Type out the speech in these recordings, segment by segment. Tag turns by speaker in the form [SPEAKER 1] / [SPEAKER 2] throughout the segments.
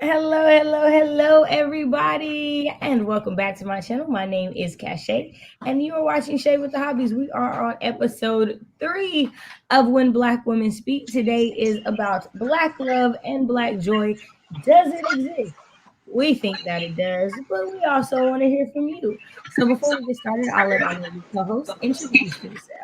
[SPEAKER 1] Hello, hello, hello, everybody, and welcome back to my channel. My name is Cachet, and you are watching Shay with the Hobbies. We are on episode 3 of When Black Women Speak. Today is about Black love and Black joy. Does it exist? We think that it does, but we also want to hear from you. So before we get started, I'll let my lovely co-hosts introduce themselves.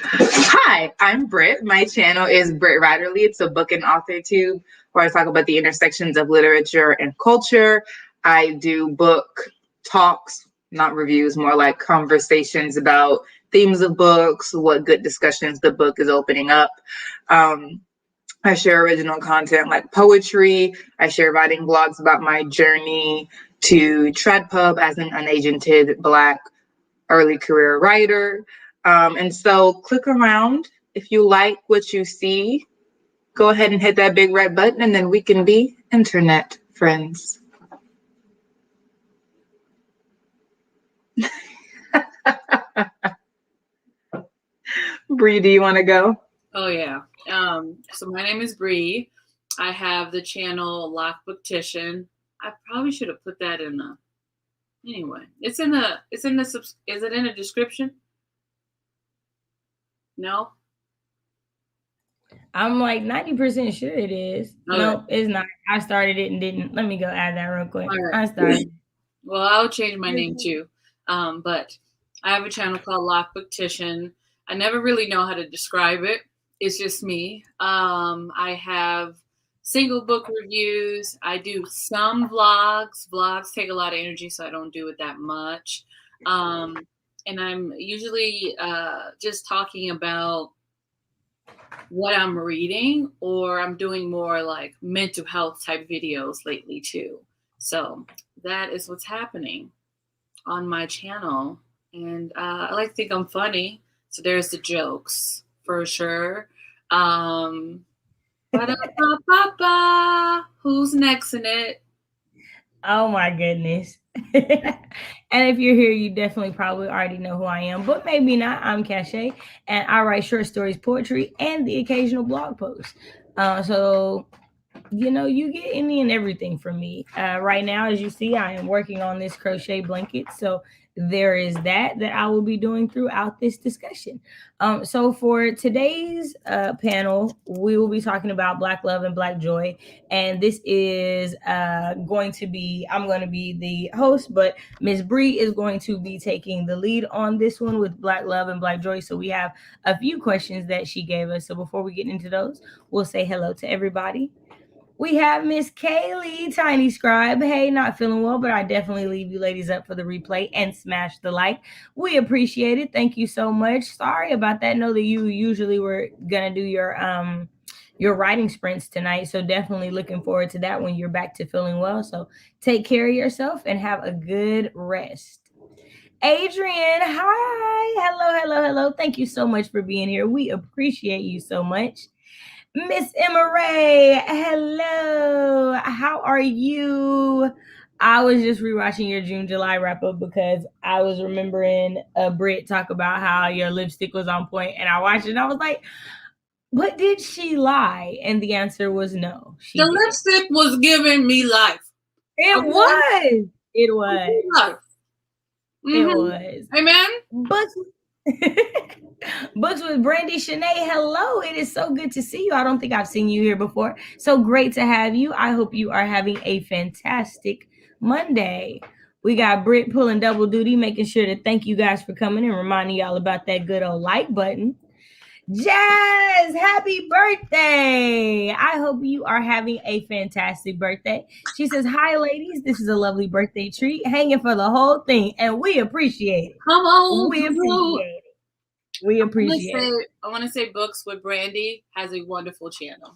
[SPEAKER 2] Hi, I'm Britt. My channel is Britt Riderly. It's a book and author tube where I talk about the intersections of literature and culture. I do book talks, not reviews, more like conversations about themes of books, what good discussions the book is opening up. I share original content like poetry. I share writing blogs about my journey to TradPub as an unagented Black early career writer. And so click around. If you like what you see, go ahead and hit that big red button, and then we can be internet friends. Bree, do you want to go?
[SPEAKER 3] Oh yeah. So my name is Bree. I have the channel Lockbooktition. I probably should have put that in the. Anyway, is it in the description? No.
[SPEAKER 1] I'm like 90% sure it is.
[SPEAKER 3] Okay.
[SPEAKER 1] Nope, it's not. I started it and didn't. Let me go add that real quick.
[SPEAKER 3] All right.
[SPEAKER 1] I started.
[SPEAKER 3] Well, I'll change my name too. But I have a channel called Lockbooktition. I never really know how to describe it. It's just me. I have single book reviews. I do some vlogs. Vlogs take a lot of energy, so I don't do it that much. And I'm usually just talking about what I'm reading, or I'm doing more like mental health type videos lately too. So that is what's happening on my channel. And I like to think I'm funny. So there's the jokes for sure. Who's next in it?
[SPEAKER 1] Oh my goodness. And if you're here, you definitely probably already know who I am, but maybe not. I'm Cachet, and I write short stories, poetry, and the occasional blog post. So you get any and everything from me. Right now, as you see, I am working on this crochet blanket. So there is that I will be doing throughout this discussion. So for today's panel, we will be talking about Black love and Black joy. And this is I'm going to be the host, but Miss Bree is going to be taking the lead on this one with Black love and Black joy. So we have a few questions that she gave us. So before we get into those, we'll say hello to everybody. We have Miss Kaylee, Tiny Scribe. Hey, not feeling well, but I definitely leave you ladies up for the replay and smash the like. We appreciate it. Thank you so much. Sorry about that. Know that you usually were gonna do your writing sprints tonight, so definitely looking forward to that when you're back to feeling well. So take care of yourself and have a good rest. Adrian, hi. Hello. Thank you so much for being here. We appreciate you so much. Miss Emma Ray, hello. How are you? I was just rewatching your June July wrap up because I was remembering Britt talk about how your lipstick was on point, and I watched it and I was like, but did she lie? And the answer was no.
[SPEAKER 3] The lipstick was giving me life.
[SPEAKER 1] It was. It was.
[SPEAKER 3] Life.
[SPEAKER 1] It was.
[SPEAKER 3] Amen.
[SPEAKER 1] Books with Brandy Shanae. Hello, it is so good to see you. I don't think I've seen you here before. So great to have you. I hope you are having a fantastic Monday. We got Britt pulling double duty, making sure to thank you guys for coming and reminding y'all about that good old like button. Jazz, happy birthday. I hope you are having a fantastic birthday. She says, hi, ladies. This is a lovely birthday treat hanging for the whole thing, and we appreciate it.
[SPEAKER 3] Come on.
[SPEAKER 1] We appreciate it. We appreciate it.
[SPEAKER 3] I want to say Books with Brandy has a wonderful channel.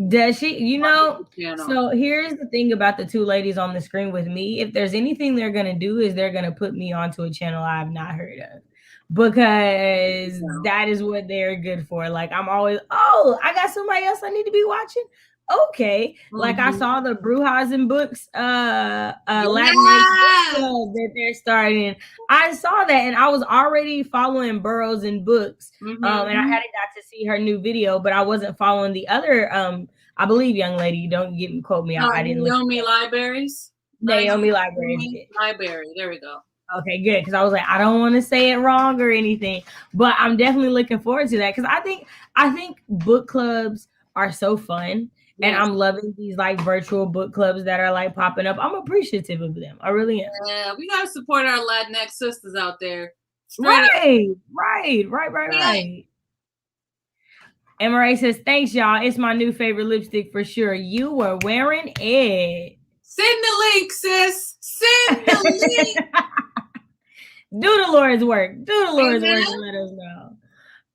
[SPEAKER 1] Does she? So here's the thing about the two ladies on the screen with me. If there's anything they're going to do is they're going to put me onto a channel I've not heard of. Because that is what they're good for. Like I'm always, I got somebody else I need to be watching. okay. Like I saw the Bruhausen Books Latinx
[SPEAKER 3] Yes.
[SPEAKER 1] club that they're starting. I saw that and I was already following Burroughs and Books. And I hadn't got to see her new video, but I wasn't following the other I believe young lady, don't quote me out. I didn't
[SPEAKER 3] Naomi Libraries.
[SPEAKER 1] Naomi Libraries.
[SPEAKER 3] Library. There we go.
[SPEAKER 1] Okay, good. Because I was like, I don't want to say it wrong or anything, but I'm definitely looking forward to that. Because I think book clubs are so fun, and I'm loving these like virtual book clubs that are like popping up. I'm appreciative of them. I really am.
[SPEAKER 3] Yeah, we gotta support our Latinx sisters out there.
[SPEAKER 1] Right. And Murray says, "Thanks, y'all. It's my new favorite lipstick for sure. You were wearing it.
[SPEAKER 3] Send the link, sis. Send the link."
[SPEAKER 1] Do the Lord's work. Do the Lord's work and let us know.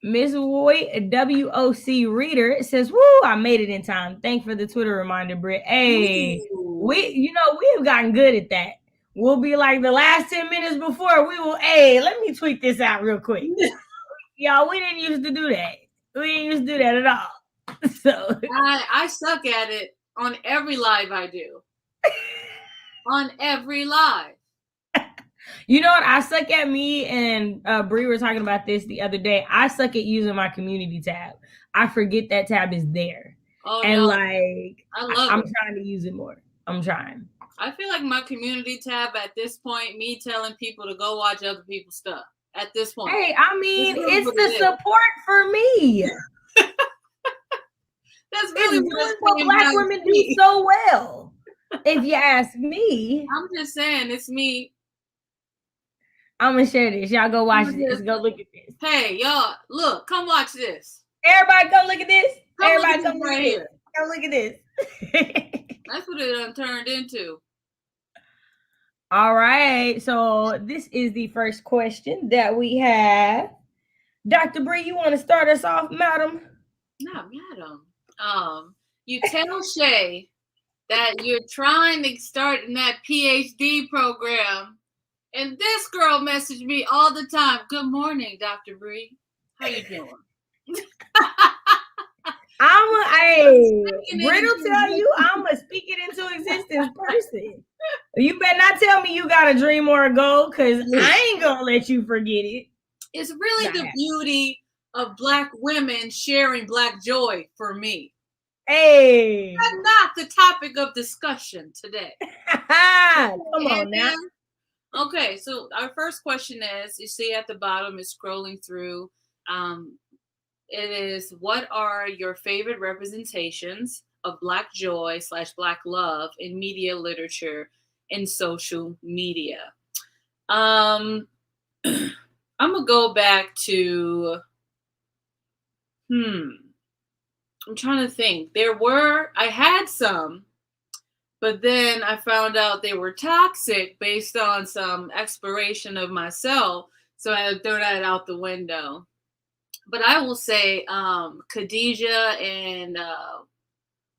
[SPEAKER 1] Miss Woy, WOC Reader says, "Woo, I made it in time. Thanks for the Twitter reminder, Britt. Hey, we've gotten good at that. We'll be like the last 10 minutes before let me tweet this out real quick. Y'all, we didn't used to do that. We didn't used to do that at all. So
[SPEAKER 3] I suck at it on every live I do. On every live.
[SPEAKER 1] You know what? I suck at me and Bree were talking about this the other day. I suck at using my community tab. I forget that tab is there.
[SPEAKER 3] Oh,
[SPEAKER 1] and
[SPEAKER 3] no.
[SPEAKER 1] I'm trying to use it more. I'm trying.
[SPEAKER 3] I feel like my community tab at this point, me telling people to go watch other people's stuff at this point.
[SPEAKER 1] Hey, I mean, it's the support for me.
[SPEAKER 3] That's really
[SPEAKER 1] what Black women do so well. If you ask me.
[SPEAKER 3] I'm just saying, it's me.
[SPEAKER 1] I'm gonna share this. Y'all go watch this. Go look at this.
[SPEAKER 3] Hey, y'all, look, come watch this.
[SPEAKER 1] Everybody come look at this. Everybody come
[SPEAKER 3] right here.
[SPEAKER 1] Come look at this.
[SPEAKER 3] That's what it turned into.
[SPEAKER 1] All right. So this is the first question that we have. Dr. Bree, you want to start us off, madam?
[SPEAKER 3] No, madam. You tell Shay that you're trying to start in that PhD program. And this girl messaged me all the time. Good morning, Dr. Bree. How you doing?
[SPEAKER 1] Britt will tell you I'm a speak it into existence person. You better not tell me you got a dream or a goal, because I ain't gonna let you forget it.
[SPEAKER 3] It's really the beauty of Black women sharing Black joy for me.
[SPEAKER 1] Hey,
[SPEAKER 3] that's not the topic of discussion today.
[SPEAKER 1] Come on now.
[SPEAKER 3] Okay, so our first question is, you see at the bottom is scrolling through. It is, what are your favorite representations of Black joy / Black love in media, literature, and social media? I'm gonna go back to I'm trying to think. I had some, but then I found out they were toxic based on some exploration of myself. So I had to throw that out the window. But I will say Khadijah and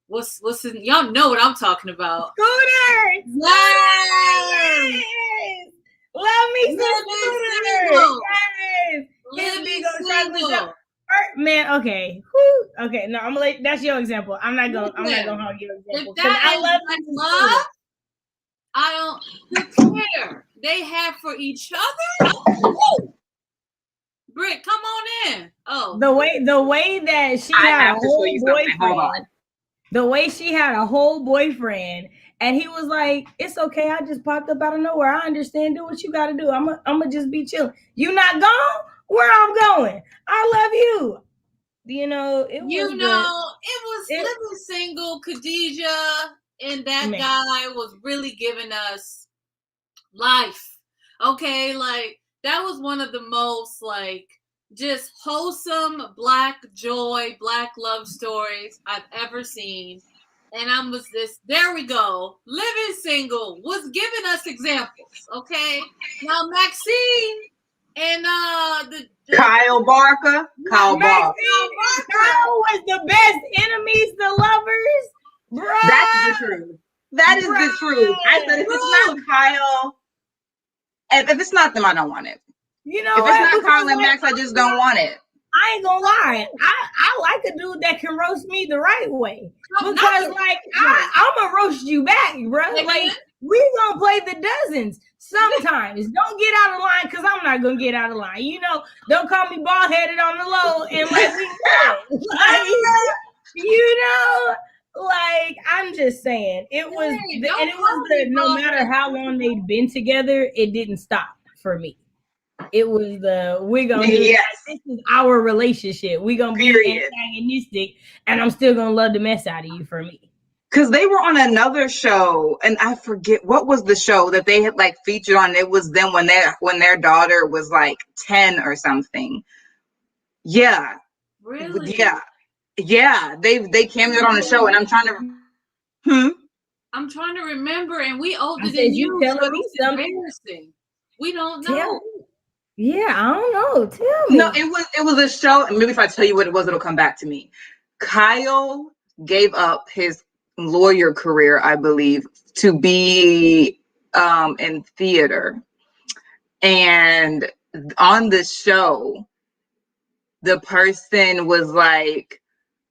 [SPEAKER 3] what's his, y'all know what I'm talking about.
[SPEAKER 1] Scooter!
[SPEAKER 3] Yes!
[SPEAKER 1] Love me some Scooter! Yes!
[SPEAKER 3] Living single.
[SPEAKER 1] Man, okay. Whew. Okay, no, I'm gonna let that's your example. I'm not gonna hold your example.
[SPEAKER 3] If that is love, I don't care. They have for each other. Britt, come on in. Oh,
[SPEAKER 1] the way that she had a whole boyfriend. The way she had a whole boyfriend, and he was like, "It's okay. I just popped up out of nowhere. I understand. Do what you got to do. I'm gonna just be chilling. You not gone? Where I'm going? I love you." It was
[SPEAKER 3] living single. Khadijah and that guy was really giving us life. Okay, like that was one of the most like just wholesome Black joy, Black love stories I've ever seen. And there we go. Living single was giving us examples. Okay. Now Maxine and
[SPEAKER 2] Kyle Barker. Kyle
[SPEAKER 1] was the best enemies to lovers. Bruh.
[SPEAKER 2] That's the truth. That is the truth. I said if it's not Kyle, if it's not them, I don't want it.
[SPEAKER 1] You know,
[SPEAKER 2] if it's not Kyle and Max, I just don't want it.
[SPEAKER 1] I ain't gonna lie. I like a dude that can roast me the right way. Because like I'm gonna roast you back, bro. Like we gonna play the dozens sometimes. Don't get out of line because I'm not gonna get out of line. You know, don't call me bald headed on the low and like we good. Like, you know, like I'm just saying it was and it was the no matter how long they'd been together, it didn't stop for me. It was the we're gonna do
[SPEAKER 2] Yes.
[SPEAKER 1] this is our relationship. We're gonna be
[SPEAKER 2] Period.
[SPEAKER 1] antagonistic and I'm still gonna love the mess out of you for me.
[SPEAKER 2] Because they were on another show, and I forget what was the show that they had like featured on. It was them when their daughter was like 10 or something. Yeah.
[SPEAKER 3] Really?
[SPEAKER 2] Yeah. Yeah. They cameoed on the show, and I'm trying to
[SPEAKER 3] I'm trying to remember, and we older
[SPEAKER 1] I said,
[SPEAKER 3] than
[SPEAKER 1] you
[SPEAKER 3] you,
[SPEAKER 1] telling
[SPEAKER 3] so
[SPEAKER 1] me
[SPEAKER 3] it's
[SPEAKER 1] something?
[SPEAKER 3] embarrassing. We don't know.
[SPEAKER 1] Yeah, I don't know. Tell me.
[SPEAKER 2] No, it was a show, and maybe if I tell you what it was, it'll come back to me. Kyle gave up his lawyer career, I believe, to be in theater. And on the show, the person was like,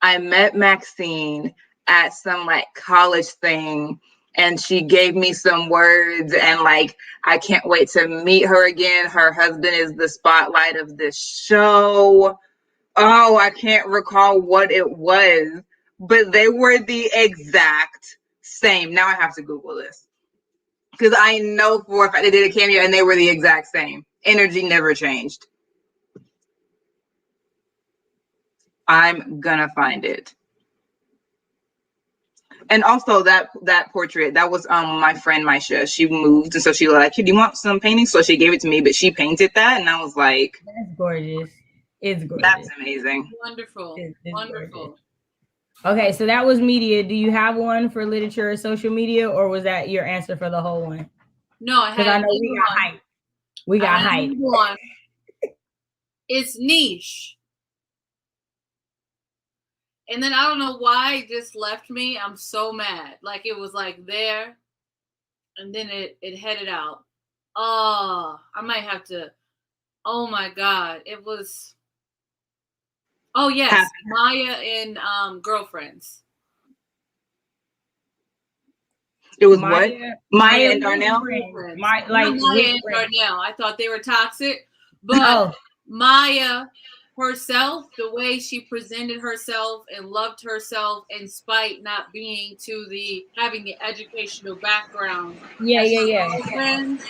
[SPEAKER 2] I met Maxine at some like college thing, and she gave me some words, and like I can't wait to meet her again. Her husband is the spotlight of this show. Oh, I can't recall what it was, but they were the exact same. Now I have to Google this because I know for a fact they did a cameo and they were the exact same. Energy never changed. I'm gonna find it. And also that portrait, that was my friend Maisha. She moved, and so she was like, hey, do you want some paintings? So she gave it to me, but she painted that, and I was like,
[SPEAKER 1] that's gorgeous. It's gorgeous.
[SPEAKER 2] That's amazing.
[SPEAKER 3] Wonderful. It's wonderful. Gorgeous.
[SPEAKER 1] Okay, so that was media. Do you have one for literature or social media, or was that your answer for the whole one?
[SPEAKER 3] No, I had.
[SPEAKER 1] Because I know we got hype. We got hype.
[SPEAKER 3] One. It's niche. And then I don't know why it just left me. I'm so mad. Like it was like there, and then it headed out. Oh, I might have to. Oh my God, it was. Oh yes, Maya and Girlfriends.
[SPEAKER 2] It was Maya, what? Maya and Darnell?
[SPEAKER 3] Maya and Darnell. I thought they were toxic, but Maya herself, the way she presented herself and loved herself in spite not being having the educational background. Friends,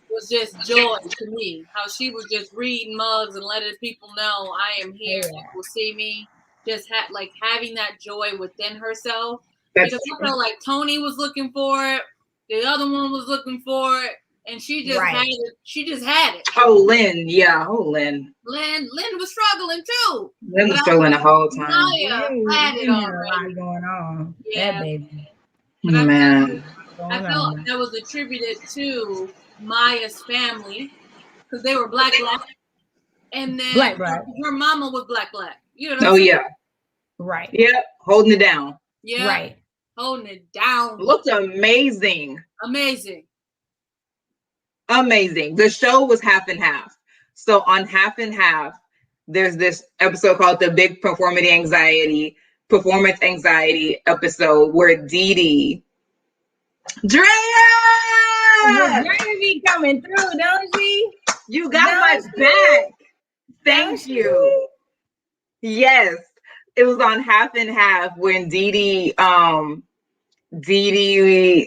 [SPEAKER 3] was just joy to me. How she was just reading mugs and letting people know I am here. You will see me. Just having that joy within herself. Because I felt like Tony was looking for it, the other one was looking for it, and she just had it. She just had it.
[SPEAKER 2] Oh, Lynn, yeah. Oh, Lynn.
[SPEAKER 3] Lynn was struggling too.
[SPEAKER 2] Lynn was struggling the whole time.
[SPEAKER 3] Maya had it already.
[SPEAKER 1] A lot going on. Yeah, that baby.
[SPEAKER 2] Man.
[SPEAKER 3] I felt that was attributed to Maya's family because they were black, and then
[SPEAKER 1] black.
[SPEAKER 3] Her mama was black. You know what
[SPEAKER 2] I'm saying? Yeah.
[SPEAKER 1] Right.
[SPEAKER 2] Yep. Holding it down.
[SPEAKER 3] Yeah. Right. Holding it down.
[SPEAKER 2] Looked amazing.
[SPEAKER 3] Amazing.
[SPEAKER 2] The show was half and half. So on half and half, there's this episode called the Big Performance Anxiety episode where Dee Dee. Drea
[SPEAKER 1] be coming through, don't she?
[SPEAKER 2] You got my back. Thank you. Yes. It was on half and half when Dee Dee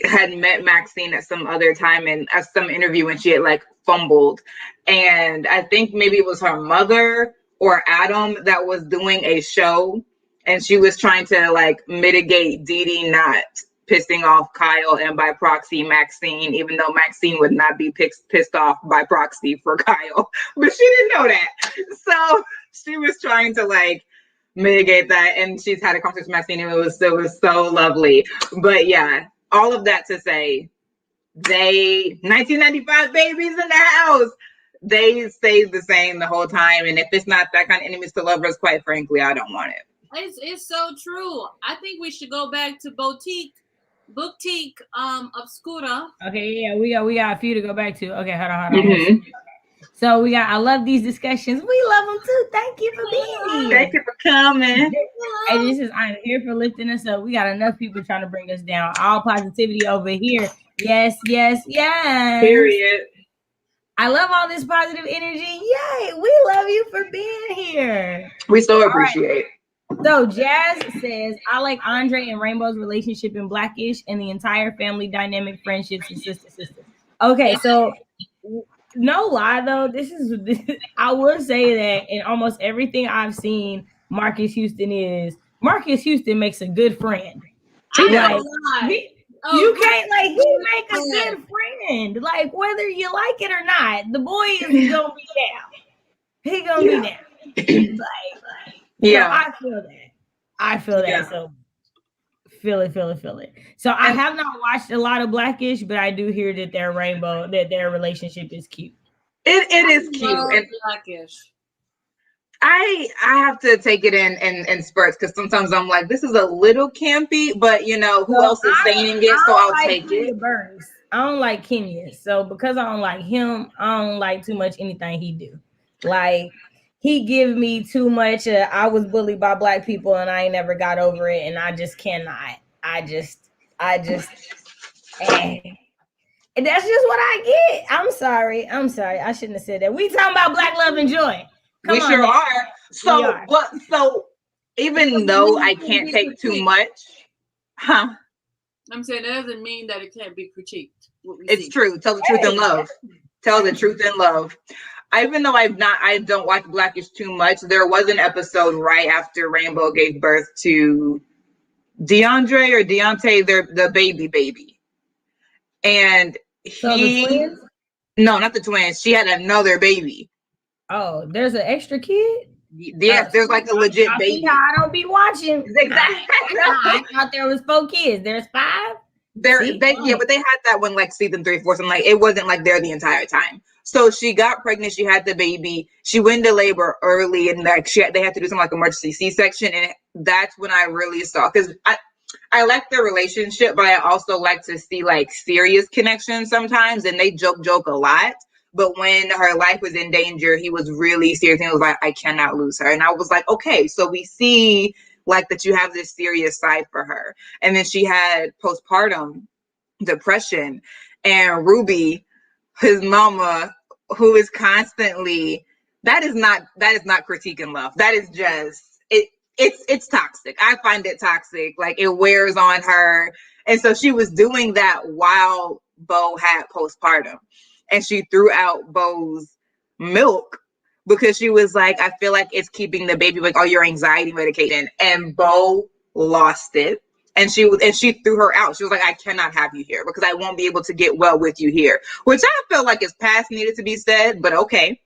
[SPEAKER 2] had met Maxine at some other time and at some interview when she had like fumbled. And I think maybe it was her mother or Adam that was doing a show, and she was trying to like mitigate Dee Dee not pissing off Kyle and by proxy Maxine, even though Maxine would not be pissed off by proxy for Kyle. But she didn't know that. So she was trying to like mitigate that, and she's had a conversation with Maxine, and it was so lovely. But yeah, all of that to say, 1995 babies in the house, they stayed the same the whole time. And if it's not that kind of enemies to lovers, quite frankly, I don't want it.
[SPEAKER 3] It's so true. I think we should go back to boutique Obscura.
[SPEAKER 1] Okay, yeah, we got a few to go back to. Okay, hold on. Mm-hmm. So I love these discussions. We love them too. Thank you for being here.
[SPEAKER 2] Thank you for coming.
[SPEAKER 1] And I'm here for lifting us up. We got enough people trying to bring us down. All positivity over here. Yes, yes, yes.
[SPEAKER 2] Period.
[SPEAKER 1] I love all this positive energy. Yay. We love you for being here.
[SPEAKER 2] We so appreciate.
[SPEAKER 1] So Jazz says, I like Andre and Rainbow's relationship in Blackish and the entire family dynamic, friendships, and sister. Okay, so no lie though, I will say that in almost everything I've seen, Marcus Houston makes a good friend. You can't he make a good friend. Like whether you like it or not, the boy is gonna be down. He gonna be down.
[SPEAKER 2] Yeah.
[SPEAKER 1] So I feel that.
[SPEAKER 2] Yeah.
[SPEAKER 1] So feel it. So I have not watched a lot of Blackish, but I do hear that their relationship is cute.
[SPEAKER 2] It is cute. And
[SPEAKER 3] Blackish.
[SPEAKER 2] I have to take it in spurts because sometimes I'm like, this is a little campy, but who else is saying it, so I'll take it.
[SPEAKER 1] I don't like Kenya, so because I don't like him, I don't like too much anything he do. Like he give me too much. I was bullied by black people and I ain't never got over it, and I just cannot. I just. And that's just what I get. I'm sorry. I shouldn't have said that. We talking about Black love and joy. Come
[SPEAKER 2] we
[SPEAKER 1] on,
[SPEAKER 2] sure
[SPEAKER 1] man.
[SPEAKER 2] are. So even though I can't take too much,
[SPEAKER 3] I'm saying that doesn't mean that it can't be critiqued.
[SPEAKER 2] It's true. Tell the truth in love. Tell the truth in love. Even though I don't watch Blackish too much, there was an episode right after Rainbow gave birth to Deontay, the baby. And
[SPEAKER 1] the twins?
[SPEAKER 2] No, not the twins. She had another baby.
[SPEAKER 1] Oh, there's an extra kid?
[SPEAKER 2] Yes, there's like a legit baby.
[SPEAKER 1] I don't be watching.
[SPEAKER 2] Exactly.
[SPEAKER 1] I thought there was 4 kids. There's 5?
[SPEAKER 2] But they had that one like season 3, 4, something like it wasn't like there the entire time. So she got pregnant, she had the baby, she went into labor early, and like they had to do some like emergency C-section, and that's when I really saw, because I like their relationship, but I also like to see like serious connections sometimes, and they joke a lot. But when her life was in danger, he was really serious, and he was like, I cannot lose her. And I was like, okay, so we see like that you have this serious side for her. And then she had postpartum depression, and Ruby, his mama, who is constantly, that is not critiquing love. That is just it's toxic. I find it toxic. Like it wears on her. And so she was doing that while Bo had postpartum, and she threw out Bo's milk because she was like, I feel like it's keeping the baby, like all your anxiety medication. And Bo lost it. And she threw her out. She was like, I cannot have you here because I won't be able to get well with you here, which I felt like his past needed to be said, but okay.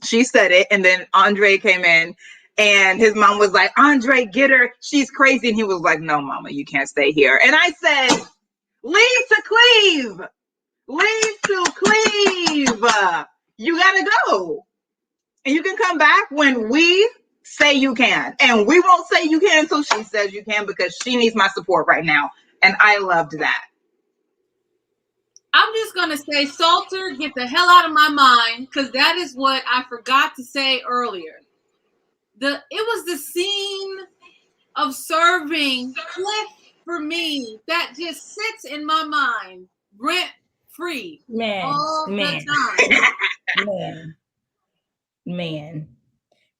[SPEAKER 2] She said it. And then Andre came in, and his mom was like, Andre, get her. She's crazy. And he was like, no, mama, you can't stay here. And I said, leave to Cleve. Leave to Cleve. You got to go. And you can come back when we say you can. And we won't say you can until she says you can, because she needs my support right now. And I loved that.
[SPEAKER 3] I'm just going to say, Salter, get the hell out of my mind, because that is what I forgot to say earlier. It was the scene of serving Cliff for me that just sits in my mind rent free all the time.
[SPEAKER 1] Man.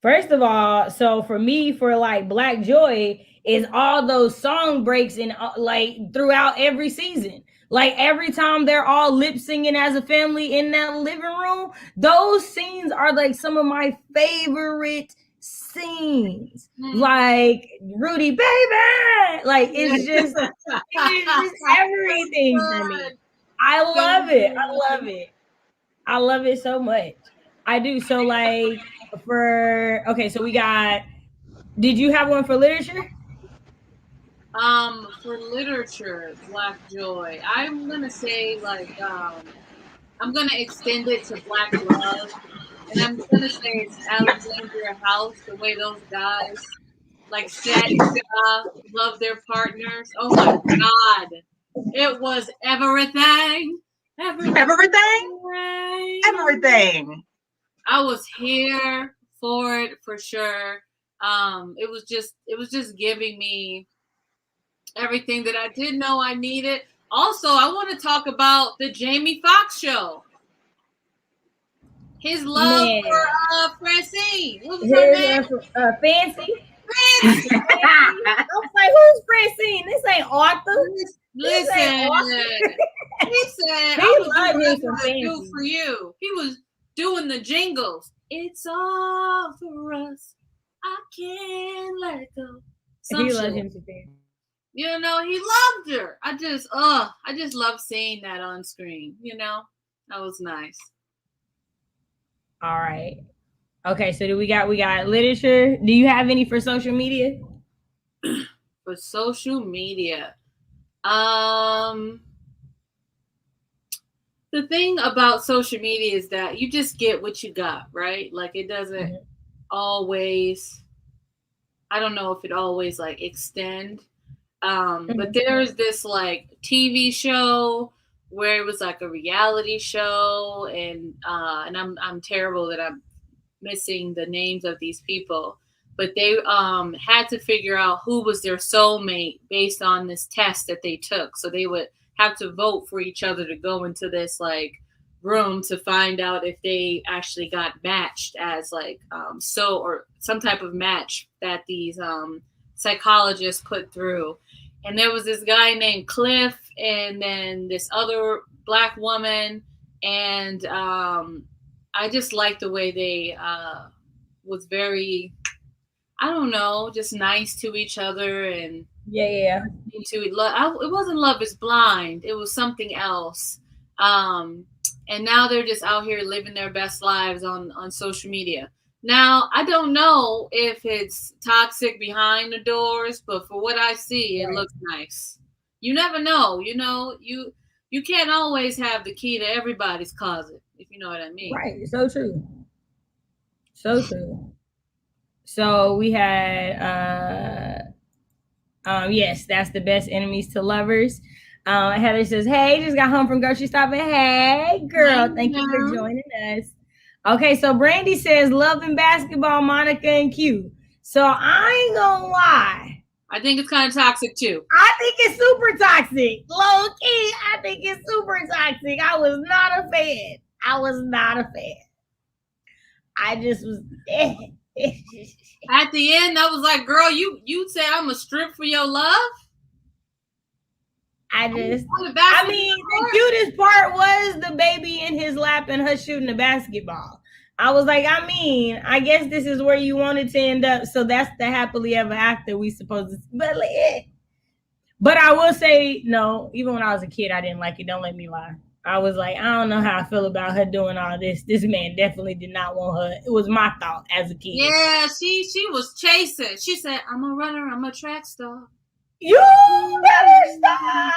[SPEAKER 1] First of all, so for me, for like Black Joy, is all those song breaks in like throughout every season. Like every time they're all lip singing as a family in that living room, those scenes are like some of my favorite scenes. Like Rudy baby, like it's just everything for me. I love it so much. I do. So like so we got, did you have one for literature?
[SPEAKER 3] For literature, Black Joy, I'm gonna say like I'm gonna extend it to Black Love, and I'm gonna say it's Alexandria House. The way those guys like Shat love their partners. Oh my God, it was everything. I was here for it for sure. It was just giving me everything that I didn't know I needed. Also, I want to talk about the Jamie Foxx show. His love
[SPEAKER 1] Man.
[SPEAKER 3] for Francine. What was her name?
[SPEAKER 1] Fancy.
[SPEAKER 3] Francine.
[SPEAKER 1] I was like, who's Francine? This ain't Arthur.
[SPEAKER 3] Listen, he said,
[SPEAKER 1] He
[SPEAKER 3] I was
[SPEAKER 1] loved
[SPEAKER 3] doing
[SPEAKER 1] him
[SPEAKER 3] what
[SPEAKER 1] some
[SPEAKER 3] I do
[SPEAKER 1] Fancy.
[SPEAKER 3] for you. He was doing the jingles. It's all for us. I can't let it go.
[SPEAKER 1] He loved him some Fancy.
[SPEAKER 3] You know, he loved her. I just love seeing that on screen. You know, that was nice.
[SPEAKER 1] All right. Okay, so we got literature. Do you have any for social media?
[SPEAKER 3] For social media, the thing about social media is that you just get what you got, right? Like it doesn't always. I don't know if it always like extend. But there's this like TV show where it was like a reality show, and I'm terrible that I'm missing the names of these people, but they had to figure out who was their soulmate based on this test that they took. So they would have to vote for each other to go into this like room to find out if they actually got matched as like or some type of match that these psychologists put through. And there was this guy named Cliff, and then this other Black woman, and I just liked the way they was very, I don't know, just nice to each other, and
[SPEAKER 1] yeah.
[SPEAKER 3] It wasn't Love Is Blind. It was something else. And now they're just out here living their best lives on social media. Now, I don't know if it's toxic behind the doors, but for what I see, it looks nice. You never know. You know, you can't always have the key to everybody's closet, if you know what I mean.
[SPEAKER 1] Right. So true. So true. So we had, yes, that's the best enemies to lovers. Heather says, hey, just got home from grocery shopping. Hey, girl, thank you for joining us. Okay, so Brandy says, loving basketball, Monica and Q. So I ain't gonna lie.
[SPEAKER 3] I think it's kind of toxic too.
[SPEAKER 1] I think it's super toxic. Low key, I think it's super toxic. I was not a fan. I just was.
[SPEAKER 3] At the end, I was like, girl, you say I'm a strip for your love?
[SPEAKER 1] I mean, the cutest part was the baby in his lap and her shooting the basketball. I was like, I guess this is where you wanted to end up. So that's the happily ever after we supposed to. But I will say, no, even when I was a kid, I didn't like it. Don't let me lie. I was like, I don't know how I feel about her doing all this. This man definitely did not want her. It was my thought as a kid.
[SPEAKER 3] Yeah, she was chasing. She said, I'm a runner. I'm a track star.
[SPEAKER 1] You better stop.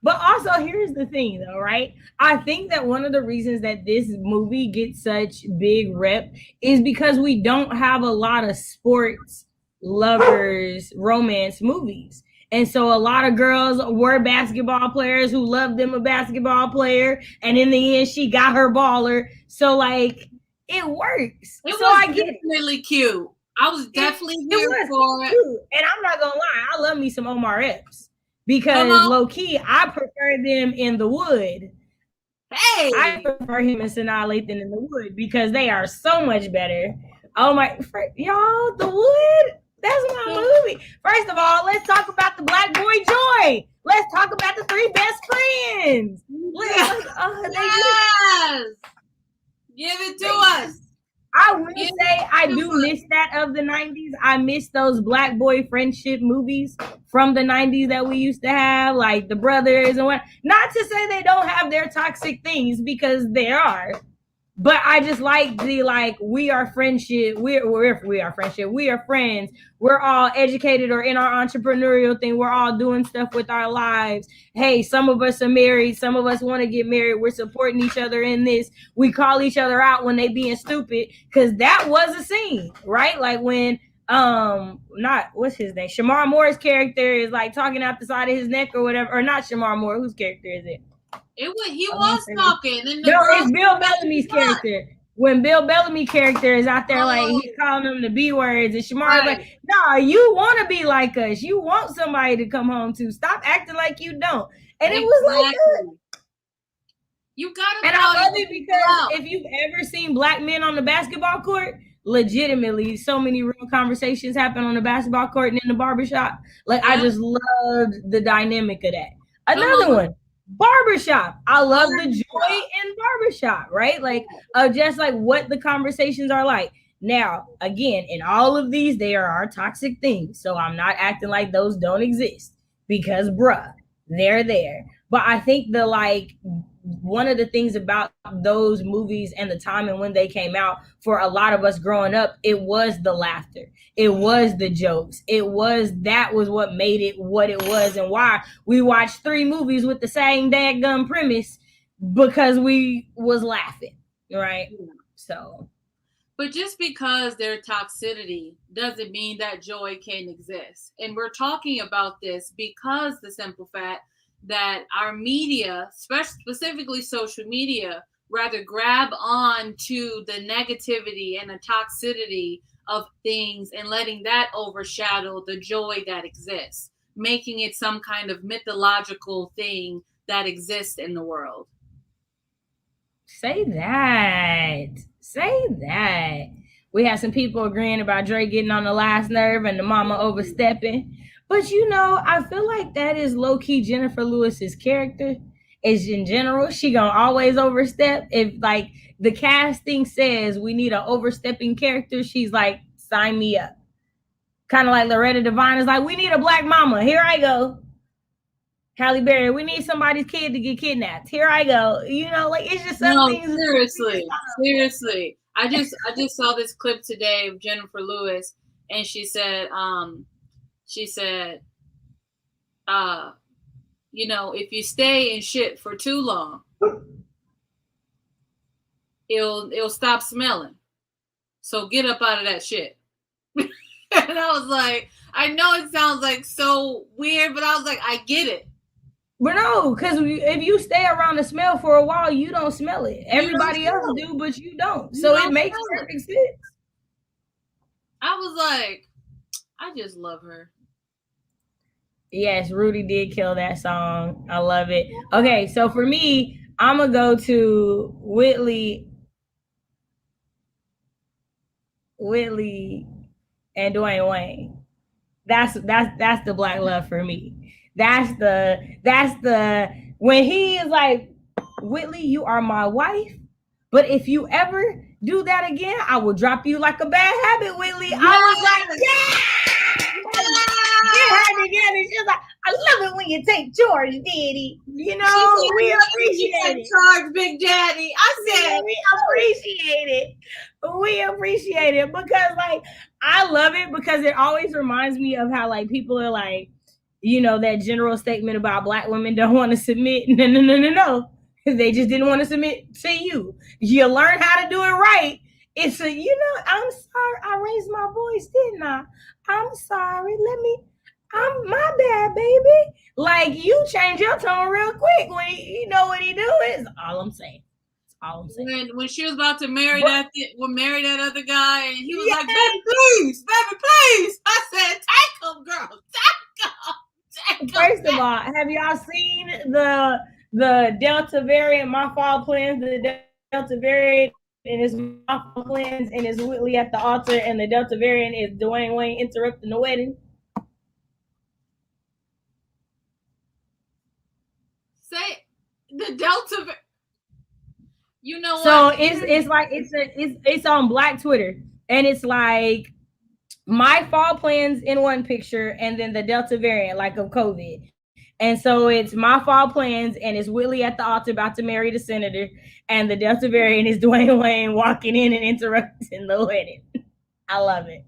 [SPEAKER 1] But also, here's the thing, though, right? I think that one of the reasons that this movie gets such big rep is because we don't have a lot of sports lovers romance movies. And so a lot of girls were basketball players who loved them a basketball player. And in the end, she got her baller. So, like, it works.
[SPEAKER 3] It
[SPEAKER 1] so
[SPEAKER 3] was
[SPEAKER 1] I get
[SPEAKER 3] definitely cute. I was definitely here for it.
[SPEAKER 1] Cute. And I'm not going to lie. I love me some Omar Epps. Because low-key, I prefer them in The Wood.
[SPEAKER 3] Hey!
[SPEAKER 1] I prefer him and Sanaa Lathan in The Wood because they are so much better. Oh, my... Y'all, The Wood... That's my movie. First of all, let's talk about the Black Boy Joy. Let's talk about the three best friends.
[SPEAKER 3] Yes. Give it to us.
[SPEAKER 1] I will say I do miss that of the 90s. I miss those Black boy friendship movies from the 90s that we used to have, like the brothers and what. Not to say they don't have their toxic things, because there are. But I just like we are friendship. We are friendship. We are friends. We're all educated or in our entrepreneurial thing. We're all doing stuff with our lives. Hey, some of us are married. Some of us want to get married. We're supporting each other in this. We call each other out when they being stupid, because that was a scene, right? Like when what's his name? Shamar Moore's character is like talking out the side of his neck or whatever, or not Shamar Moore. Whose character is it?
[SPEAKER 3] He was talking, and
[SPEAKER 1] no, it's Bill Bellamy's character. When Bill Bellamy character is out there, like he's calling them the B words, and Shamara's like, "Nah, you want to be like us. You want somebody to come home to. Stop acting like you don't." And it was like,
[SPEAKER 3] you gotta.
[SPEAKER 1] And I love it because if you've ever seen black men on the basketball court, legitimately, so many real conversations happen on the basketball court and in the barbershop. Like, I just loved the dynamic of that. Another one, barbershop. I love the joy in barbershop, right? Like, just like what the conversations are like. Now, again, in all of these, there are toxic things. So I'm not acting like those don't exist because, bruh, they're there. But I think one of the things about those movies and the time and when they came out, for a lot of us growing up, it was the laughter, it was the jokes, that was what made it what it was, and why we watched 3 movies with the same dadgum premise, because we was laughing, right? So,
[SPEAKER 3] but just because there's toxicity doesn't mean that joy can't exist. And we're talking about this because the simple fact that our media, specifically social media, rather grab on to the negativity and the toxicity of things and letting that overshadow the joy that exists, making it some kind of mythological thing that exists in the world.
[SPEAKER 1] Say that. We had some people agreeing about Dre getting on the last nerve and the mama overstepping. But I feel like that is low-key Jennifer Lewis's character. Is in general, she gonna always overstep. If like the casting says we need an overstepping character, she's like, sign me up. Kind of like Loretta Devine is like, we need a black mama. Here I go. Halle Berry, we need somebody's kid to get kidnapped. Here I go. Like it's just something.
[SPEAKER 3] No, seriously. I just saw this clip today of Jennifer Lewis, and she said, if you stay in shit for too long, it'll stop smelling. So get up out of that shit. And I was like, I know it sounds like so weird, but I was like, I get it.
[SPEAKER 1] But no, because if you stay around the smell for a while, you don't smell it. Everybody else do, but you don't. So it makes perfect sense.
[SPEAKER 3] I was like, I just love her.
[SPEAKER 1] Yes, Rudy did kill that song. I love it. Okay, so for me, I'm gonna go to Whitley and Dwayne Wayne. That's the black love for me. That's the when he is like, Whitley, you are my wife, but if you ever do that again, I will drop you like a bad habit, Whitley. I was like, yeah. Get her together. She's like, I love it when you take charge, Daddy. We appreciate it.
[SPEAKER 3] Charge, Big Daddy. I said
[SPEAKER 1] we appreciate it. We appreciate it because, I love it because it always reminds me of how, people are like, that general statement about black women don't want to submit. No. They just didn't want to submit to you. You learn how to do it right. It's I'm sorry. I raised my voice, didn't I? I'm sorry. I'm my bad, baby. Like, you change your tone real quick when you know what he do is all I'm saying.
[SPEAKER 3] When she was about to marry that other guy, and he was like, baby, please. I said, take him, girl. Take him.
[SPEAKER 1] First of all, have y'all seen the Delta variant, My Fall Plans, the Delta variant, and it's My Fall Plans, and it's Whitley at the altar, and the Delta variant is Dwayne Wayne interrupting the wedding?
[SPEAKER 3] Say the Delta. You know what?
[SPEAKER 1] So it's on Black Twitter, and it's like My Fall Plans in one picture, and then the Delta variant, like of COVID. And so it's My Fall Plans, and it's Whitley at the altar about to marry the senator, and the Delta variant is Dwayne Wayne walking in and interrupting the wedding. I love it.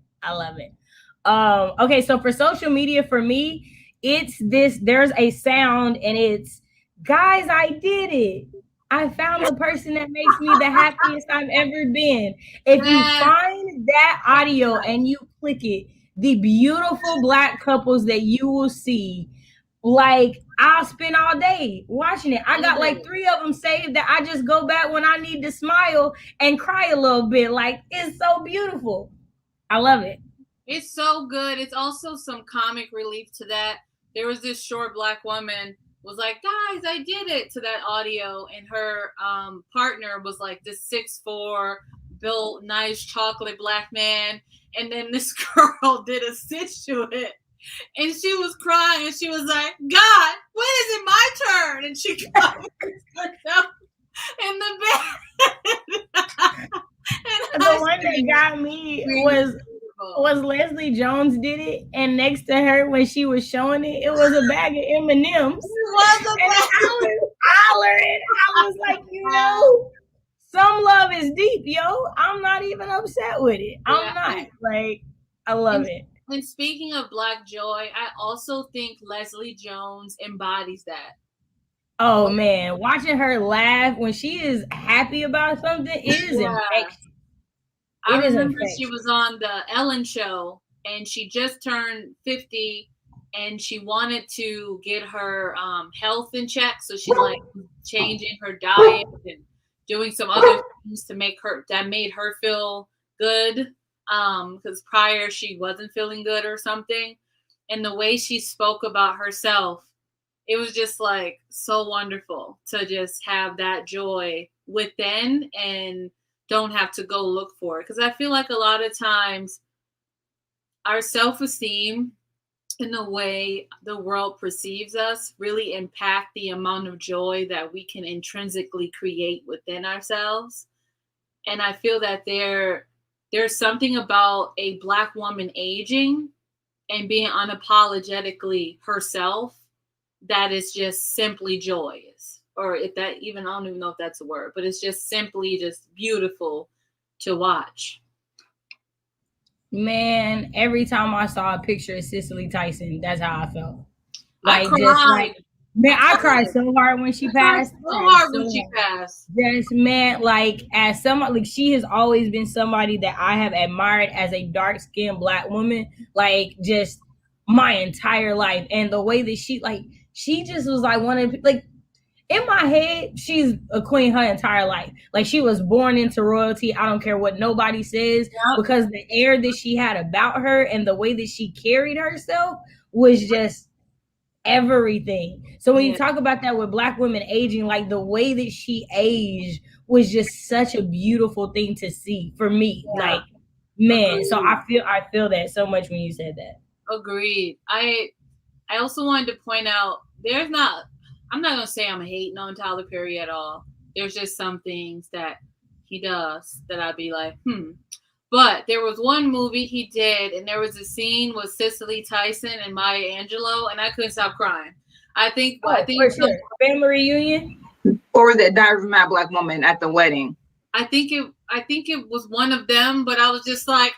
[SPEAKER 1] Okay, so for social media, for me, it's this. There's a sound, and it's, guys, I did it. I found the person that makes me the happiest I've ever been. If you find that audio and you click it, the beautiful black couples that you will see, like, I'll spend all day watching it. I got like 3 of them saved that I just go back when I need to smile and cry a little bit. Like, it's so beautiful. I love it.
[SPEAKER 3] It's so good. It's also some comic relief to that. There was this short black woman was like, guys, I did it to that audio, and her partner was like this 6'4", built, nice chocolate black man, and then this girl did a stitch to it, and she was crying, and she was like, God, when is it my turn? And she covered herself in the bed.
[SPEAKER 1] The one that got me was Leslie Jones did it, and next to her when she was showing it, it was a bag of M&Ms.
[SPEAKER 3] It was a bag.
[SPEAKER 1] I was hollering. I was like, some love is deep, yo. I'm not even upset with it. I'm not. Like, I love it.
[SPEAKER 3] And speaking of Black joy, I also think Leslie Jones embodies that.
[SPEAKER 1] Oh man, watching her laugh when she is happy about something, it is infectious.
[SPEAKER 3] I remember she was on the Ellen show, and she just turned 50, and she wanted to get her health in check, so she's like changing her diet and doing some other things to make her that made her feel good, because prior she wasn't feeling good or something. And the way she spoke about herself, it was just like so wonderful to just have that joy within and don't have to go look for it. Because I feel like a lot of times our self-esteem and the way the world perceives us really impact the amount of joy that we can intrinsically create within ourselves. And I feel that there's something about a Black woman aging and being unapologetically herself that is just simply joyous. Or if that even, I don't even know if that's a word, but it's just simply just beautiful to watch.
[SPEAKER 1] Man, every time I saw a picture of Cicely Tyson, that's how I felt.
[SPEAKER 3] Like, I
[SPEAKER 1] cried so hard when she passed.
[SPEAKER 3] She passed.
[SPEAKER 1] Yes, man, like as someone, like she has always been somebody that I have admired as a dark-skinned Black woman, like just my entire life. And the way that she just was like one of, like, in my head, she's a queen her entire life. Like, she was born into royalty. I don't care what nobody says, because the air that she had about her and the way that she carried herself was just everything. So when you talk about that with Black women aging, like the way that she aged was just such a beautiful thing to see for me. Like, man, so I feel that so much when you said that.
[SPEAKER 3] Agreed. I also wanted to point out, I'm not going to say I'm hating on Tyler Perry at all. There's just some things that he does that I'd be like, But there was one movie he did, and there was a scene with Cicely Tyson and Maya Angelou, and I couldn't stop crying. I think
[SPEAKER 1] for sure. Family reunion,
[SPEAKER 2] or the Diary of a Mad Black Woman at the wedding.
[SPEAKER 3] I think it was one of them, but I was just like,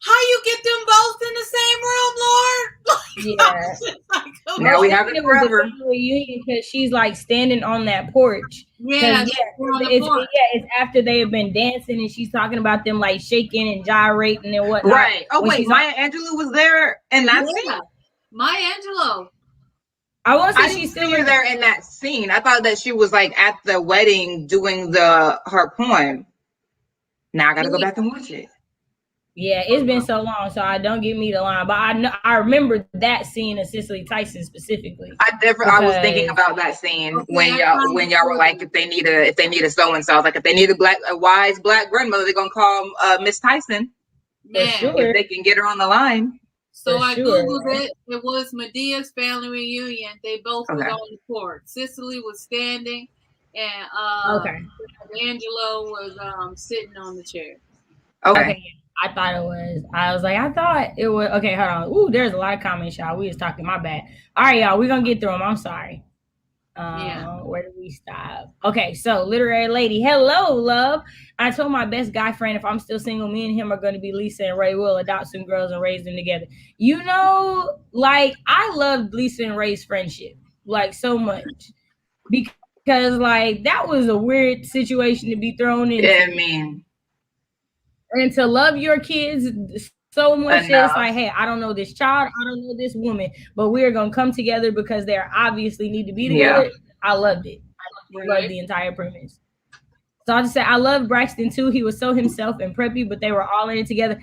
[SPEAKER 3] how you get them both in the same room, Lord?
[SPEAKER 2] Yeah. Now we have it forever.
[SPEAKER 1] Reunion because she's like standing on that porch. It's after they have been dancing and she's talking about them like shaking and gyrating and whatnot.
[SPEAKER 2] Right. Oh wait, Maya Angelou was there in that scene.
[SPEAKER 3] Maya Angelou.
[SPEAKER 1] I want to say
[SPEAKER 2] she's still there in that scene. I thought that she was like at the wedding doing her poem. Now I got to go back and watch it.
[SPEAKER 1] Yeah, it's been so long, so I don't get me the line, but I remember that scene of Cicely Tyson specifically.
[SPEAKER 2] I was thinking about that scene when y'all were like, if they need a so and so, I was like, if they need a wise Black grandmother, they're gonna call Miss Tyson.
[SPEAKER 3] Man,
[SPEAKER 2] if they can get her on the line.
[SPEAKER 3] So I googled it. It was Medea's family reunion. They both was on the court. Cicely was standing, and Angelo was sitting on the chair.
[SPEAKER 1] Okay. I thought it was. I thought it was. Okay, hold on. Ooh, there's a lot of comments, y'all. We was talking. My bad. All right, y'all. We're gonna get through them. I'm sorry. Where did we stop? Okay, so literary lady. Hello, love. I told my best guy friend if I'm still single, me and him are going to be Lisa and Ray. We'll adopt some girls and raise them together. You know, like I loved Lisa and Ray's friendship like so much because like that was a weird situation to be thrown in.
[SPEAKER 2] Yeah, man.
[SPEAKER 1] And to love your kids so much that it's
[SPEAKER 2] Enough.
[SPEAKER 1] like, hey, I don't know this child, I don't know this woman, but we are gonna come together because they obviously need to be together.
[SPEAKER 2] Yeah.
[SPEAKER 1] I loved it. I loved the entire premise. So I just said I loved Braxton too. He was so himself and preppy, but they were all in it together.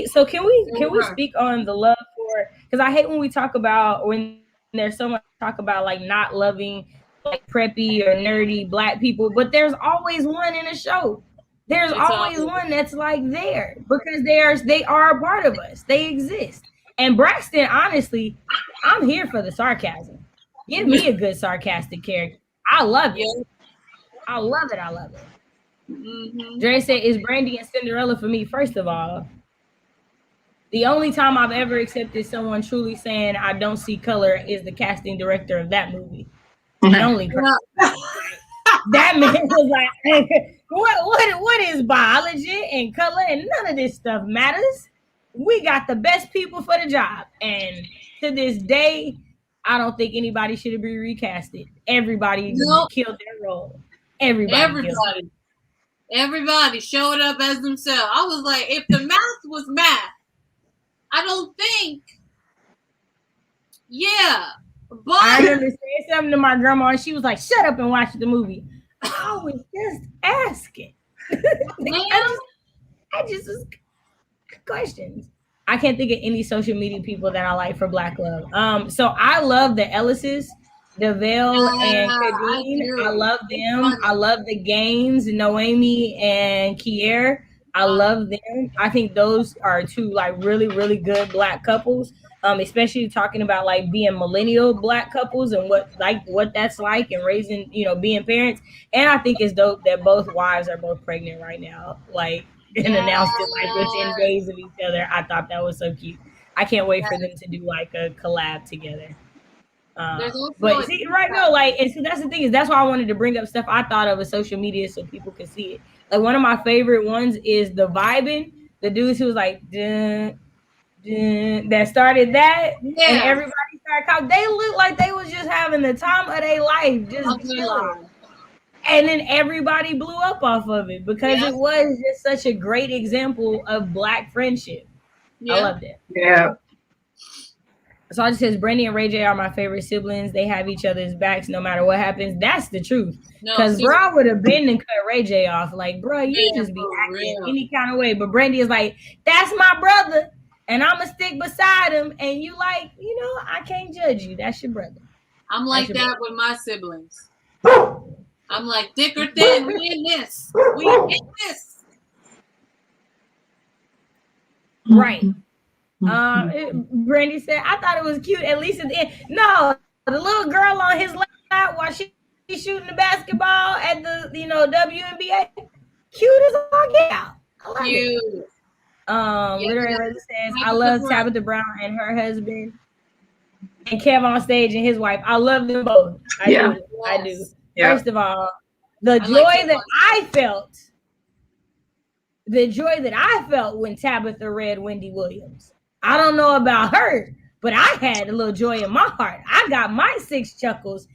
[SPEAKER 1] So can we speak on the love for, because I hate when we talk about, when there's so much talk about like not loving like preppy or nerdy black people, but there's always one in a show. There's always one that's like there because they are a part of us. They exist. And Braxton, honestly, I'm here for the sarcasm. Give me a good sarcastic character. I love it. I love it. I love it. Dre said, "Is Brandy and Cinderella for me?" First of all, the only time I've ever accepted someone truly saying I don't see color is the casting director of that movie. The only person. That man was like, hey, what is biology and color and none of this stuff matters. We got the best people for the job. And to this day, I don't think anybody should be recasted. Everybody killed their role.
[SPEAKER 3] Everybody showed up as themselves. I was like, if the math was math, I don't think. Yeah. But
[SPEAKER 1] I remember saying something to my grandma and she was like, shut up and watch the movie. I was just asking. I just was questions. I can't think of any social media people that I like for Black love. So I love the Ellises, DeVale and Kadeen. I love them. I love the Gaines, Noemi and Kier. I love them. I think those are two like really, really good Black couples. Especially talking about like being millennial Black couples and what that's like and raising, being parents. And I think it's dope that both wives are both pregnant right now. Like, and announced it like within days of each other. I thought that was so cute. I can't wait for them to do like a collab together. But see, right now, like, and so that's the thing, is that's why I wanted to bring up stuff I thought of as social media so people could see it. Like one of my favorite ones is the vibing. The dudes who was like, dun, dun, that started that, and everybody started calling. They looked like they was just having the time of their life, just chilling. And then everybody blew up off of it because it was just such a great example of Black friendship. I loved it.
[SPEAKER 2] Yeah.
[SPEAKER 1] So I just says Brandy and Ray J are my favorite siblings. They have each other's backs no matter what happens. That's the truth. Because bro, I would have been and cut Ray J off. Like, bro, you just be acting any kind of way. But Brandy is like, that's my brother, and I'm gonna stick beside him. And you like, I can't judge you. That's your brother.
[SPEAKER 3] I'm like that with my siblings. I'm like, thick or thin, we in this. We in this.
[SPEAKER 1] Right. Brandy said, I thought it was cute, at least at the end. No, the little girl on his lap while she's shooting the basketball at the, WNBA. Cute as all get out. I love it. Literally says, I love Tabitha Brown and her husband and Kev on stage and his wife. I love them both. I do. Yeah. First of all, the joy that I felt when Tabitha read Wendy Williams. I don't know about her, but I had a little joy in my heart. I got my 6 chuckles,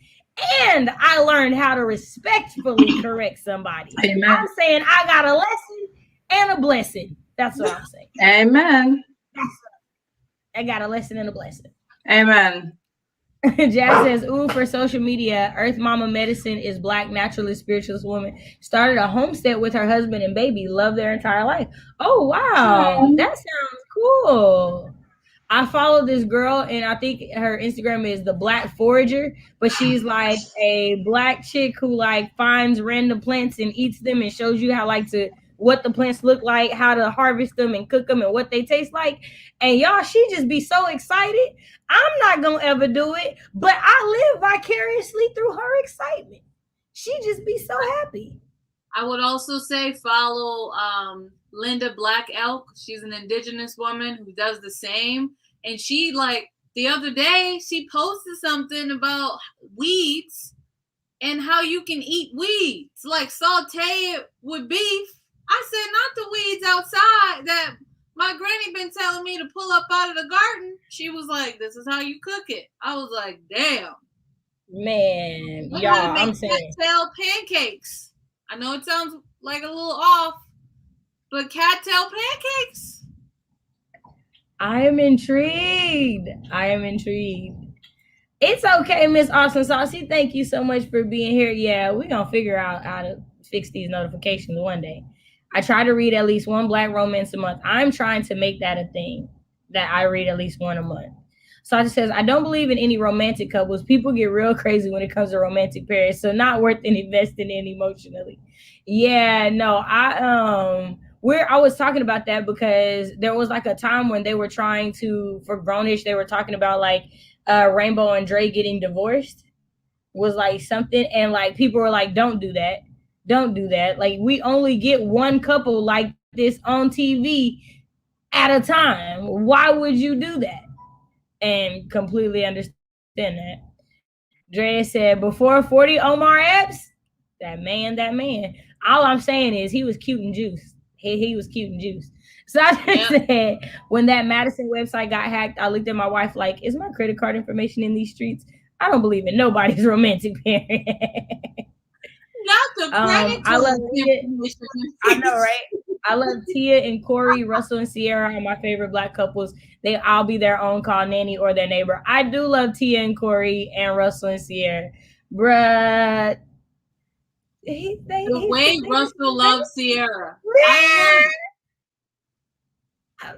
[SPEAKER 1] and I learned how to respectfully correct somebody. Amen. I'm saying I got a lesson and a blessing. That's what I'm saying.
[SPEAKER 2] Amen.
[SPEAKER 1] I got a lesson and a blessing.
[SPEAKER 2] Amen.
[SPEAKER 1] Jazz says, ooh, for social media, Earth Mama Medicine is Black naturalist spiritualist woman. Started a homestead with her husband and baby. Love their entire life. Oh, wow. That sounds cool. I follow this girl, and I think her Instagram is the Black Forager, but she's like a Black chick who like finds random plants and eats them and shows you how what the plants look like, how to harvest them and cook them and what they taste like. And y'all, she just be so excited. I'm not going to ever do it, but I live vicariously through her excitement. She just be so happy.
[SPEAKER 3] I would also say follow Linda Black Elk. She's an indigenous woman who does the same. And she, like, the other day, she posted something about weeds and how you can eat weeds, like saute it with beef. I said, not the weeds outside that my granny been telling me to pull up out of the garden. She was like, this is how you cook it. I was like, damn.
[SPEAKER 1] Man, y'all, I'm saying.
[SPEAKER 3] Cattail pancakes. I know it sounds like a little off, but cattail pancakes.
[SPEAKER 1] I am intrigued. I am intrigued. It's okay, Miss Awesome Saucy. Thank you so much for being here. Yeah, we're gonna figure out how to fix these notifications one day. I try to read at least one black romance a month. I'm trying to make that a thing that I read at least one a month. Saucy says, I don't believe in any romantic couples. People get real crazy when it comes to romantic pairs, so not worth investing in emotionally. Yeah, no, I was talking about that because there was like a time when they were trying to for Grownish, they were talking about like Rainbow and Dre getting divorced was like something, and like people were like, "Don't do that, don't do that." Like we only get one couple like this on TV at a time. Why would you do that? And completely understand that. Dre said, "Before 40 Omar Epps, that man. All I'm saying is he was cute and juice. He was cute and juice." So I just said, when that Madison website got hacked, I looked at my wife like, is my credit card information in these streets? I don't believe in nobody's romantic parent.
[SPEAKER 3] Not the credit
[SPEAKER 1] I love
[SPEAKER 3] card
[SPEAKER 1] Tia.
[SPEAKER 3] information.
[SPEAKER 1] I know, right? I love Tia and Corey, Russell and Sierra are my favorite black couples. They all be their own call nanny or their neighbor. I do love Tia and Corey and Russell and Sierra. Bruh,
[SPEAKER 3] The way Russell loves Sierra.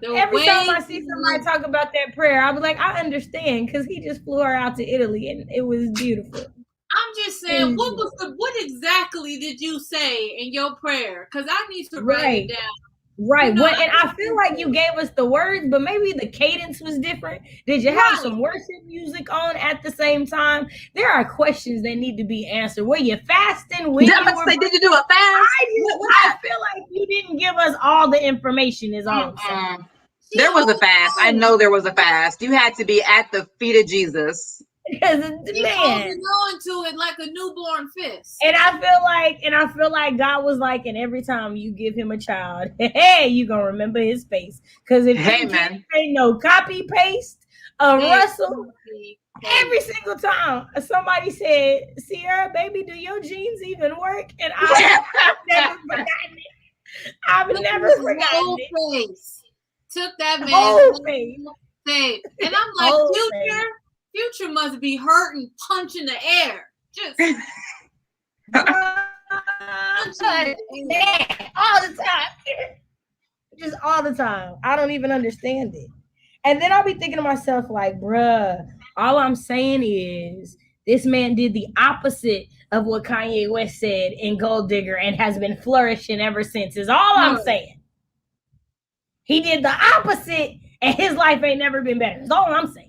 [SPEAKER 1] Every time I see somebody talk about that prayer, I'll be like, I understand, because he just flew her out to Italy and it was beautiful.
[SPEAKER 3] I'm just saying, what exactly did you say in your prayer? Because I need to write it down.
[SPEAKER 1] Right. You know, and I feel like you gave us the words, but maybe the cadence was different. Did you have some worship music on at the same time? There are questions that need to be answered. Were you fasting?
[SPEAKER 2] Did you do a fast?
[SPEAKER 1] I feel like you didn't give us all the information is all I'm saying.
[SPEAKER 2] There was a fast. I know there was a fast. You had to be at the feet of Jesus.
[SPEAKER 1] Because
[SPEAKER 3] he's holding on to it like a newborn fist.
[SPEAKER 1] And I feel like God was like, and every time you give him a child, hey, you gonna remember his face. Because if you can't say no copy paste of Russell, every single time somebody said, Sierra, baby, do your jeans even work? And I've never forgotten it. I've never forgotten it.
[SPEAKER 3] Face. Took that man's whole face. And I'm like, Future must be hurting, punching the air. Just
[SPEAKER 1] all the time. Just all the time. I don't even understand it. And then I'll be thinking to myself, like, bruh, all I'm saying is this man did the opposite of what Kanye West said in Gold Digger and has been flourishing ever since, is all I'm saying. He did the opposite and his life ain't never been better. That's all I'm saying.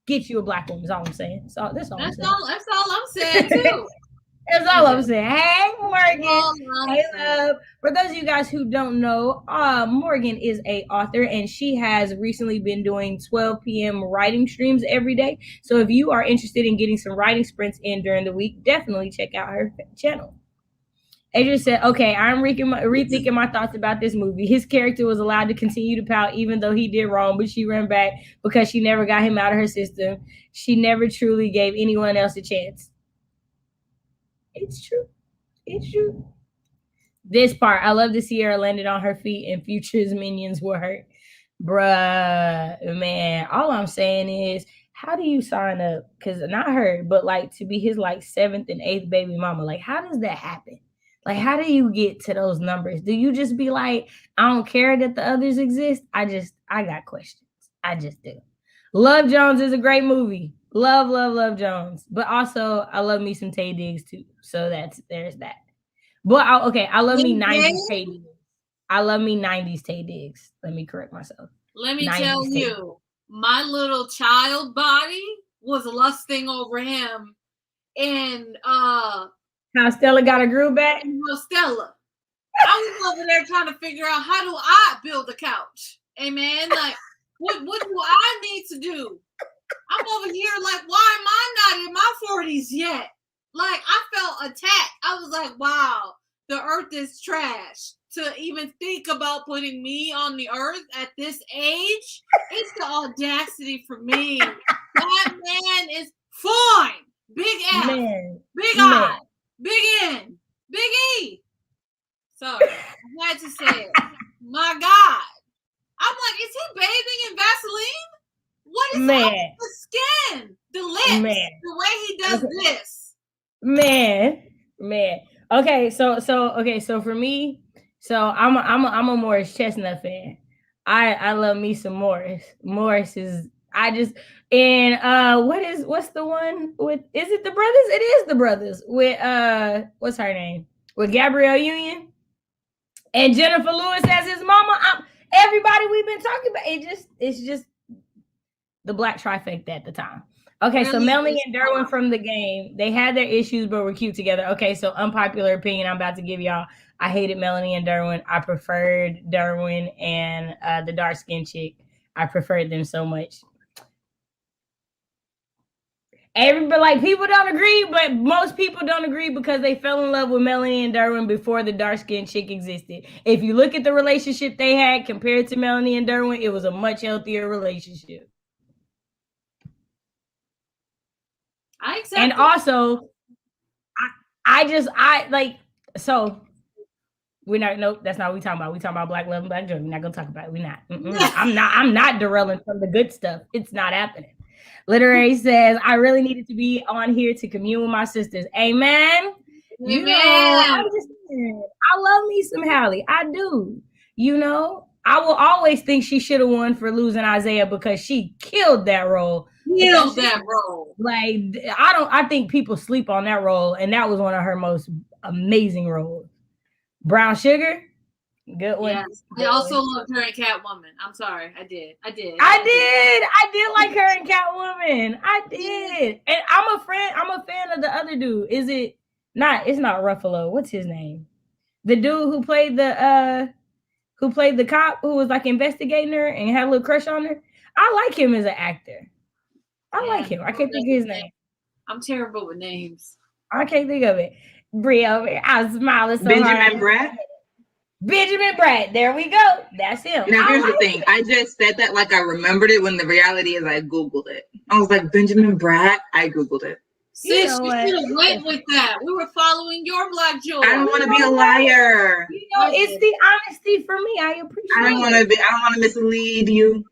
[SPEAKER 1] Get you a black woman, is all I'm saying. So that's all I'm saying.
[SPEAKER 3] That's all I'm saying too.
[SPEAKER 1] That's all I'm saying. Hey, Morgan. Hey, love. For those of you guys who don't know, Morgan is an author, and she has recently been doing 12 p.m. writing streams every day. So if you are interested in getting some writing sprints in during the week, definitely check out her channel. Adrian said, okay, I'm rethinking my thoughts about this movie. His character was allowed to continue to pout even though he did wrong, but she ran back because she never got him out of her system. She never truly gave anyone else a chance. It's true. It's true. This part, I love to see her landed on her feet and Future's minions were hurt. Bruh, man, all I'm saying is, how do you sign up? Because not her, but like to be his like 7th and 8th baby mama. Like, how does that happen? Like, how do you get to those numbers? Do you just be like, I don't care that the others exist? I got questions. I just do. Love Jones is a great movie. Love Jones. But also, I love me some Taye Diggs too. So there's that. But I love me 90s Taye Diggs. I love me 90s Taye Diggs. Let me correct myself.
[SPEAKER 3] Let me tell you, my little child body was lusting over him. And
[SPEAKER 1] how Stella got her groove back?
[SPEAKER 3] Well, Stella. I was over there trying to figure out, how do I build a couch? Amen. Like, what do I need to do? I'm over here like, why am I not in my 40s yet? Like, I felt attacked. I was like, wow, the earth is trash. To even think about putting me on the earth at this age, it's the audacity for me. That man is fine. Big F, big I, big N, big E. So I had to say it. My God. I'm like, is he clean? What is
[SPEAKER 1] Man.
[SPEAKER 3] up with the skin? The lips.
[SPEAKER 1] Man.
[SPEAKER 3] The way he does this.
[SPEAKER 1] Man. Okay, so for me, so I'm a Morris Chestnut fan. I love me some Morris. Morris is I just and what's the one with, is it the brothers? It is the brothers with what's her name? With Gabrielle Union and Jennifer Lewis as his mama. Everybody we've been talking about, it's just the black trifecta at the time. Okay, so Melanie and Derwin from The Game, they had their issues, but were cute together. Okay, so unpopular opinion I'm about to give y'all. I hated Melanie and Derwin. I preferred Derwin and the dark-skinned chick. I preferred them so much. Everybody, like, people don't agree, but most people don't agree because they fell in love with Melanie and Derwin before the dark-skinned chick existed. If you look at the relationship they had compared to Melanie and Derwin, it was a much healthier relationship.
[SPEAKER 3] I accept
[SPEAKER 1] and
[SPEAKER 3] it.
[SPEAKER 1] Also, I like, so we're not, nope, that's not what we talking about. We talking about Black Love and Black Joy. We're not gonna talk about it. We're not. I'm not derailing from the good stuff. It's not happening. Literary says, I really needed to be on here to commune with my sisters. Amen. You know, I'm just saying, I love me some Hallie. I do. You know, I will always think she should have won for losing Isaiah because she killed that role. Like, I think people sleep on that role, and that was one of her most amazing roles. Brown Sugar, good one.
[SPEAKER 3] Yes. I also loved her in Catwoman. I'm sorry, I did like her in Catwoman.
[SPEAKER 1] I did. And I'm a fan of the other dude. It's not Ruffalo. What's his name? The dude who played the cop who was like investigating her and had a little crush on her. I like him as an actor. I like him. I can't think of his name.
[SPEAKER 3] I'm terrible with names.
[SPEAKER 1] I can't think of it. Brie over here. I was smiling so
[SPEAKER 2] Benjamin Bratt.
[SPEAKER 1] Benjamin Bratt. There we go. That's him.
[SPEAKER 2] Now here's the thing. I just said that like I remembered it when the reality is I Googled it. I was like, Benjamin Bratt. I Googled it.
[SPEAKER 3] Sis, you should have went with that. We were following your Black Joy.
[SPEAKER 2] I don't want to be a liar.
[SPEAKER 1] You know, it's the honesty for me. I appreciate it. I don't
[SPEAKER 2] want to mislead you.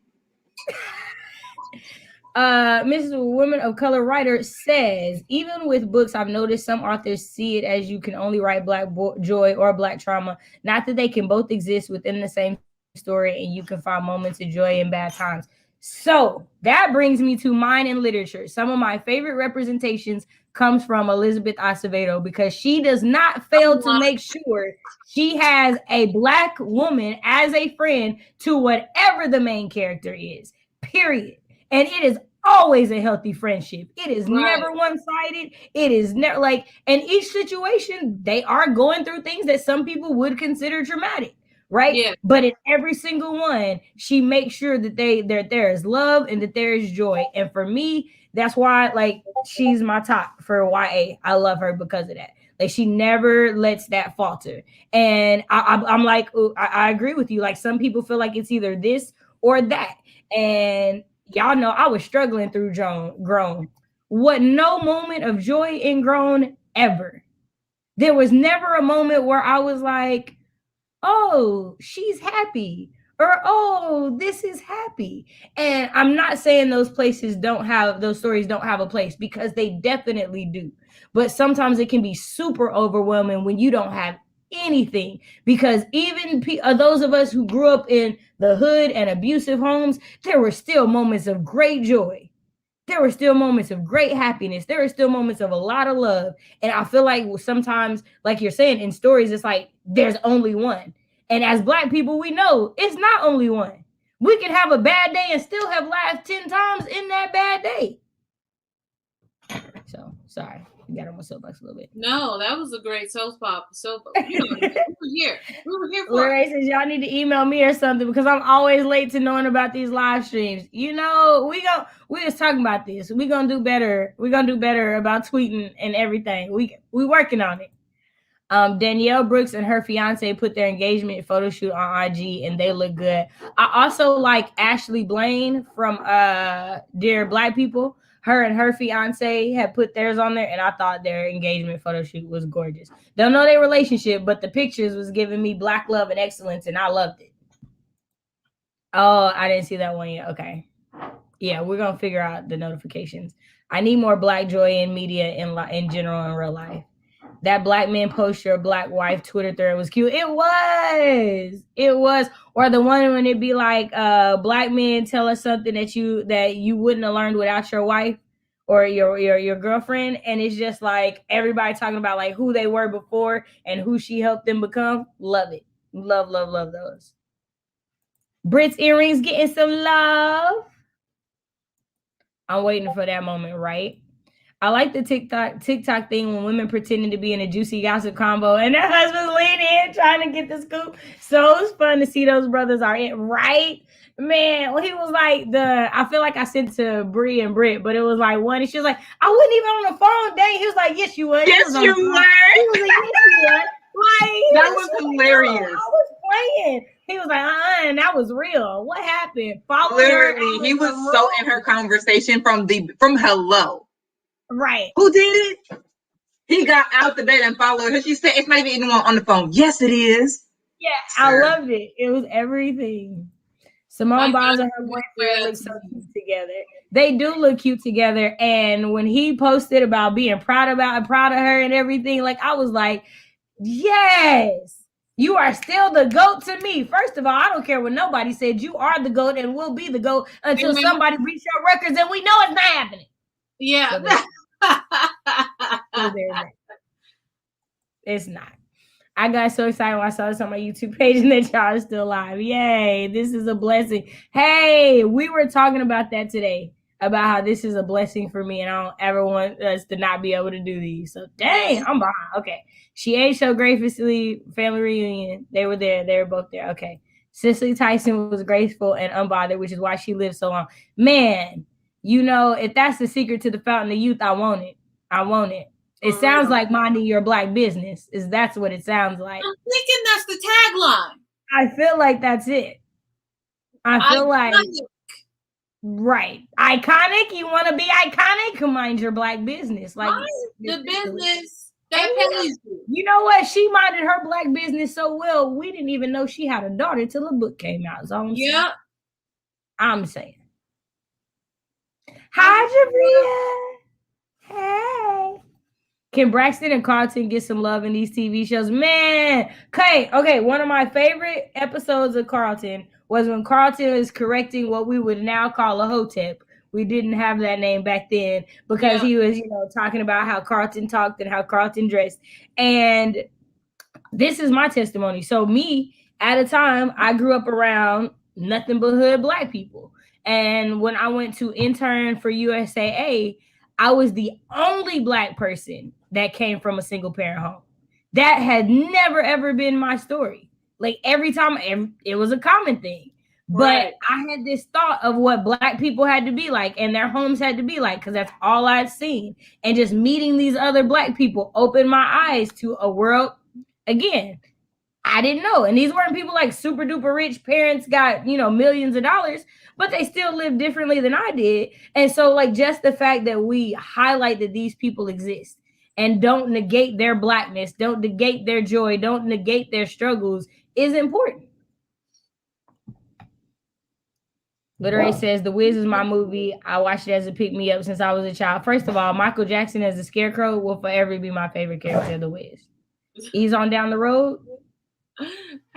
[SPEAKER 1] Mrs. Women of Color writer says, even with books, I've noticed some authors see it as you can only write Black joy or Black trauma. Not that they can both exist within the same story, and you can find moments of joy in bad times. So that brings me to mine in literature. Some of my favorite representations comes from Elizabeth Acevedo because she does not fail to make sure she has a Black woman as a friend to whatever the main character is, period. And it is always a healthy friendship. It is never one-sided. It is never like, in each situation, they are going through things that some people would consider traumatic, right? Yeah. But in every single one, she makes sure that there is love and that there is joy. And for me, that's why, like, she's my top for YA. I love her because of that. Like, she never lets that falter. And I'm like, I agree with you. Like, some people feel like it's either this or that. And y'all know I was struggling through Grown. What no moment of joy in Grown ever. There was never a moment where I was like, oh, she's happy. Or, oh, this is happy. And I'm not saying those stories don't have a place, because they definitely do. But sometimes it can be super overwhelming when you don't have anything, because even those of us who grew up in the hood and abusive homes, there were still moments of great joy. There were still moments of great happiness. There were still moments of a lot of love. And I feel like sometimes, like you're saying, in stories, it's like there's only one. And as Black people, we know it's not only one. We can have a bad day and still have laughed 10 times in that bad day. So, sorry. We got on my soapbox a little bit.
[SPEAKER 3] No, that was a great soap pop. You know, we were here for
[SPEAKER 1] Larry says y'all need to email me or something, because I'm always late to knowing about these live streams. You know, we just talking about this. We're gonna do better. We're gonna do better about tweeting and everything. We working on it. Danielle Brooks and her fiance put their engagement photo shoot on IG, and they look good. I also like Ashley Blaine from Dear Black People. Her and her fiance had put theirs on there, and I thought their engagement photo shoot was gorgeous. Don't know their relationship, but the pictures was giving me Black love and excellence, and I loved it. Oh, I didn't see that one yet. Okay. Yeah, we're gonna figure out the notifications. I need more black joy in media in general in real life. That black man post your black wife Twitter thread was cute. It was. It was. Or the one when it be like black men tell us something that you wouldn't have learned without your wife or your girlfriend. And it's just like everybody talking about like who they were before and who she helped them become. Love it. Love, love, love those. Brit's earrings getting some love. I'm waiting for that moment, right? I like the TikTok thing when women pretending to be in a juicy gossip combo and their husbands lean in trying to get the scoop. So it's fun to see those brothers are in, right? Man, well, he was like I feel like I sent to Bree and Britt, but it was like one, and she was like, I wasn't even on the phone. Dang, he was like, yes, you was.
[SPEAKER 2] Yes, you were.
[SPEAKER 1] He was like, yes, you was. Like,
[SPEAKER 2] that was hilarious.
[SPEAKER 1] Like, I was playing. He was like, and that was real. What happened?
[SPEAKER 2] Literally, he was so in her conversation from hello.
[SPEAKER 1] Right.
[SPEAKER 2] Who did it? He got out the bed and followed her. She said, it's not even anyone on the phone. Yes, it is.
[SPEAKER 1] Yeah, I loved it. It was everything. Simone Biles and her boyfriend look so cute together. They do look cute together. And when he posted about being proud of her and everything, like I was like, yes, you are still the GOAT to me. First of all, I don't care what nobody said. You are the GOAT and will be the GOAT until somebody beats your records, and we know it's not happening.
[SPEAKER 3] Yeah.
[SPEAKER 1] So it's not. I got so excited when I saw this on my YouTube page and that y'all are still alive. Yay, this is a blessing. Hey, we were talking about that today, about how this is a blessing for me and I don't ever want us to not be able to do these. So dang, I'm behind. Okay. She aged so gracefully, family reunion. They were there. They were both there. Okay. Cicely Tyson was graceful and unbothered, which is why she lived so long. Man, you know, if that's the secret to the fountain of youth, I want it. I want it. It sounds like minding your black business. That's what it sounds like.
[SPEAKER 3] I'm thinking that's the tagline.
[SPEAKER 1] I feel like that's it. I feel like right. Iconic. You want to be iconic? Mind your black business. Like
[SPEAKER 3] the business that pays you.
[SPEAKER 1] You know what? She minded her black business so well, we didn't even know she had a daughter till a book came out. So I'm saying. Hi, Jabria. Hey. Can Braxton and Carlton get some love in these TV shows? Man, okay. One of my favorite episodes of Carlton was when Carlton was correcting what we would now call a hotep. We didn't have that name back then because he was, talking about how Carlton talked and how Carlton dressed. And this is my testimony. So me, at a time, I grew up around nothing but hood black people. And when I went to intern for USAA, I was the only black person that came from a single parent home. That had never, ever been my story. Like every time, it was a common thing. But I had this thought of what black people had to be like and their homes had to be like, because that's all I'd seen. And just meeting these other black people opened my eyes to a world, again, I didn't know. And these weren't people like super duper rich parents got, millions of dollars, but they still live differently than I did. And so like just the fact that we highlight that these people exist and don't negate their blackness, don't negate their joy, don't negate their struggles is important. Literally says, The Wiz is my movie. I watched it as a pick-me-up since I was a child. First of all, Michael Jackson as a scarecrow will forever be my favorite character of The Wiz. He's on down the road.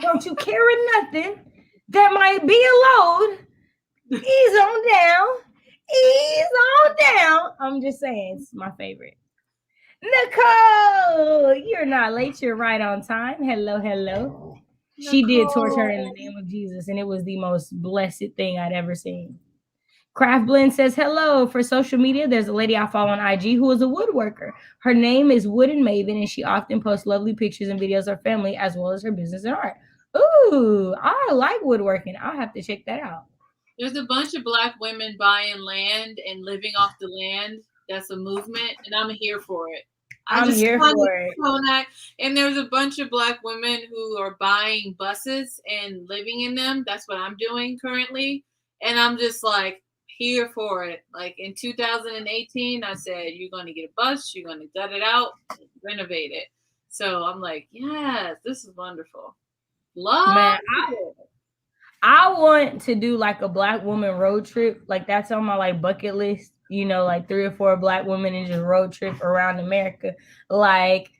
[SPEAKER 1] Don't you carry nothing that might be a load. Ease on down. Ease on down. I'm just saying, it's my favorite. Nicole, you're not late. You're right on time. Hello. Nicole. She did torch her in the name of Jesus, and it was the most blessed thing I'd ever seen. Craft Blend says, hello. For social media, there's a lady I follow on IG who is a woodworker. Her name is Wooden Maven, and she often posts lovely pictures and videos of her family as well as her business and art. Ooh, I like woodworking. I'll have to check that out.
[SPEAKER 3] There's a bunch of black women buying land and living off the land. That's a movement, and I'm here for it.
[SPEAKER 1] I'm here for it.
[SPEAKER 3] And there's a bunch of black women who are buying buses and living in them. That's what I'm doing currently. And I'm just like, here for it. Like in 2018, I said, you're going to get a bus, you're going to gut it out, renovate it. So I'm like, yes, this is wonderful. Love.
[SPEAKER 1] Man, I want to do like a black woman road trip. Like that's on my like bucket list. You know, like 3 or 4 black women and just road trip around America. Like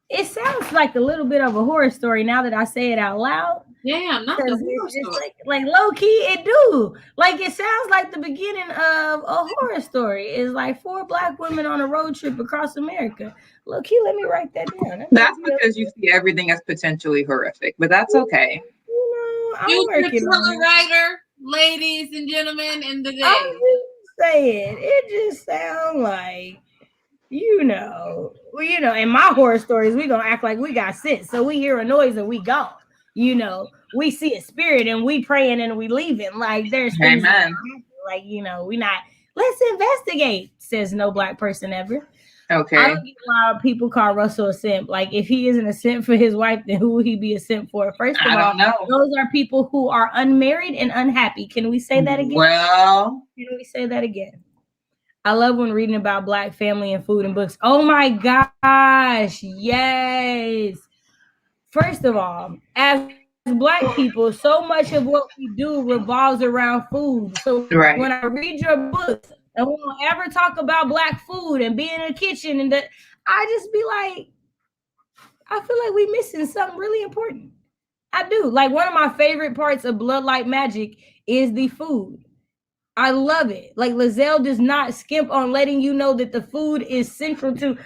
[SPEAKER 1] it sounds like a little bit of a horror story now that I say it out loud.
[SPEAKER 3] Damn, not the
[SPEAKER 1] Cause
[SPEAKER 3] horror
[SPEAKER 1] it's
[SPEAKER 3] story.
[SPEAKER 1] like low key it do. Like it sounds like the beginning of a horror story. It's like 4 black women on a road trip across America. Low key, let me write that down. That
[SPEAKER 2] That's
[SPEAKER 1] might be
[SPEAKER 2] because you see everything as potentially horrific, but that's okay.
[SPEAKER 1] I'm
[SPEAKER 3] Future
[SPEAKER 1] working on
[SPEAKER 3] thriller
[SPEAKER 1] it.
[SPEAKER 3] writer, ladies and gentlemen, in the
[SPEAKER 1] I'm
[SPEAKER 3] day.
[SPEAKER 1] just saying, it just sounds like in my horror stories, we gonna act like we got sense. So we hear a noise and we go. We see a spirit and we praying and we leaving. Like there's things that
[SPEAKER 2] Amen.
[SPEAKER 1] happen. Like, we not let's investigate, says no black person ever. I
[SPEAKER 2] Okay.
[SPEAKER 1] don't get why people call Russell a simp. Like, if he isn't a simp for his wife, then who would he be a simp for? First of
[SPEAKER 2] I
[SPEAKER 1] all,
[SPEAKER 2] don't know.
[SPEAKER 1] those are people who are unmarried and unhappy. Can we say that again?
[SPEAKER 2] Well,
[SPEAKER 1] Can we say that again? I love when reading about black family and food and books. Oh my gosh, yes. First of all, as black people, so much of what we do revolves around food. So when I
[SPEAKER 2] right.
[SPEAKER 1] read your books and we don't ever talk about black food and being in the kitchen I just be like, I feel like we missing something really important. I do. Like one of my favorite parts of Bloodlight Magic is the food. I love it. Like Lizelle does not skimp on letting you know that the food is central to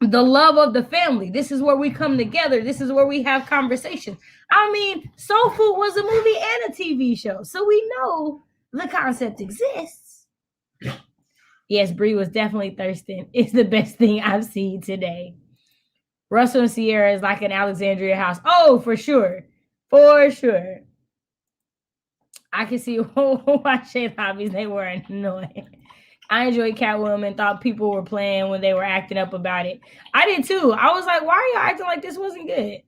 [SPEAKER 1] the love of the family. This is where we come together. This is where we have conversation. I mean, Soul Food was a movie and a TV show, so we know the concept exists. Yes, Brie was definitely thirsting. It's the best thing I've seen today. Russell and Sierra is like an Alexandria house. Oh, for sure. For sure. I can see why Shade hobbies they were annoying. I enjoyed Catwoman. Thought people were playing when they were acting up about it. I did too. I was like, why are y'all acting like this wasn't good?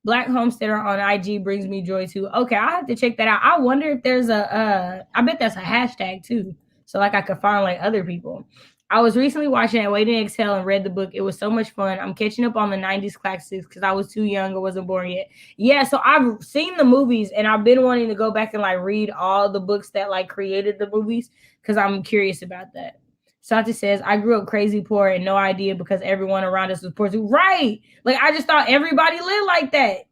[SPEAKER 1] Black Homesteader on IG brings me joy too. Okay, I'll have to check that out. I wonder if there's I bet that's a hashtag too. So like I could find like other people. I was recently watching it, Waiting to Exhale, and read the book. It was so much fun. I'm catching up on the 90s classics because I was too young or wasn't born yet. Yeah, so I've seen the movies and I've been wanting to go back and like read all the books that like created the movies because I'm curious about that. Sati says, I grew up crazy poor and no idea because everyone around us was poor too. Right. Like I just thought everybody lived like that.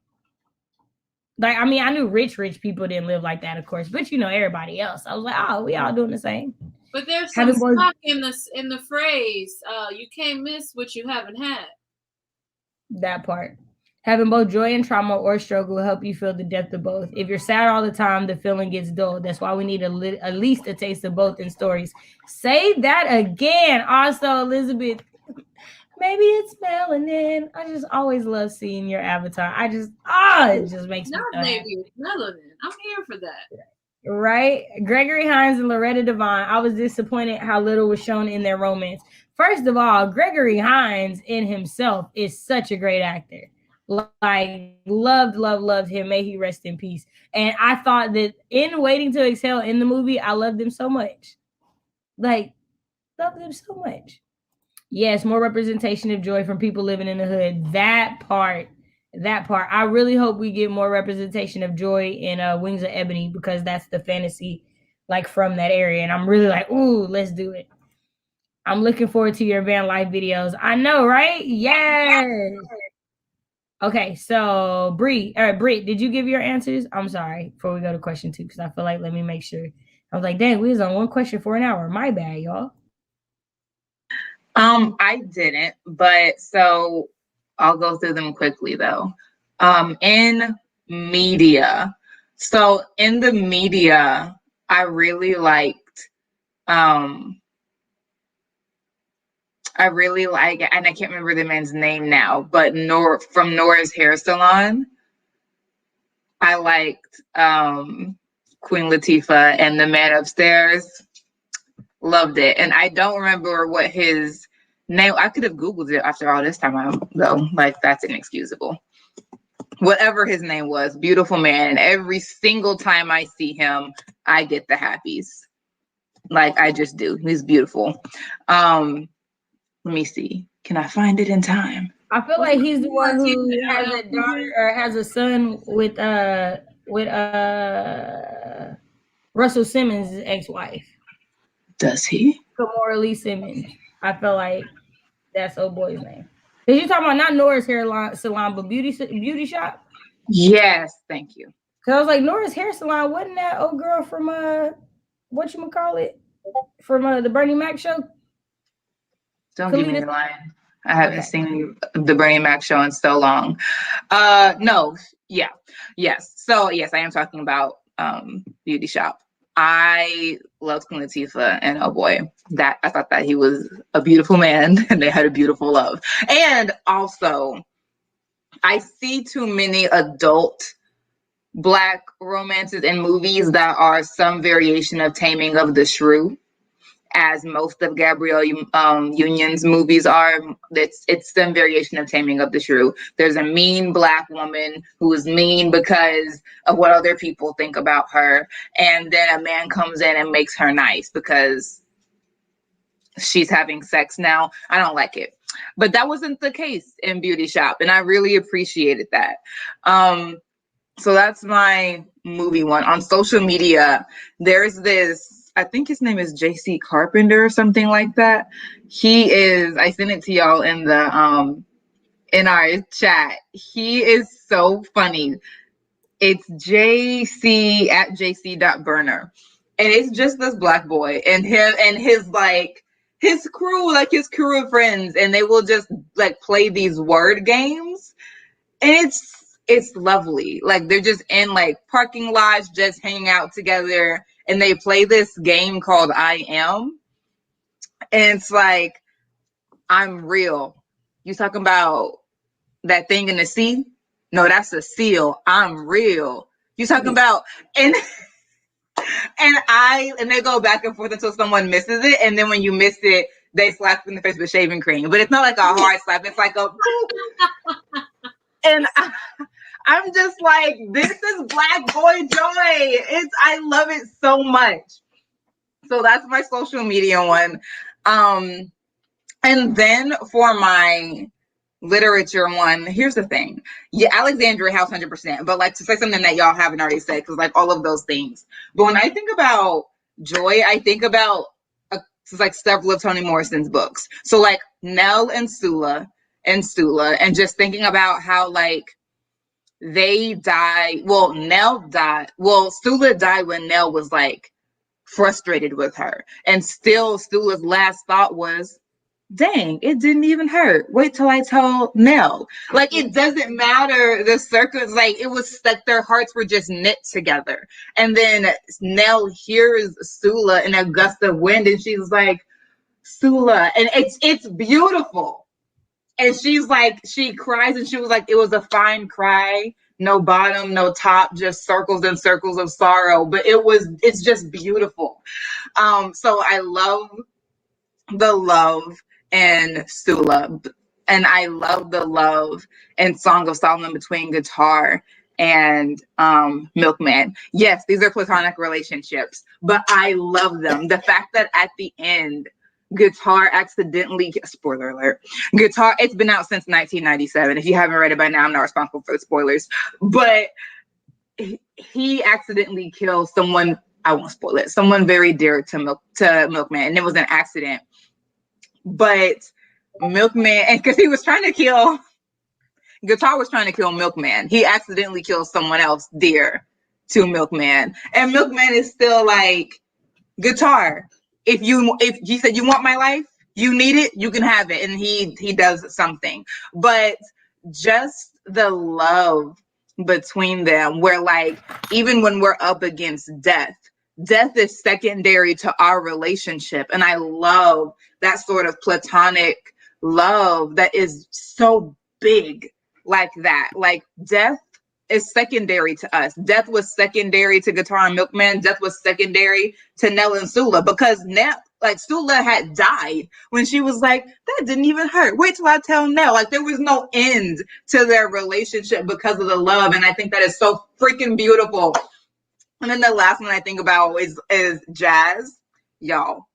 [SPEAKER 1] Like, I mean, I knew rich people didn't live like that, of course, but everybody else. I was like, oh, we all doing the same.
[SPEAKER 3] But there's some stock in the phrase, you can't miss what you haven't had.
[SPEAKER 1] That part. Having both joy and trauma or struggle will help you feel the depth of both. If you're sad all the time, the feeling gets dull. That's why we need at least a taste of both in stories. Say that again. Also, Elizabeth, maybe it's melanin. I just always love seeing your avatar. It just makes me so
[SPEAKER 3] maybe
[SPEAKER 1] happy.
[SPEAKER 3] it's melanin. I'm here for that.
[SPEAKER 1] Right? Gregory Hines and Loretta Devine. I was disappointed how little was shown in their romance. First of all, Gregory Hines in himself is such a great actor. Like, loved him. May he rest in peace. And I thought that in Waiting to Exhale in the movie, I loved them so much. Like, loved them so much. Yes, more representation of joy from people living in the hood. That part. I really hope we get more representation of joy in Wings of Ebony because that's the fantasy like from that area. And I'm really like, ooh, let's do it. I'm looking forward to your van life videos. I know, right? Yes. Okay, so Britt, did you give your answers? I'm sorry, before we go to question 2, because I feel like let me make sure. I was like, dang, we was on one question for an hour. My bad, y'all.
[SPEAKER 2] I didn't, but so I'll go through them quickly though. In media. So in the media, I really liked and I can't remember the man's name now, but from Nora's Hair Salon. I liked Queen Latifah and the man upstairs. Loved it. And I don't remember what his name. I could have Googled it after all this time though. Like that's inexcusable. Whatever his name was, beautiful man. And every single time I see him, I get the happies. Like I just do. He's beautiful. Let me see. Can I find it in time?
[SPEAKER 1] I feel like he's the one who has a daughter or has a son with with Russell Simmons' ex-wife.
[SPEAKER 2] Does he?
[SPEAKER 1] Kamora Lee Simmons. I feel like that's old boy's name. Cause you're talking about not Nora's hair salon, but beauty shop.
[SPEAKER 2] Yes, thank you.
[SPEAKER 1] Cause I was like, Nora's hair salon, wasn't that old girl from whatchamacallit? From the Bernie Mac show?
[SPEAKER 2] Don't give me
[SPEAKER 1] Kalita.
[SPEAKER 2] the line. I haven't
[SPEAKER 1] Okay.
[SPEAKER 2] seen the Bernie Mac show in so long. No, yeah, yes. So yes, I am talking about Beauty Shop. I loved Queen Latifah, and oh boy, that I thought that he was a beautiful man, and they had a beautiful love. And also, I see too many adult Black romances in movies that are some variation of Taming of the Shrew, as most of Gabrielle Union's movies are. It's some variation of Taming of the Shrew. There's a mean Black woman who is mean because of what other people think about her, and then a man comes in and makes her nice because she's having sex now. I don't like it. But that wasn't the case in Beauty Shop, and I really appreciated that. So that's my movie one. On social media, there's this, I think his name is JC Carpenter or something like that. He is, I sent it to y'all in our chat. He is so funny. It's JC at JC.Burner. And it's just this Black boy and him and his crew of friends, and they will just like play these word games. And it's lovely. Like they're just in like parking lots, just hanging out together, and they play this game called I Am. And it's like, I'm real. You talking about that thing in the sea? No, that's a seal. I'm real. You talking about and and they go back and forth until someone misses it, and then when you miss it, they slap you in the face with shaving cream. But it's not like a hard slap. It's like a and I'm just like, this is Black boy joy. I love it so much. So that's my social media one. And then for my literature one, here's the thing. Yeah, Alexandria House 100%. But like to say something that y'all haven't already said, because like all of those things. But when I think about joy, I think about like several of Toni Morrison's books. So like Nell and Stula, and just thinking about how like they died. Well, Nell died. Well, Stula died when Nell was like frustrated with her. And still Stula's last thought was, dang, it didn't even hurt. Wait till I tell Nell. Like it doesn't matter the circles. Like it was like their hearts were just knit together. And then Nell hears Stula in a gust of wind, and she's like, Stula, and it's beautiful. And she's like, she cries, and she was like, it was a fine cry, no bottom, no top, just circles and circles of sorrow. But it's just beautiful. So I love the love in Stula, and I love the love in Song of Solomon between Guitar and Milkman. Yes, these are platonic relationships, but I love them. The fact that at the end, Guitar accidentally, spoiler alert, Guitar, it's been out since 1997. If you haven't read it by now, I'm not responsible for the spoilers, but he accidentally kills someone, I won't spoil it, someone very dear to Milkman, and it was an accident. But Milkman, and because he was trying to kill, Guitar was trying to kill Milkman, he accidentally killed someone else dear to Milkman, and Milkman is still like, Guitar, if he said you want my life, you need it, you can have it, and he does something. But just the love between them, where like even when we're up against death is secondary to our relationship. And I love that sort of platonic love that is so big like that. Like death is secondary to us. Death was secondary to Guitar and Milkman. Death was secondary to Nell and Stula, because Nell, like Stula had died when she was like, that didn't even hurt. Wait till I tell Nell. Like there was no end to their relationship because of the love. And I think that is so freaking beautiful. And then the last one I think about is Jazz. Y'all,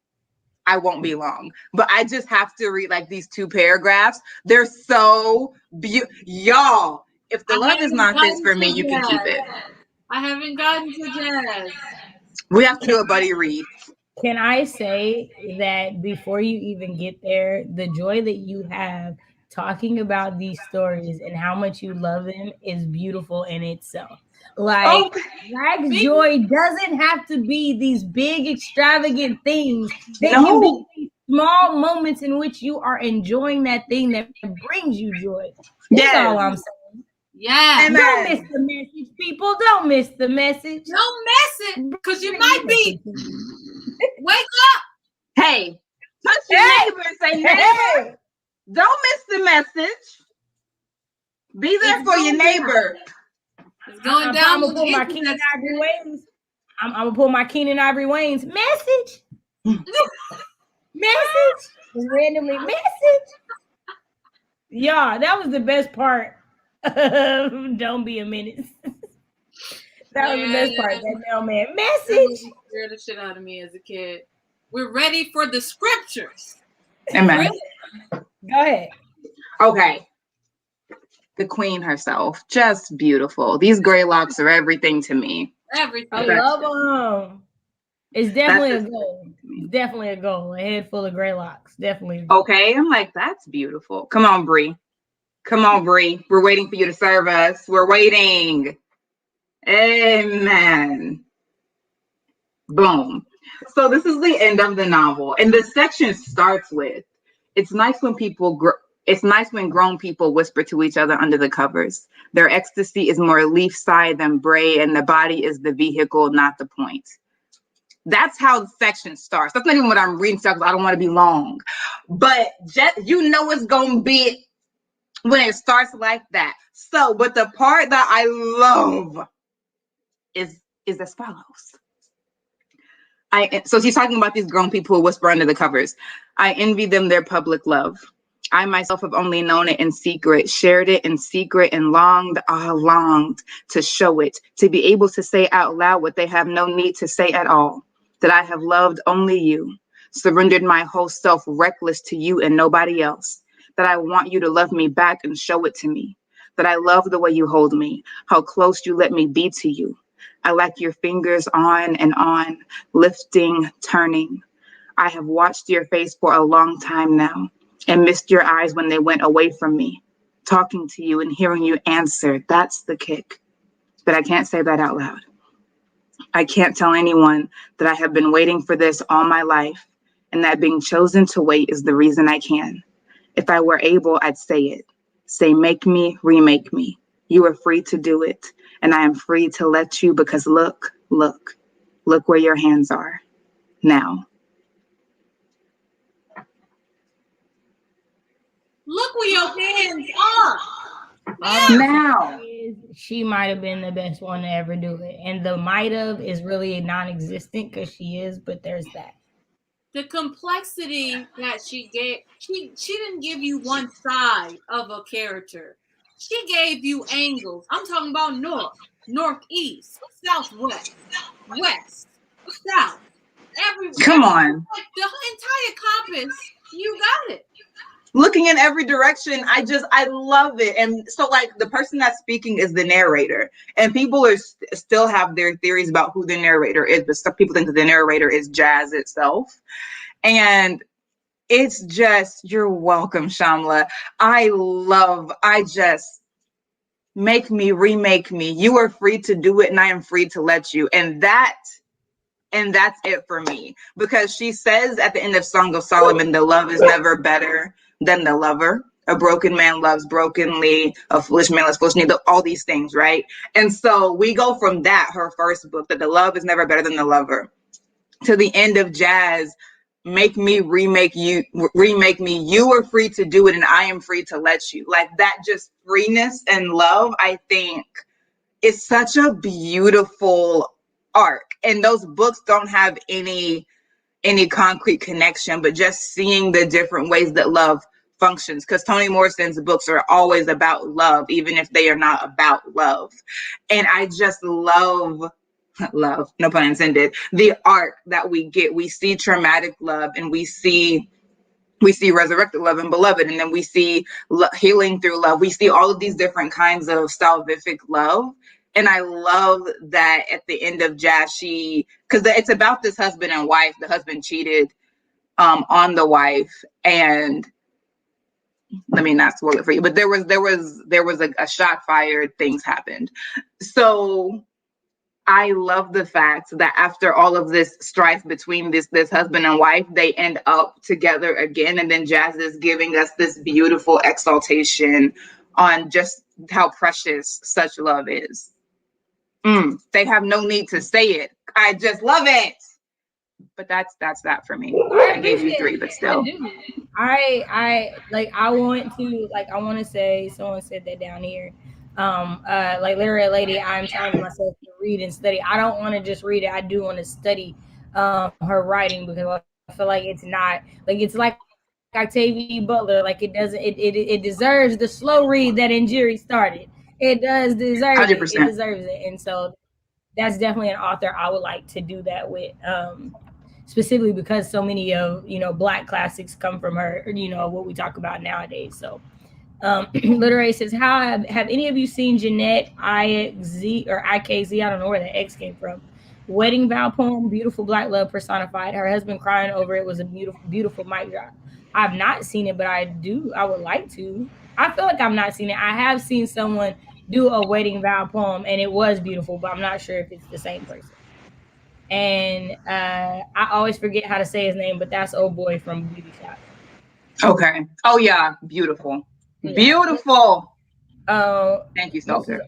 [SPEAKER 2] I won't be long, but I just have to read like these two paragraphs. They're so beautiful. Y'all, if the love is not this for me, you can keep it.
[SPEAKER 3] I haven't gotten to jazz.
[SPEAKER 2] We have to do a buddy read.
[SPEAKER 1] Can I say that before you even get there, the joy that you have talking about these stories and how much you love them is beautiful in itself.
[SPEAKER 2] Oh,
[SPEAKER 1] Like, Black's joy doesn't have to be these big, extravagant things. They can be
[SPEAKER 2] no.
[SPEAKER 1] these small moments in which you are enjoying that thing that brings you joy. That's all
[SPEAKER 2] Yes.
[SPEAKER 1] I'm saying.
[SPEAKER 3] Yeah.
[SPEAKER 2] Amen.
[SPEAKER 1] Don't miss the message, people. Don't miss the message.
[SPEAKER 3] Don't mess it, because you might be. Wake up.
[SPEAKER 2] Hey, touch your neighbor and say, neighbor,
[SPEAKER 1] Hey,
[SPEAKER 2] don't miss the message. Be there for your neighbor.
[SPEAKER 3] It's going down.
[SPEAKER 1] I'm gonna pull my Keenan Ivory Waynes. I'm gonna pull my Keenan Ivory Waynes. Message. Message. Randomly message. Yeah, that was the best part. Don't be a menace. That was the best part. That mailman message.
[SPEAKER 3] Scared the shit out of me as a kid. We're ready for the scriptures.
[SPEAKER 2] Amen.
[SPEAKER 1] Go ahead.
[SPEAKER 2] Okay. The queen herself, just beautiful. These gray locks are everything to me.
[SPEAKER 3] Everything.
[SPEAKER 1] I love them. It's definitely a goal. Definitely a goal. A head full of gray locks. Definitely.
[SPEAKER 2] Okay, I'm like, that's beautiful. Come on, Bree. Come on, Bree. We're waiting for you to serve us. We're waiting. Amen. Boom. So this is the end of the novel, and this section starts with, it's nice when grown people whisper to each other under the covers. Their ecstasy is more leaf side than bray, and the body is the vehicle, not the point. That's how the section starts. That's not even what I'm reading, because I don't want to be long. But just, it's going to be when it starts like that. So, but the part that I love is as follows. So she's talking about these grown people who whisper under the covers. I envy them their public love. I myself have only known it in secret, shared it in secret, and longed to show it, to be able to say out loud what they have no need to say at all, that I have loved only you, surrendered my whole self reckless to you and nobody else, that I want you to love me back and show it to me, that I love the way you hold me, how close you let me be to you. I like your fingers on and on, lifting, turning. I have watched your face for a long time now and missed your eyes when they went away from me. Talking to you and hearing you answer, that's the kick. But I can't say that out loud. I can't tell anyone that I have been waiting for this all my life, and that being chosen to wait is the reason I can. If I were able, I'd say it. Say, make me, remake me. You are free to do it, and I am free to let you, because look where your hands are now.
[SPEAKER 3] Look where your hands are.
[SPEAKER 2] Now.
[SPEAKER 1] She might have been the best one to ever do it. And the might have is really non-existent because she is, but there's that.
[SPEAKER 3] The complexity that she gave, she didn't give you one side of a character. She gave you angles. I'm talking about north, northeast, southwest, west, south.
[SPEAKER 2] Come on.
[SPEAKER 3] Like the entire compass, you got it.
[SPEAKER 2] Looking in every direction, I love it. And so, like, the person that's speaking is the narrator, and people still have their theories about who the narrator is, but some people think that the narrator is Jazz itself. And it's just, you're welcome, Shamla. I just, make me, remake me. You are free to do it, and I am free to let you. And that's it for me, because she says at the end of Song of Solomon, the love is never better than the lover. A broken man loves brokenly, a foolish man loves foolishly, all these things, right? And so we go from that, her first book, that the love is never better than the lover, to the end of Jazz, make me, remake me. You are free to do it, and I am free to let you. Like, that just freeness and love, I think, is such a beautiful arc. And those books don't have any concrete connection, but just seeing the different ways that love functions, because Toni Morrison's books are always about love, even if they are not about love. And I just love, no pun intended, the arc that we get. We see traumatic love, and we see resurrected love and beloved, and then we see healing through love. We see all of these different kinds of salvific love. And I love that at the end of Jazz, because it's about this husband and wife. The husband cheated on the wife, and let me not spoil it for you, but there was a shot fired, things happened. So I love the fact that after all of this strife between this husband and wife, they end up together again, and then Jazz is giving us this beautiful exaltation on just how precious such love is. They have no need to say it. I just love it. But that's that for me. I gave you 3, but still.
[SPEAKER 1] I want to say, someone said that down here. Like literary lady, I'm challenging myself to read and study. I don't want to just read it. I do want to study her writing, because I feel like it's not like, it's like Octavia Butler. Like it deserves the slow read that Injuri started. It does deserve it.
[SPEAKER 2] 100%.
[SPEAKER 1] It deserves it. And so that's definitely an author I would like to do that with. Specifically because so many of Black classics come from her. What we talk about nowadays. So, Literary says, "How have any of you seen Jeanette IXZ or IKZ? I don't know where the X came from. Wedding vow poem, beautiful Black love personified. Her husband crying over it was a beautiful, beautiful mic drop. I've not seen it, but I would like to. I feel like I've not seen it. I have seen someone do a wedding vow poem, and it was beautiful, but I'm not sure if it's the same person. And I always forget how to say his name, but that's old boy from Beauty Shop.
[SPEAKER 2] Okay. Oh yeah, beautiful, beautiful. Thank you, Stalter.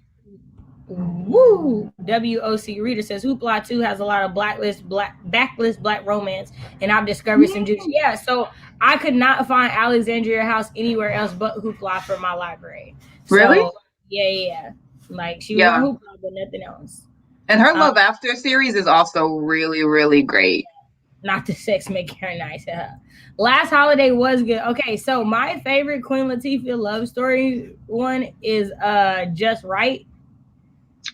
[SPEAKER 1] Woo! WOC Reader says Hoopla 2 has a lot of backlist black romance, and I've discovered some juice. Yeah, so I could not find Alexandria House anywhere else but Hoopla for my library.
[SPEAKER 2] Really?
[SPEAKER 1] Yeah. Like she was on Hoopla, but nothing else.
[SPEAKER 2] And her Love After series is also really, really great.
[SPEAKER 1] Not the sex make her nice. Last Holiday was good. Okay, so my favorite Queen Latifah love story one is Just Right.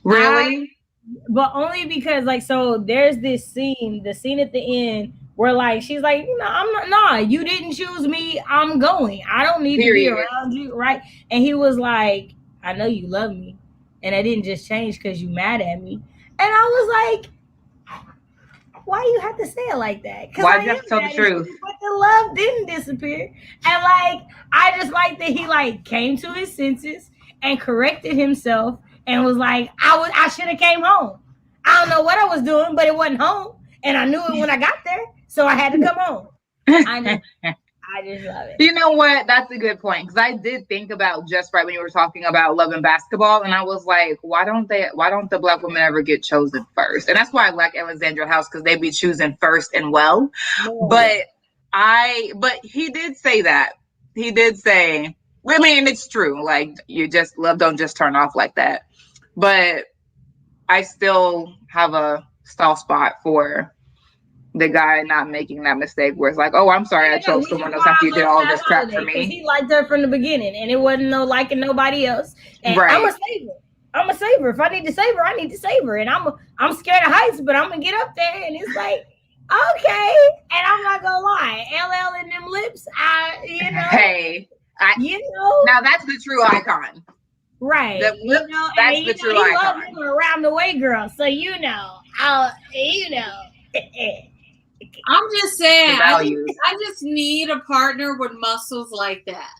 [SPEAKER 2] Really?
[SPEAKER 1] But only because so there's this scene, the scene at the end where she's like, I'm not, nah, you didn't choose me, I'm going. I don't need to be around you, right? And he was like, I know you love me, and I didn't just change because you mad at me. And I was like, why you have to say it like that?
[SPEAKER 2] Why you have to tell the truth?
[SPEAKER 1] But the love didn't disappear. And I just like that he came to his senses and corrected himself and was like, I should have came home. I don't know what I was doing, but it wasn't home. And I knew it when I got there. So I had to come home. I just love it.
[SPEAKER 2] You know what? That's a good point. Because I did think about Just Right when you were talking about Love and Basketball. And I was like, why don't the Black women ever get chosen first? And that's why I like Alexandria House, because they be choosing first and well. Yeah. But he did say that. He did say, I mean, it's true. You just, love don't just turn off like that. But I still have a soft spot for the guy not making that mistake where it's like, oh, I'm sorry, I chose someone else after you did all this crap for me.
[SPEAKER 1] He liked her from the beginning, and it wasn't no liking nobody else. And right. I'm a saver. If I need to save her, I need to save her. And I'm scared of heights, but I'm gonna get up there. And it's like, okay. And I'm not gonna lie, LL and them lips,
[SPEAKER 2] Hey, now that's the true icon.
[SPEAKER 1] Right.
[SPEAKER 2] That's the true icon.
[SPEAKER 1] He around the way, girl. So
[SPEAKER 3] I'm just saying, I just need a partner with muscles like that.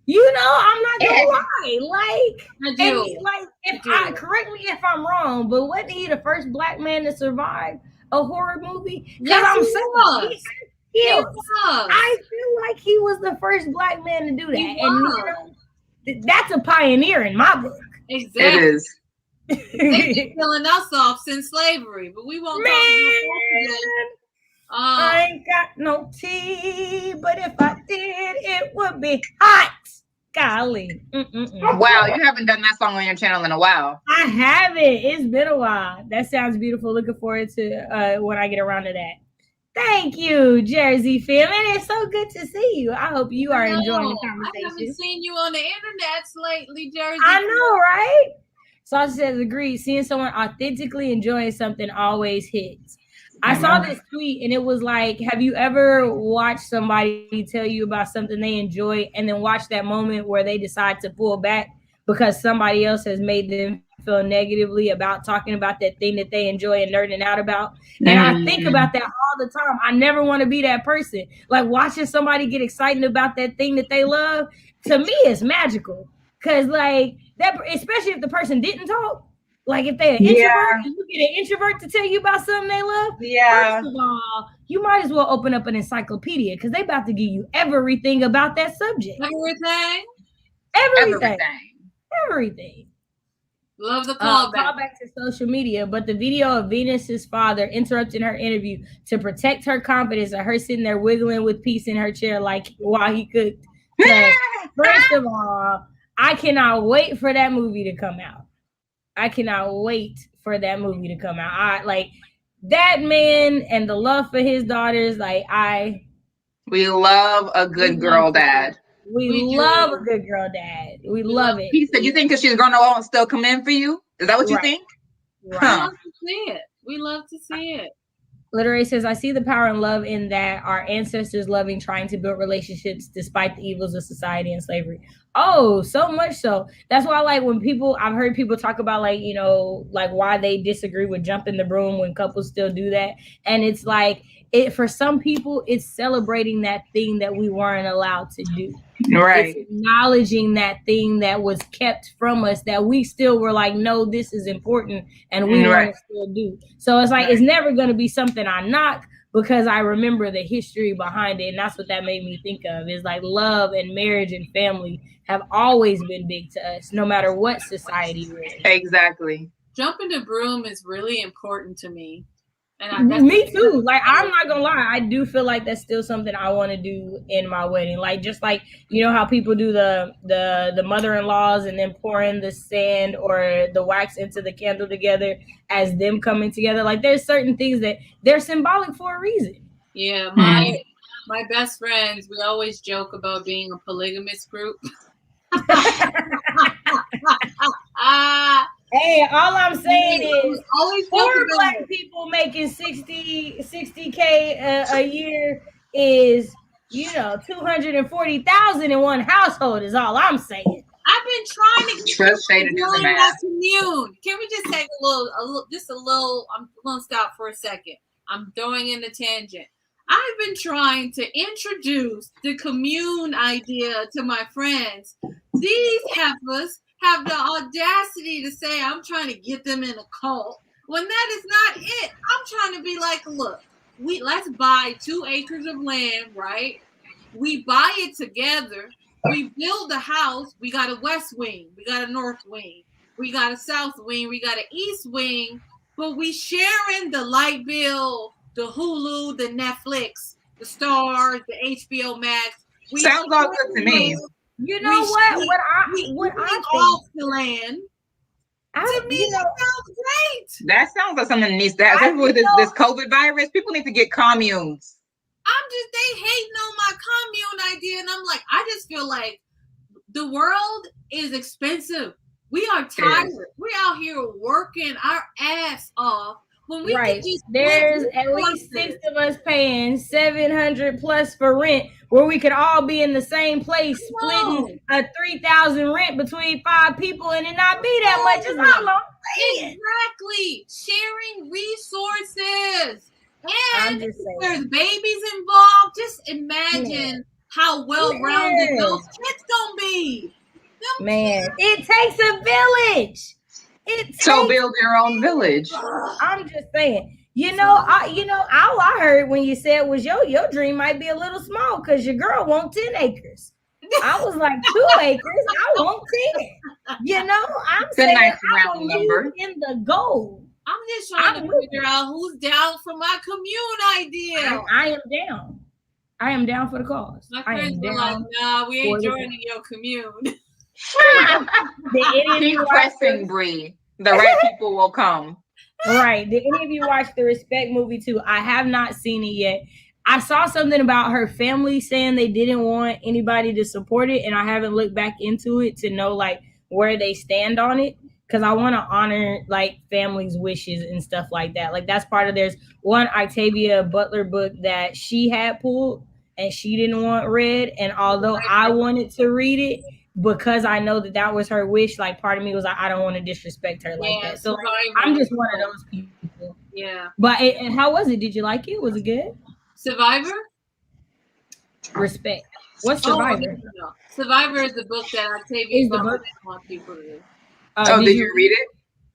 [SPEAKER 1] I'm not gonna lie.
[SPEAKER 3] I do.
[SPEAKER 1] Correct me if I'm wrong, but wasn't he the first Black man to survive a horror movie? Yes, he was. I feel like he was the first Black man to do that, and that's a pioneer in my book.
[SPEAKER 3] Exactly.
[SPEAKER 2] It is.
[SPEAKER 3] They've been killing us off since slavery, but we won't talk about that.
[SPEAKER 1] I ain't got no tea, but if I did, it would be hot. Golly.
[SPEAKER 2] Wow, you haven't done that song on your channel in a while.
[SPEAKER 1] I haven't. It's been a while. That sounds beautiful. Looking forward to when I get around to that. Thank you, Jersey Film. And it's so good to see you. I hope you are enjoying the conversation.
[SPEAKER 3] I haven't seen you on the internet lately, Jersey.
[SPEAKER 1] I know, right? Sasha says, agreed. Seeing someone authentically enjoying something always hits. I saw this tweet and it was like, have you ever watched somebody tell you about something they enjoy and then watch that moment where they decide to pull back because somebody else has made them feel negatively about talking about that thing that they enjoy and nerding out about. And I think about that all the time. I never want to be that person. Like watching somebody get excited about that thing that they love, to me, it's magical. Cause like that, especially if the person didn't talk. Like if they're an introvert and you get an introvert to tell you about something they love, first of all, you might as well open up an encyclopedia because they about to give you everything about that subject. Everything.
[SPEAKER 3] Love the callback.
[SPEAKER 1] Callback to social media, but the video of Venus's father interrupting her interview to protect her confidence of her sitting there wiggling with peace in her chair like while he cooked. First of all, I cannot wait for that movie to come out. I like that man and the love for his daughters.
[SPEAKER 2] We love a good girl dad.
[SPEAKER 1] We love a good girl dad. We love it.
[SPEAKER 2] He said, you think because she's grown up won't still come in for you? Is that what you think?
[SPEAKER 3] Right. Huh. We love to see it.
[SPEAKER 1] Literary says, I see the power and love in that our ancestors loving, trying to build relationships despite the evils of society and slavery. Oh, so much so. That's why, like, when I've heard people talk about, like, you know, like why they disagree with jumping the broom when couples still do that. And it's like, for some people, it's celebrating that thing that we weren't allowed to do.
[SPEAKER 2] Right.
[SPEAKER 1] It's acknowledging that thing that was kept from us that we still were like, no, this is important and we want to still do. So it's like, it's never going to be something I knock because I remember the history behind it. And that's what that made me think of is like love and marriage and family have always been big to us, no matter what society we're in.
[SPEAKER 2] Exactly.
[SPEAKER 3] Jumping the broom is really important to me.
[SPEAKER 1] Me too. Like, I'm not gonna lie, I do feel like that's still something I want to do in my wedding. Like, just like, you know how people do the mother-in-laws and then pouring the sand or the wax into the candle together as them coming together. Like, there's certain things that they're symbolic for a reason.
[SPEAKER 3] Yeah, my best friends, we always joke about being a polygamous group.
[SPEAKER 1] Hey, all I'm saying is poor Black people making 60K a year is, you know, 240,000 in one household is all I'm saying.
[SPEAKER 3] I've been trying to get that commune. Can we just take a little? I'm gonna stop for a second. I'm throwing in a tangent. I've been trying to introduce the commune idea to my friends. These heifers have the audacity to say I'm trying to get them in a cult when that is not it. I'm trying to be like, look, let's buy 2 acres of land, right? We buy it together. We build a house. We got a west wing. We got a north wing. We got a south wing. We got an east wing. But we sharing the light bill, the Hulu, the Netflix, the Stars, the HBO Max.
[SPEAKER 2] Sounds all good to me.
[SPEAKER 1] You know what I think
[SPEAKER 3] off the land. To me, that sounds great.
[SPEAKER 2] That sounds like something that needs to happen. With this COVID virus, people need to get communes.
[SPEAKER 3] They hating on my commune idea, and I'm like, I just feel like the world is expensive. We are tired. We're out here working our ass off. When we
[SPEAKER 1] there's at least 6 of us paying $700 plus for rent, where we could all be in the same place, splitting a $3,000 rent between 5 people, and it not be that much. It's all I'm saying.
[SPEAKER 3] Exactly, sharing resources, and there's babies involved. Just imagine how well-rounded those kids gonna be.
[SPEAKER 1] Man, it takes a village.
[SPEAKER 2] So build your own village.
[SPEAKER 1] I'm just saying. All I heard when you said was your dream might be a little small because your girl wants 10 acres. I was like 2 acres. I want 10. I'm saying
[SPEAKER 2] nice
[SPEAKER 1] I
[SPEAKER 2] round
[SPEAKER 1] believe
[SPEAKER 2] number
[SPEAKER 1] in the goal.
[SPEAKER 3] I'm just trying to figure out who's down for my commune idea.
[SPEAKER 1] I am down. I am down for the cause.
[SPEAKER 3] My friends were like, nah, we ain't joining your commune.
[SPEAKER 2] Keep pressing, Bree. The right people will come.
[SPEAKER 1] Right. Did any of you watch the Respect movie too? I have not seen it yet. I saw something about her family saying they didn't want anybody to support it, and I haven't looked back into it to know like where they stand on it, because I want to honor like families' wishes and stuff like that. Like that's part of there's one Octavia Butler book that she had pulled and she didn't want read, and although I wanted to read it, because I know that that was her wish, like part of me was like, I don't want to disrespect her like that. So like, I'm just one of those people.
[SPEAKER 3] Yeah.
[SPEAKER 1] But and how was it? Did you like it? Was it good?
[SPEAKER 3] Survivor?
[SPEAKER 1] Respect. What's Survivor?
[SPEAKER 3] No. Survivor is the book that Octavia wants people to read.
[SPEAKER 2] Did you read it?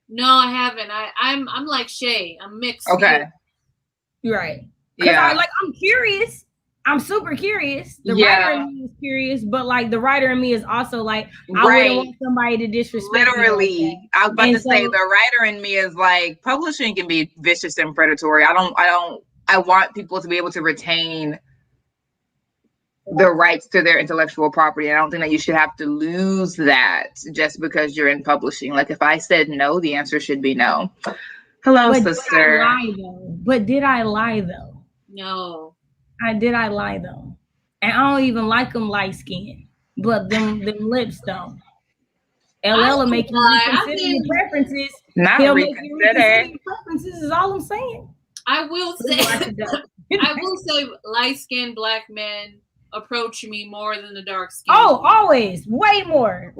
[SPEAKER 3] No, I haven't. I'm like Shay. I'm mixed.
[SPEAKER 2] Okay.
[SPEAKER 1] Right. Yeah. I'm curious. I'm super curious. The writer in me is curious, but like the writer in me is also like, I wouldn't want somebody to disrespect
[SPEAKER 2] Literally.
[SPEAKER 1] Me
[SPEAKER 2] I was about to say the writer in me is like, publishing can be vicious and predatory. I want people to be able to retain the rights to their intellectual property. I don't think that you should have to lose that just because you're in publishing. Like if I said no, the answer should be no. Hello, sister.
[SPEAKER 1] But did I lie though?
[SPEAKER 3] No.
[SPEAKER 1] Did I lie though? And I don't even like them light skinned, but them lips don't. LL will make you reconsider your preferences. He'll make you reconsider your preferences is all I'm saying.
[SPEAKER 3] I will say light skinned black men approach me more than the dark skin.
[SPEAKER 1] Oh, always. Way more.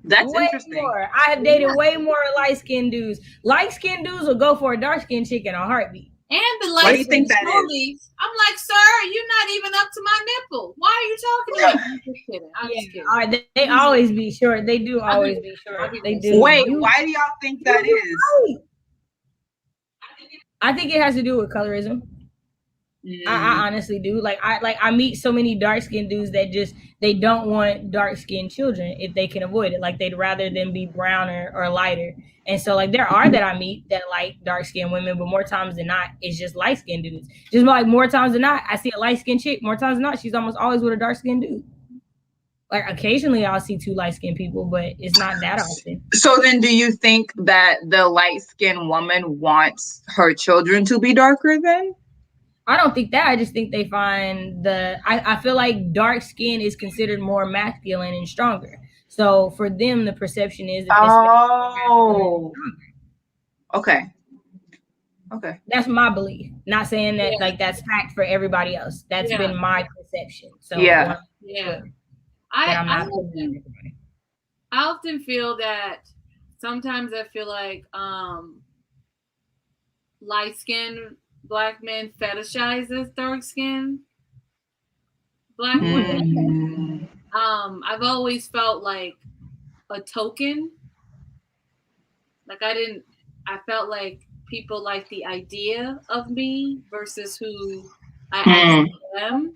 [SPEAKER 2] That's
[SPEAKER 1] way
[SPEAKER 2] interesting.
[SPEAKER 1] More. I have dated way more light skinned dudes. Light skinned dudes will go for a dark skinned chick in a heartbeat.
[SPEAKER 3] And the light skin bully. I'm like, sir, you're not even up to my nipple. Why are you talking to me? I'm just kidding. I'm just kidding.
[SPEAKER 1] They always be short. They do always be short. They do.
[SPEAKER 2] Wait, why do y'all think that is?
[SPEAKER 1] I think it has to do with colorism. I honestly do. Like I meet so many dark skinned dudes that just they don't want dark skinned children if they can avoid it. Like they'd rather them be browner or lighter. And so like there are that I meet that like dark skinned women, but more times than not, it's just light skinned dudes. Just like more times than not, I see a light skinned chick. More times than not, she's almost always with a dark skinned dude. Like occasionally I'll see two light skinned people, but it's not that often.
[SPEAKER 2] So then do you think that the light skinned woman wants her children to be darker then?
[SPEAKER 1] I don't think that. I just think they find I feel like dark skin is considered more masculine and stronger. So for them, the perception is that
[SPEAKER 2] Okay.
[SPEAKER 1] That's my belief. Not saying that like that's fact for everybody else. That's been my perception. So
[SPEAKER 3] I often feel that sometimes I feel like light skin black men fetishizes dark skin black women. I've always felt like a token. Like I felt like people like the idea of me versus who I actually am.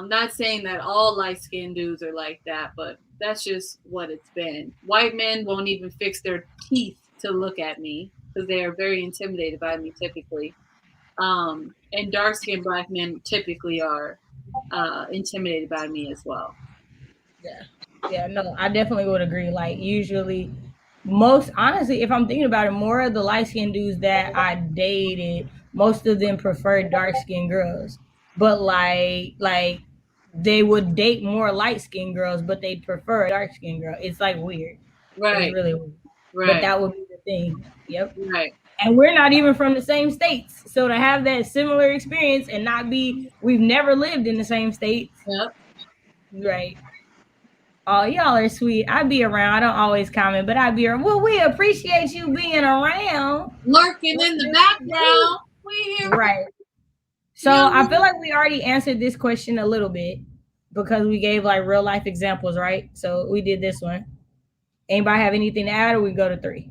[SPEAKER 3] Not saying that all light-skinned dudes are like that, but that's just what it's been. White men won't even fix their teeth to look at me because they are very intimidated by me typically. And dark-skinned black men typically are intimidated by me as well.
[SPEAKER 1] Yeah, no, I definitely would agree. Like usually honestly, if I'm thinking about it, more of the light-skinned dudes that I dated, most of them prefer dark-skinned girls. But like they would date more light-skinned girls, but they'd prefer a dark-skinned girl. It's like weird.
[SPEAKER 3] Right.
[SPEAKER 1] It's really weird.
[SPEAKER 3] Right.
[SPEAKER 1] But that would be the thing. Yep.
[SPEAKER 3] Right.
[SPEAKER 1] And we're not even from the same states. So to have that similar experience and we've never lived in the same states.
[SPEAKER 3] Yep.
[SPEAKER 1] Right. Oh, y'all are sweet. I be around. I don't always comment, but I be around. Well, we appreciate you being around.
[SPEAKER 3] Lurking in the background. We here.
[SPEAKER 1] Right. So I feel like we already answered this question a little bit because we gave like real life examples, right? So we did this one. Anybody have anything to add or we go to 3?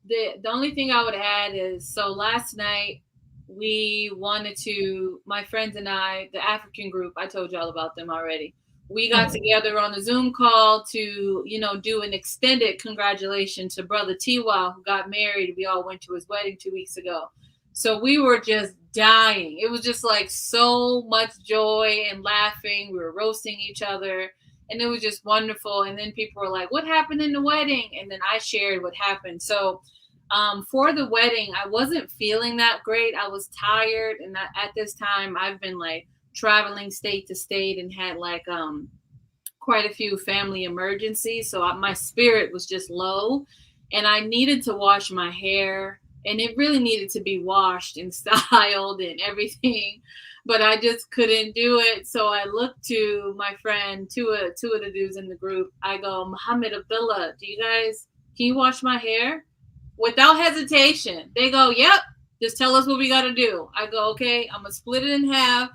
[SPEAKER 3] The only thing I would add is, so last night we wanted to, my friends and I, the African group, I told y'all about them already. We got together on a Zoom call to, do an extended congratulations to brother Tiwa, who got married. We all went to his wedding 2 weeks ago. So we were just dying. It was just like so much joy and laughing. We were roasting each other and it was just wonderful. And then people were like, what happened in the wedding? And then I shared what happened. So for the wedding, I wasn't feeling that great. I was tired. And at this time, I've been like traveling state to state and had like quite a few family emergencies. So my spirit was just low and I needed to wash my hair and it really needed to be washed and styled and everything. but I just couldn't do it. So I looked to my friend, two of the dudes in the group. I go, Muhammad, Abdullah, can you wash my hair? Without hesitation. They go, yep, just tell us what we got to do. I go, okay, I'm going to split it in half.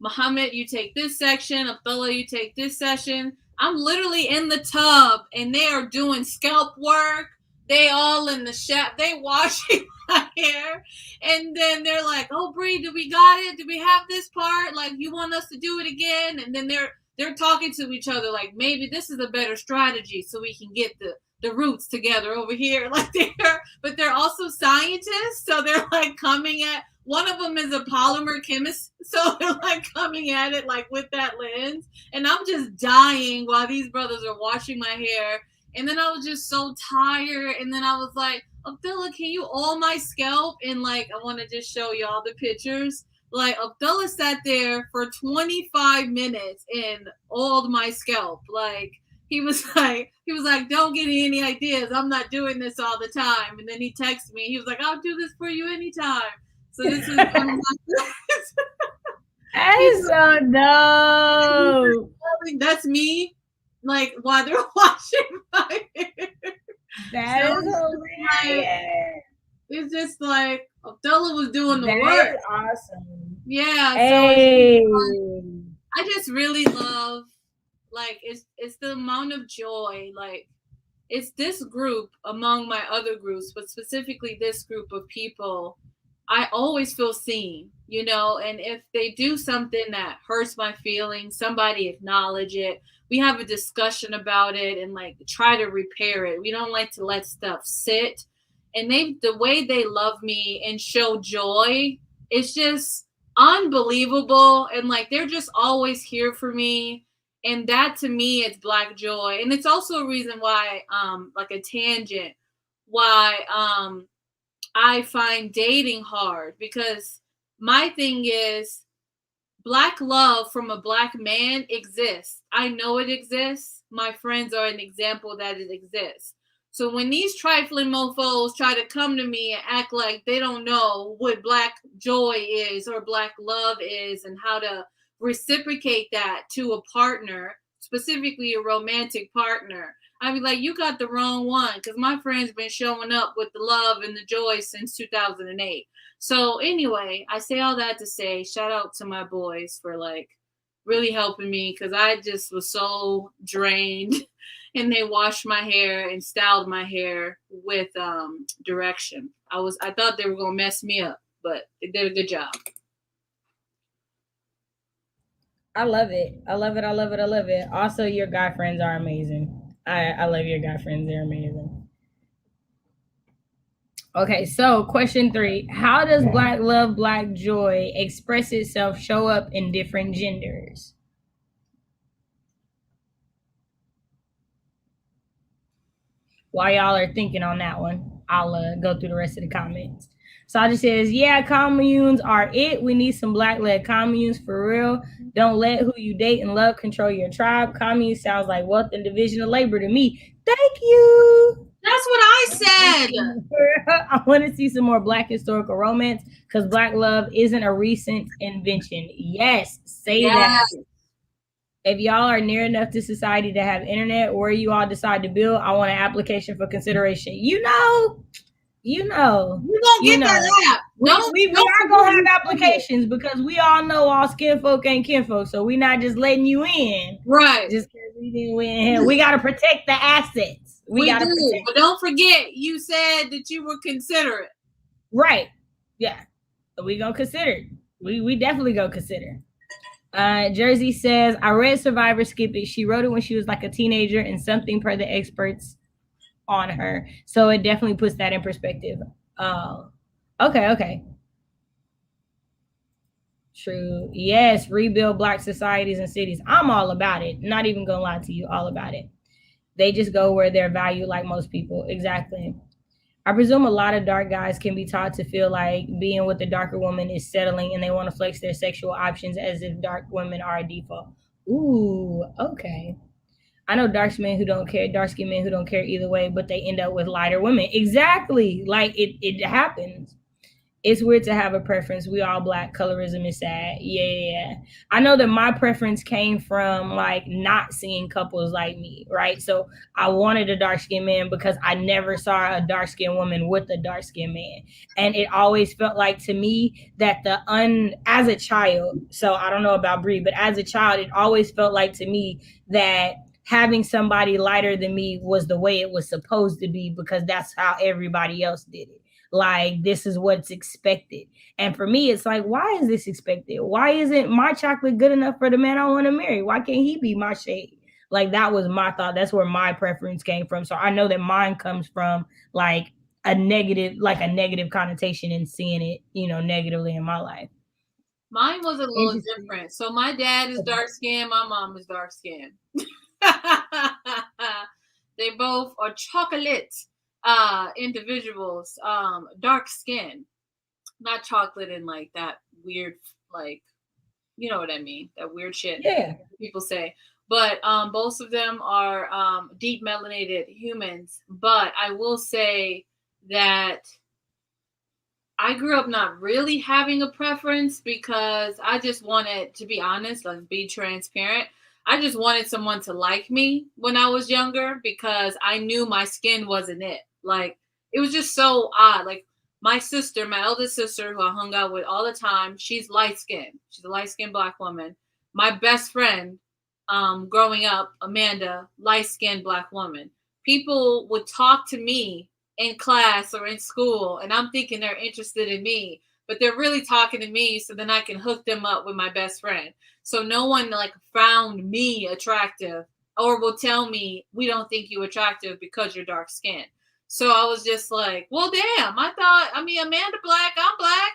[SPEAKER 3] Muhammad, you take this section. Abdullah, you take this section. I'm literally in the tub, and they are doing scalp work. They all in the shower. They washing my hair. And then they're like, oh, Bree, do we got it? Do we have this part? Like, you want us to do it again? And then they're talking to each other like, maybe this is a better strategy so we can get the roots together over here. Like, but they're also scientists. So they're like coming at, one of them is a polymer chemist. So they're like coming at it like with that lens. And I'm just dying while these brothers are washing my hair. And then I was just so tired. And then I was like, Abdullah, can you oil my scalp? And like, I want to just show y'all the pictures. Like, Abdullah sat there for 25 minutes and oiled my scalp. Like, he was like, don't give me any ideas. I'm not doing this all the time. And then he texted me. He was like, I'll do this for you anytime. So this is
[SPEAKER 1] that is so dope.
[SPEAKER 3] That's me. Like, while they're washing my hair.
[SPEAKER 1] That is hilarious.
[SPEAKER 3] It's just like Abdullah was doing the work.
[SPEAKER 1] That is awesome.
[SPEAKER 3] Yeah.
[SPEAKER 1] Hey.
[SPEAKER 3] So I just really love, like, it's the amount of joy. Like, it's this group among my other groups, but specifically this group of people, I always feel seen, you know, and if they do something that hurts my feelings, somebody acknowledge it. We have a discussion about it and like try to repair it. We don't like to let stuff sit. And the way they love me and show joy, it's just unbelievable. And like, they're just always here for me. And that to me, it's Black joy. And it's also a reason why, like a tangent, why I find dating hard, because my thing is Black love from a Black man exists. I know it exists. My friends are an example that it exists. So when these trifling mofos try to come to me and act like they don't know what Black joy is or Black love is and how to reciprocate that to a partner, specifically a romantic partner, I'd be like, you got the wrong one, because my friend's been showing up with the love and the joy since 2008. So anyway, I say all that to say, shout out to my boys for like really helping me, because I just was so drained. And they washed my hair and styled my hair with direction. I thought they were gonna mess me up, but they did a good job.
[SPEAKER 1] I love it. I love it. I love it. I love it. Also, your guy friends are amazing. I love your guy friends. They're amazing. Okay, so question 3. How does Black love, Black joy express itself, show up in different genders? While y'all are thinking on that one, I'll go through the rest of the comments. Saja says, yeah, communes are it. We need some Black-led communes for real. Don't let who you date and love control your tribe. Commune sounds like wealth and division of labor to me. Thank you.
[SPEAKER 3] That's what I said.
[SPEAKER 1] I want to see some more Black historical romance, because Black love isn't a recent invention. Yes, say that. If y'all are near enough to society to have internet, or you all decide to build, I want an application for consideration. You know. You're gonna
[SPEAKER 3] get that app.
[SPEAKER 1] We are gonna have applications, because we all know all skin folk ain't kinfolk, so we're not just letting you in.
[SPEAKER 3] Right.
[SPEAKER 1] Just because we didn't win here. We gotta protect the assets. We gotta protect.
[SPEAKER 3] But don't forget, you said that you were considerate.
[SPEAKER 1] Right. Yeah. So we gonna consider it. We definitely gonna consider. Jersey says, I read Survivor Skip It. She wrote it when she was like a teenager, and something per the experts on her, so it definitely puts that in perspective. Okay, true. Yes, rebuild Black societies and cities. I'm all about it. Not even gonna lie to you, all about it. They just go where they're valued, like most people. Exactly. I presume a lot of dark guys can be taught to feel like being with a darker woman is settling, and they want to flex their sexual options as if dark women are a default. Ooh, okay. I know dark-skinned men who don't care either way, but they end up with lighter women. Exactly. Like it happens. It's weird to have a preference. We all black. Colorism is sad. Yeah. I know that my preference came from like not seeing couples like me, right? So I wanted a dark skinned man because I never saw a dark skinned woman with a dark skinned man. And it always felt like to me that as a child, so I don't know about Bree, but as a child, it always felt like to me that having somebody lighter than me was the way it was supposed to be because that's how everybody else did it. Like, this is what's expected. And for me, it's like, why is this expected? Why isn't my chocolate good enough for the man I want to marry? Why can't he be my shade? Like, that was my thought. That's where my preference came from. So I know that mine comes from like a negative connotation and seeing it, negatively in my life.
[SPEAKER 3] Mine was a little different. So my dad is dark skinned, my mom is dark skinned. They both are chocolate individuals, dark skin, not chocolate and like that weird, like, you know what I mean, that weird shit people say. But both of them are deep melanated humans. But I will say that I grew up not really having a preference because I just wanted, to be honest, let's be transparent. I just wanted someone to like me when I was younger because I knew my skin wasn't it. Like, it was just so odd. Like, my sister, my eldest sister, who I hung out with all the time, she's light skinned. She's a light skinned Black woman. My best friend, growing up, Amanda, light skinned Black woman. People would talk to me in class or in school, and I'm thinking they're interested in me, but they're really talking to me so then I can hook them up with my best friend. So no one like found me attractive or will tell me, we don't think you attractive because you're dark skinned. So I was just like, well, damn, Amanda Black, I'm Black.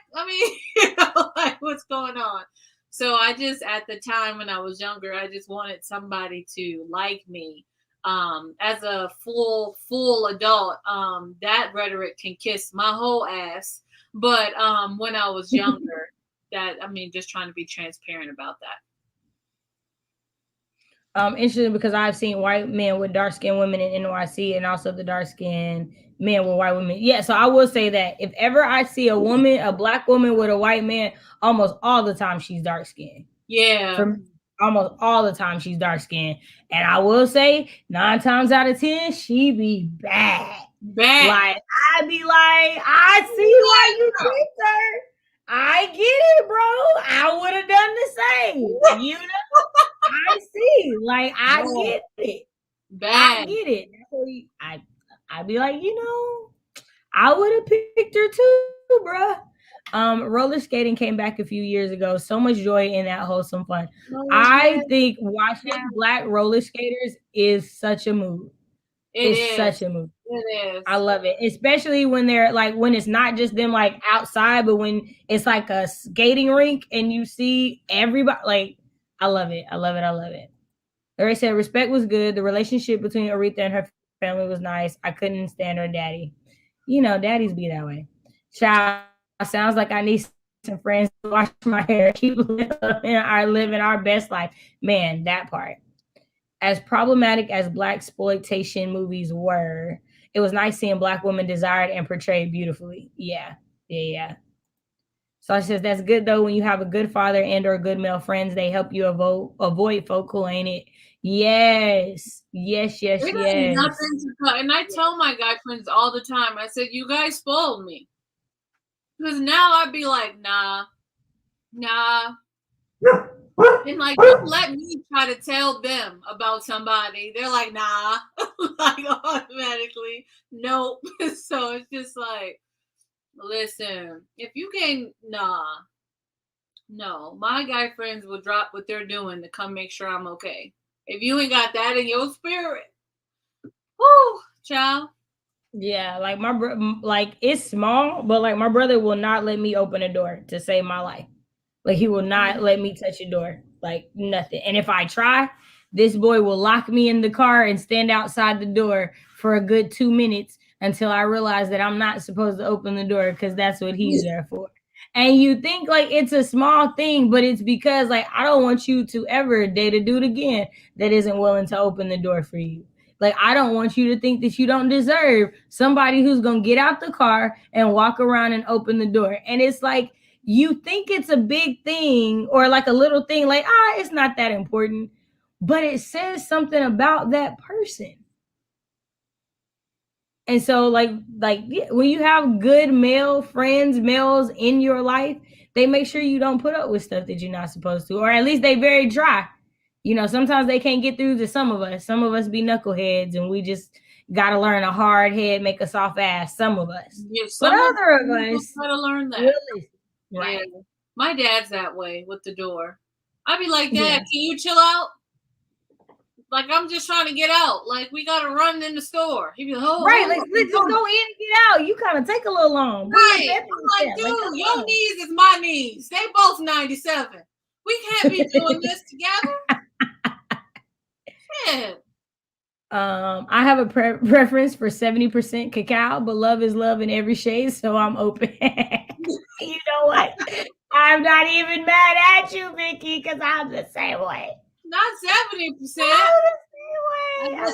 [SPEAKER 3] Like, what's going on? So I just, at the time when I was younger, I just wanted somebody to like me. As a full adult, that rhetoric can kiss my whole ass. But when I was younger, just trying to be transparent about
[SPEAKER 1] that. Interesting because I've seen white men with dark skinned women in NYC and also the dark skinned men with white women. Yeah, so I will say that if ever I see a Black woman with a white man, almost all the time she's dark skinned.
[SPEAKER 3] Yeah.
[SPEAKER 1] Almost all the time she's dark skinned. And I will say 9 times out of 10, she be bad. Like, I be like, I see why you picked her. I get it, bro. I would have done the same. I see. Like, I get it. I get it. I'd be like, I would have picked her too, bro. Roller skating came back a few years ago. So much joy in that wholesome fun. I think watching Black roller skaters is such a move. It's such a move.
[SPEAKER 3] It is.
[SPEAKER 1] I love it, especially when they're like when it's not just them like outside, but when it's like a skating rink and you see everybody. Like, I love it. I love it. I love it. Larry said respect was good. The relationship between Aretha and her family was nice. I couldn't stand her daddy. Daddies be that way. Child, sounds like I need some friends to wash my hair. Keep living our best life. Man, that part. As problematic as Black exploitation movies were, it was nice seeing Black women desired and portrayed beautifully. Yeah. So she says that's good though when you have a good father and or good male friends. They help you avoid folk who ain't it. Yes.
[SPEAKER 3] Nothing to cut. And I tell my guy friends all the time. I said, you guys spoiled me. Because now I'd be like, nah. And like, don't let me try to tell them about somebody. They're like, nah. Like, automatically, nope. So it's just like, listen, if you can't, no. My guy friends will drop what they're doing to come make sure I'm okay. If you ain't got that in your spirit, whoo, child.
[SPEAKER 1] Yeah, like like it's small, but like my brother will not let me open a door to save my life. Like, he will not let me touch a door, like nothing. And if I try, this boy will lock me in the car and stand outside the door for a good 2 minutes until I realize that I'm not supposed to open the door because that's what he's there for. And you think like it's a small thing, but it's because like I don't want you to ever date a dude again that isn't willing to open the door for you. Like, I don't want you to think that you don't deserve somebody who's going to get out the car and walk around and open the door. And it's like, you think it's a big thing or like a little thing, like, it's not that important, but it says something about that person. And so like when you have good males in your life, they make sure you don't put up with stuff that you're not supposed to, or at least they very dry. Sometimes they can't get through to some of us. Some of us be knuckleheads and we just got to learn a hard head, make a soft ass, some of us.
[SPEAKER 3] Yeah,
[SPEAKER 1] but other of us
[SPEAKER 3] gotta learn that.
[SPEAKER 1] Really, right.
[SPEAKER 3] Yeah. My dad's that way with the door. I'd be like, Dad, can you chill out? Like, I'm just trying to get out. Like, we got to run in the store. He'd be like, oh.
[SPEAKER 1] Right, let's just go in and get out. You kind of take a little long.
[SPEAKER 3] Right. I'm like, dude, your knees is my knees. They both 97. We can't be doing this together. Yeah.
[SPEAKER 1] I have a preference for 70% cacao, but love is love in every shade, so I'm open. You know what? I'm not even mad at you, Vicky, because I'm the same way.
[SPEAKER 3] Not 70%.
[SPEAKER 1] I'm the
[SPEAKER 3] same way.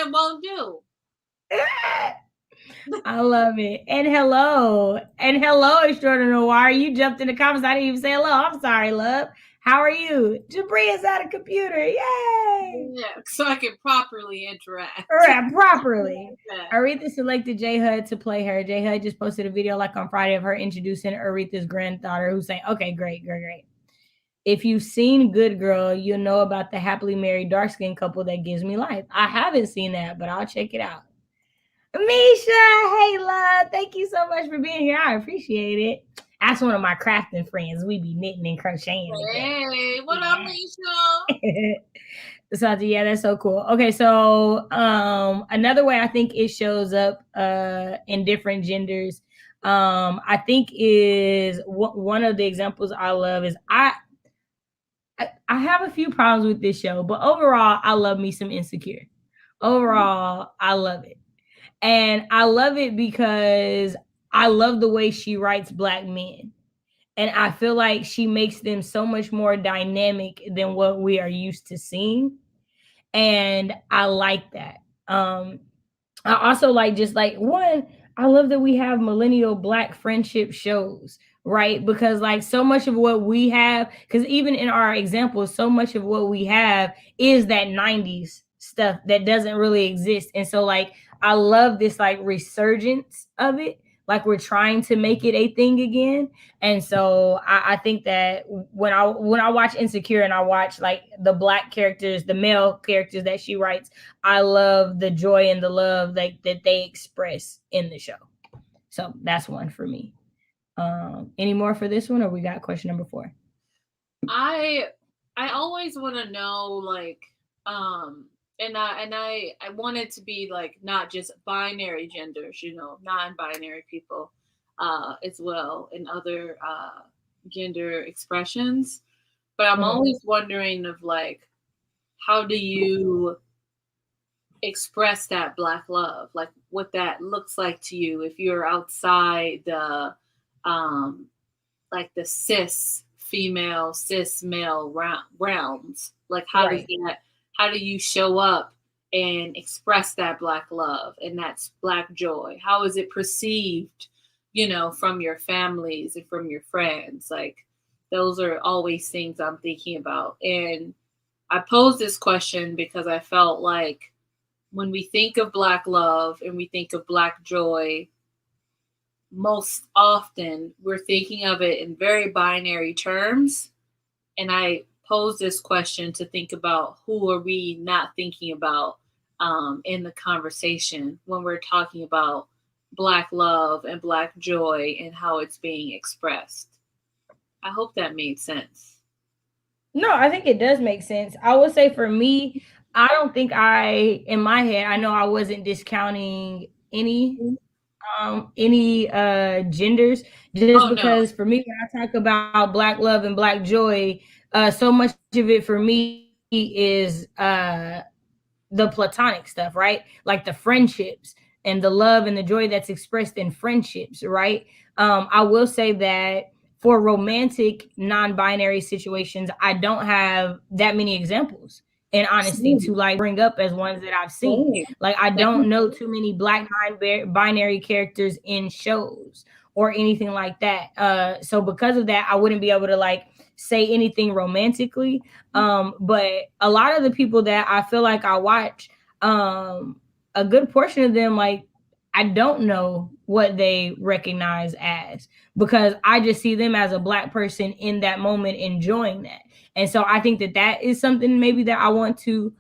[SPEAKER 3] 69% won't do.
[SPEAKER 1] I love it. And hello, Extraordinary Noir. You jumped in the comments. I didn't even say hello. I'm sorry, love. How are you? Jabri is at a computer. Yay!
[SPEAKER 3] Yeah, so I can properly interact.
[SPEAKER 1] Right, properly. Aretha selected J Hud to play her. J Hud just posted a video like on Friday of her introducing Aretha's granddaughter, who's saying, okay, great. If you've seen Good Girl, you'll know about the happily married dark-skinned couple that gives me life. I haven't seen that, but I'll check it out. Misha, hey, love. Thank you so much for being here. I appreciate it. That's one of my crafting friends. We be knitting and crocheting.
[SPEAKER 3] Hey, what up, Misha?
[SPEAKER 1] So yeah, that's so cool. Okay, so another way I think it shows up in different genders, I think is one of the examples I love is I have a few problems with this show, but overall, I love me some Insecure. Overall, I love it. And I love it because I love the way she writes Black men. And I feel like she makes them so much more dynamic than what we are used to seeing. And I like that. I also like I love that we have millennial Black friendship shows, right? Because like so much of what we have, because even in our examples, so much of what we have is that 90s stuff that doesn't really exist. And so like, I love this like resurgence of it. Like we're trying to make it a thing again. And so I think that when I watch Insecure and I watch like the Black characters, the male characters that she writes, I love the joy and the love that they express in the show. So that's one for me. Any more for this one, or we got question number 4?
[SPEAKER 3] I always want to know like and I want it to be like not just binary genders, non-binary people as well, and other gender expressions. But I'm always wondering of like, how do you express that Black love? Like what that looks like to you if you're outside the like the cis female, cis male realms. Like how do you show up and express that Black love and that's Black joy? How is it perceived, from your families and from your friends? Like those are always things I'm thinking about. And I posed this question because I felt like when we think of Black love and we think of Black joy, most often we're thinking of it in very binary terms. And I pose this question to think about who are we not thinking about in the conversation when we're talking about Black love and Black joy and how it's being expressed. I hope that made sense.
[SPEAKER 1] No, I think it does make sense. I would say for me, I don't think in my head, I know I wasn't discounting any genders just because for me, when I talk about Black love and Black joy, so much of it for me is the platonic stuff, right? Like the friendships and the love and the joy that's expressed in friendships, right? I will say that for romantic non-binary situations, I don't have that many examples. in honesty, to like bring up as ones that I've seen. Like I don't know too many black binary characters in shows or anything like that. So because of that, I wouldn't be able to like say anything romantically. But a lot of the people that I feel like I watch, a good portion of them, like I don't know what they recognize as, because I just see them as a black person in that moment enjoying that. And so I think that that is something maybe that I want to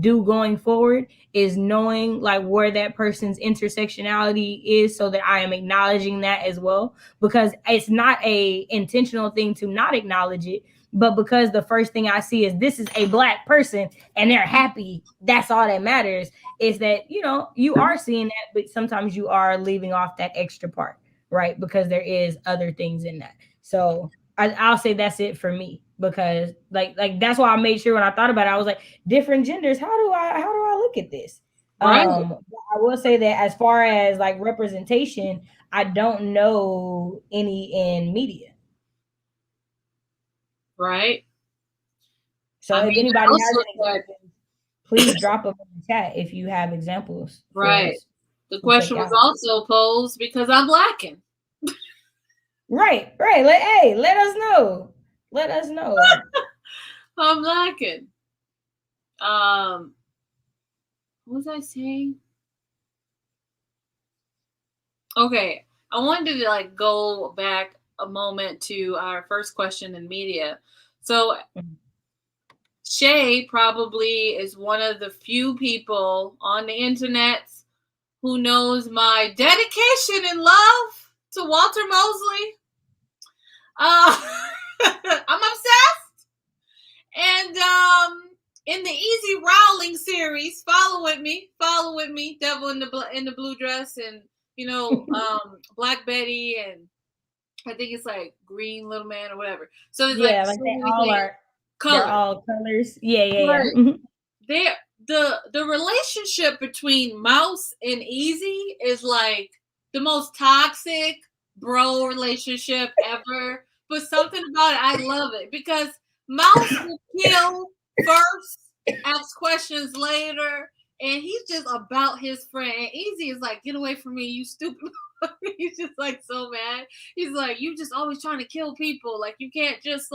[SPEAKER 1] do going forward, is knowing like where that person's intersectionality is, so that I am acknowledging that as well, because it's not a intentional thing to not acknowledge it, but because the first thing I see is this is a black person and they're happy, that's all that matters. Is that, you know, you are seeing that, but sometimes you are leaving off that extra part, right? Because there is other things in that. So I'll say that's it for me, because like that's why I made sure when I thought about it, I was like, different genders. How do I look at this?
[SPEAKER 3] Right.
[SPEAKER 1] I will say that as far as like representation, I don't know any in media.
[SPEAKER 3] Right.
[SPEAKER 1] So
[SPEAKER 3] I
[SPEAKER 1] if
[SPEAKER 3] mean,
[SPEAKER 1] anybody
[SPEAKER 3] I
[SPEAKER 1] has
[SPEAKER 3] also
[SPEAKER 1] an example, please drop them in the chat if you have examples for
[SPEAKER 3] right.
[SPEAKER 1] us
[SPEAKER 3] The
[SPEAKER 1] to
[SPEAKER 3] question
[SPEAKER 1] check
[SPEAKER 3] was
[SPEAKER 1] out.
[SPEAKER 3] also posed because I'm blacking.
[SPEAKER 1] Right. Hey, let us know. Let us know.
[SPEAKER 3] I'm blacking. What was I saying? Okay, I wanted to like go back a moment to our first question in media. So Shay probably is one of the few people on the internet who knows my dedication and love to Walter Mosley. I'm obsessed. And in the Easy Rowling series, follow with me, Devil in the blue dress, and you know, Black Betty, and I think it's like Green Little Man or whatever. So it's like
[SPEAKER 1] Yeah, like
[SPEAKER 3] so
[SPEAKER 1] they
[SPEAKER 3] many
[SPEAKER 1] all
[SPEAKER 3] things.
[SPEAKER 1] are.
[SPEAKER 3] Color.
[SPEAKER 1] They're all colors. Yeah.
[SPEAKER 3] Right.
[SPEAKER 1] Mhm.
[SPEAKER 3] The relationship between Mouse and Easy is like the most toxic bro relationship ever. But something about it, I love it, because Mouse will kill first, ask questions later, and he's just about his friend. And Easy is like, get away from me, you stupid. He's just like so mad. He's like, you just always trying to kill people. Like you can't just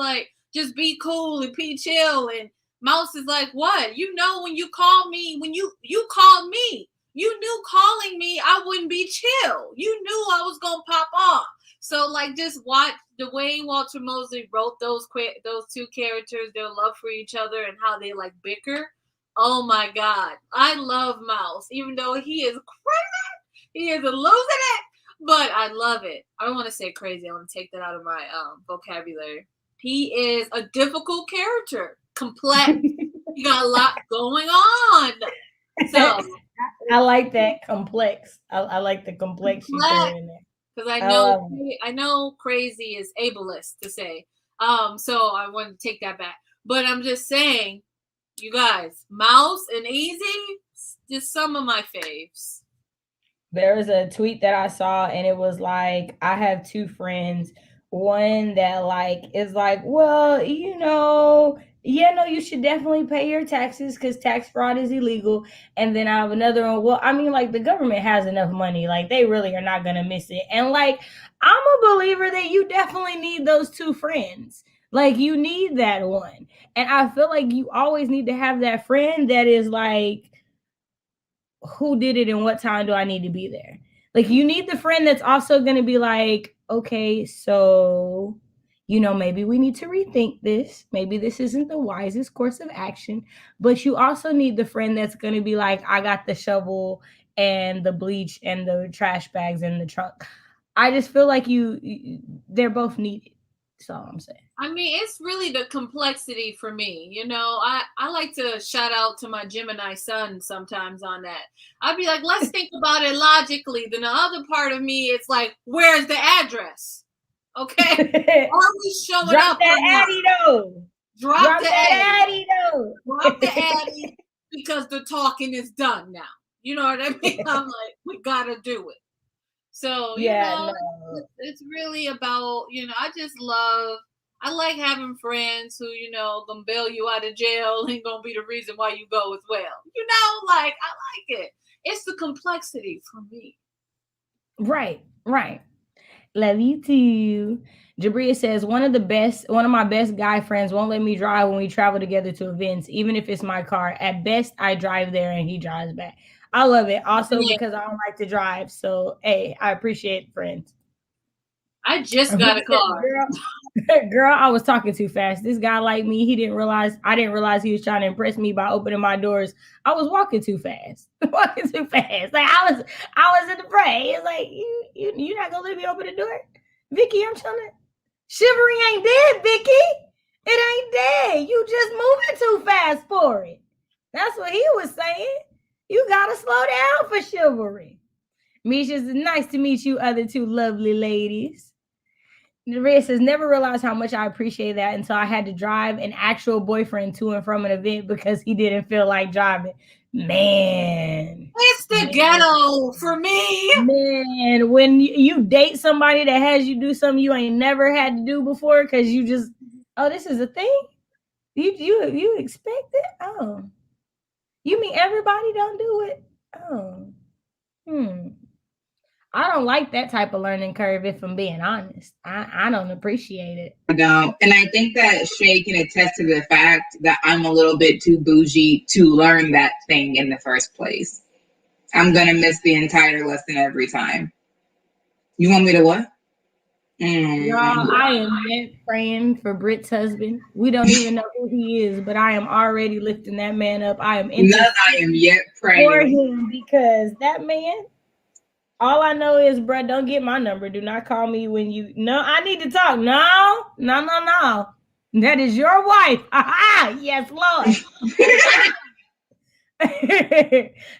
[SPEAKER 3] be cool and be chill. And Mouse is like, what? You know, when you call me, when you called me, you knew calling me, I wouldn't be chill. You knew I was gonna pop off. So like, just watch the way Walter Mosley wrote those two characters, their love for each other, and how they like bicker. Oh my God, I love Mouse, even though he is crazy, he is losing it, but I love it. I don't want to say crazy. I want to take that out of my vocabulary. He is a difficult character, complex. You got a lot going on. So
[SPEAKER 1] I like that complex. I like the complex you threw in there.
[SPEAKER 3] Because I know crazy is ableist to say. So I wanted to take that back. But I'm just saying, you guys, Mouse and Easy, just some of my faves.
[SPEAKER 1] There was a tweet that I saw, and it was like, I have two friends. One that like is like, well, you know, yeah, no, you should definitely pay your taxes because tax fraud is illegal. And then I have another one. Well, I mean, like the government has enough money, like they really are not gonna miss it. And like, I'm a believer that you definitely need those two friends. Like you need that one. And I feel like you always need to have that friend that is like, who did it and what time do I need to be there? Like you need the friend that's also going to be like, okay, so you know, maybe we need to rethink this. Maybe this isn't the wisest course of action, but you also need the friend that's going to be like, I got the shovel and the bleach and the trash bags in the trunk. I just feel like they're both needed. That's all I'm saying.
[SPEAKER 3] I mean, it's really the complexity for me. You know, I like to shout out to my Gemini son sometimes on that. I'd be like, let's think about it logically. Then the other part of me, it's like, where's the address? Okay. Are we showing
[SPEAKER 1] Drop
[SPEAKER 3] up?
[SPEAKER 1] That Addy though.
[SPEAKER 3] Drop the
[SPEAKER 1] Addy though.
[SPEAKER 3] Drop the Addy because the talking is done now. You know what I mean? I'm like, we gotta do it. So, you know, it's really about, you know, I just love I like having friends who, gonna bail you out of jail and gonna be the reason why you go as well. I like it. It's the complexity for me.
[SPEAKER 1] Right. Love you too. Jabria says one of my best guy friends won't let me drive when we travel together to events, even if it's my car. At best, I drive there and he drives back. I love it. Also because I don't like to drive. So hey, I appreciate friends.
[SPEAKER 3] I just got a car.
[SPEAKER 1] Girl, I was talking too fast. This guy like me, I didn't realize he was trying to impress me by opening my doors. I was walking too fast. Like I was in the fray. It's like you're not gonna let me open the door? Vicky, I'm trying to Chivalry ain't dead, Vicky. It ain't dead. You just moving too fast for it. That's what he was saying. You gotta slow down for chivalry. Misha, it's nice to meet you, other two lovely ladies. Rhea says, never realized how much I appreciate that until I had to drive an actual boyfriend to and from an event because he didn't feel like driving. Man.
[SPEAKER 3] It's the ghetto for me.
[SPEAKER 1] Man, when you date somebody that has you do something you ain't never had to do before because you just, this is a thing? You expect it? Oh. You mean everybody don't do it? Oh. I don't like that type of learning curve, if I'm being honest. I don't appreciate it.
[SPEAKER 2] I don't. And I think that Shay can attest to the fact that I'm a little bit too bougie to learn that thing in the first place. I'm going to miss the entire lesson every time. You want me to what?
[SPEAKER 1] Y'all, I am yet praying for Britt's husband. We don't even know who he is, but I am already lifting that man up. I am
[SPEAKER 2] yet praying
[SPEAKER 1] for him because that man, all I know is, bruh, don't get my number. Do not call me when you... No, I need to talk. No. That is your wife. Aha! Yes, Lord.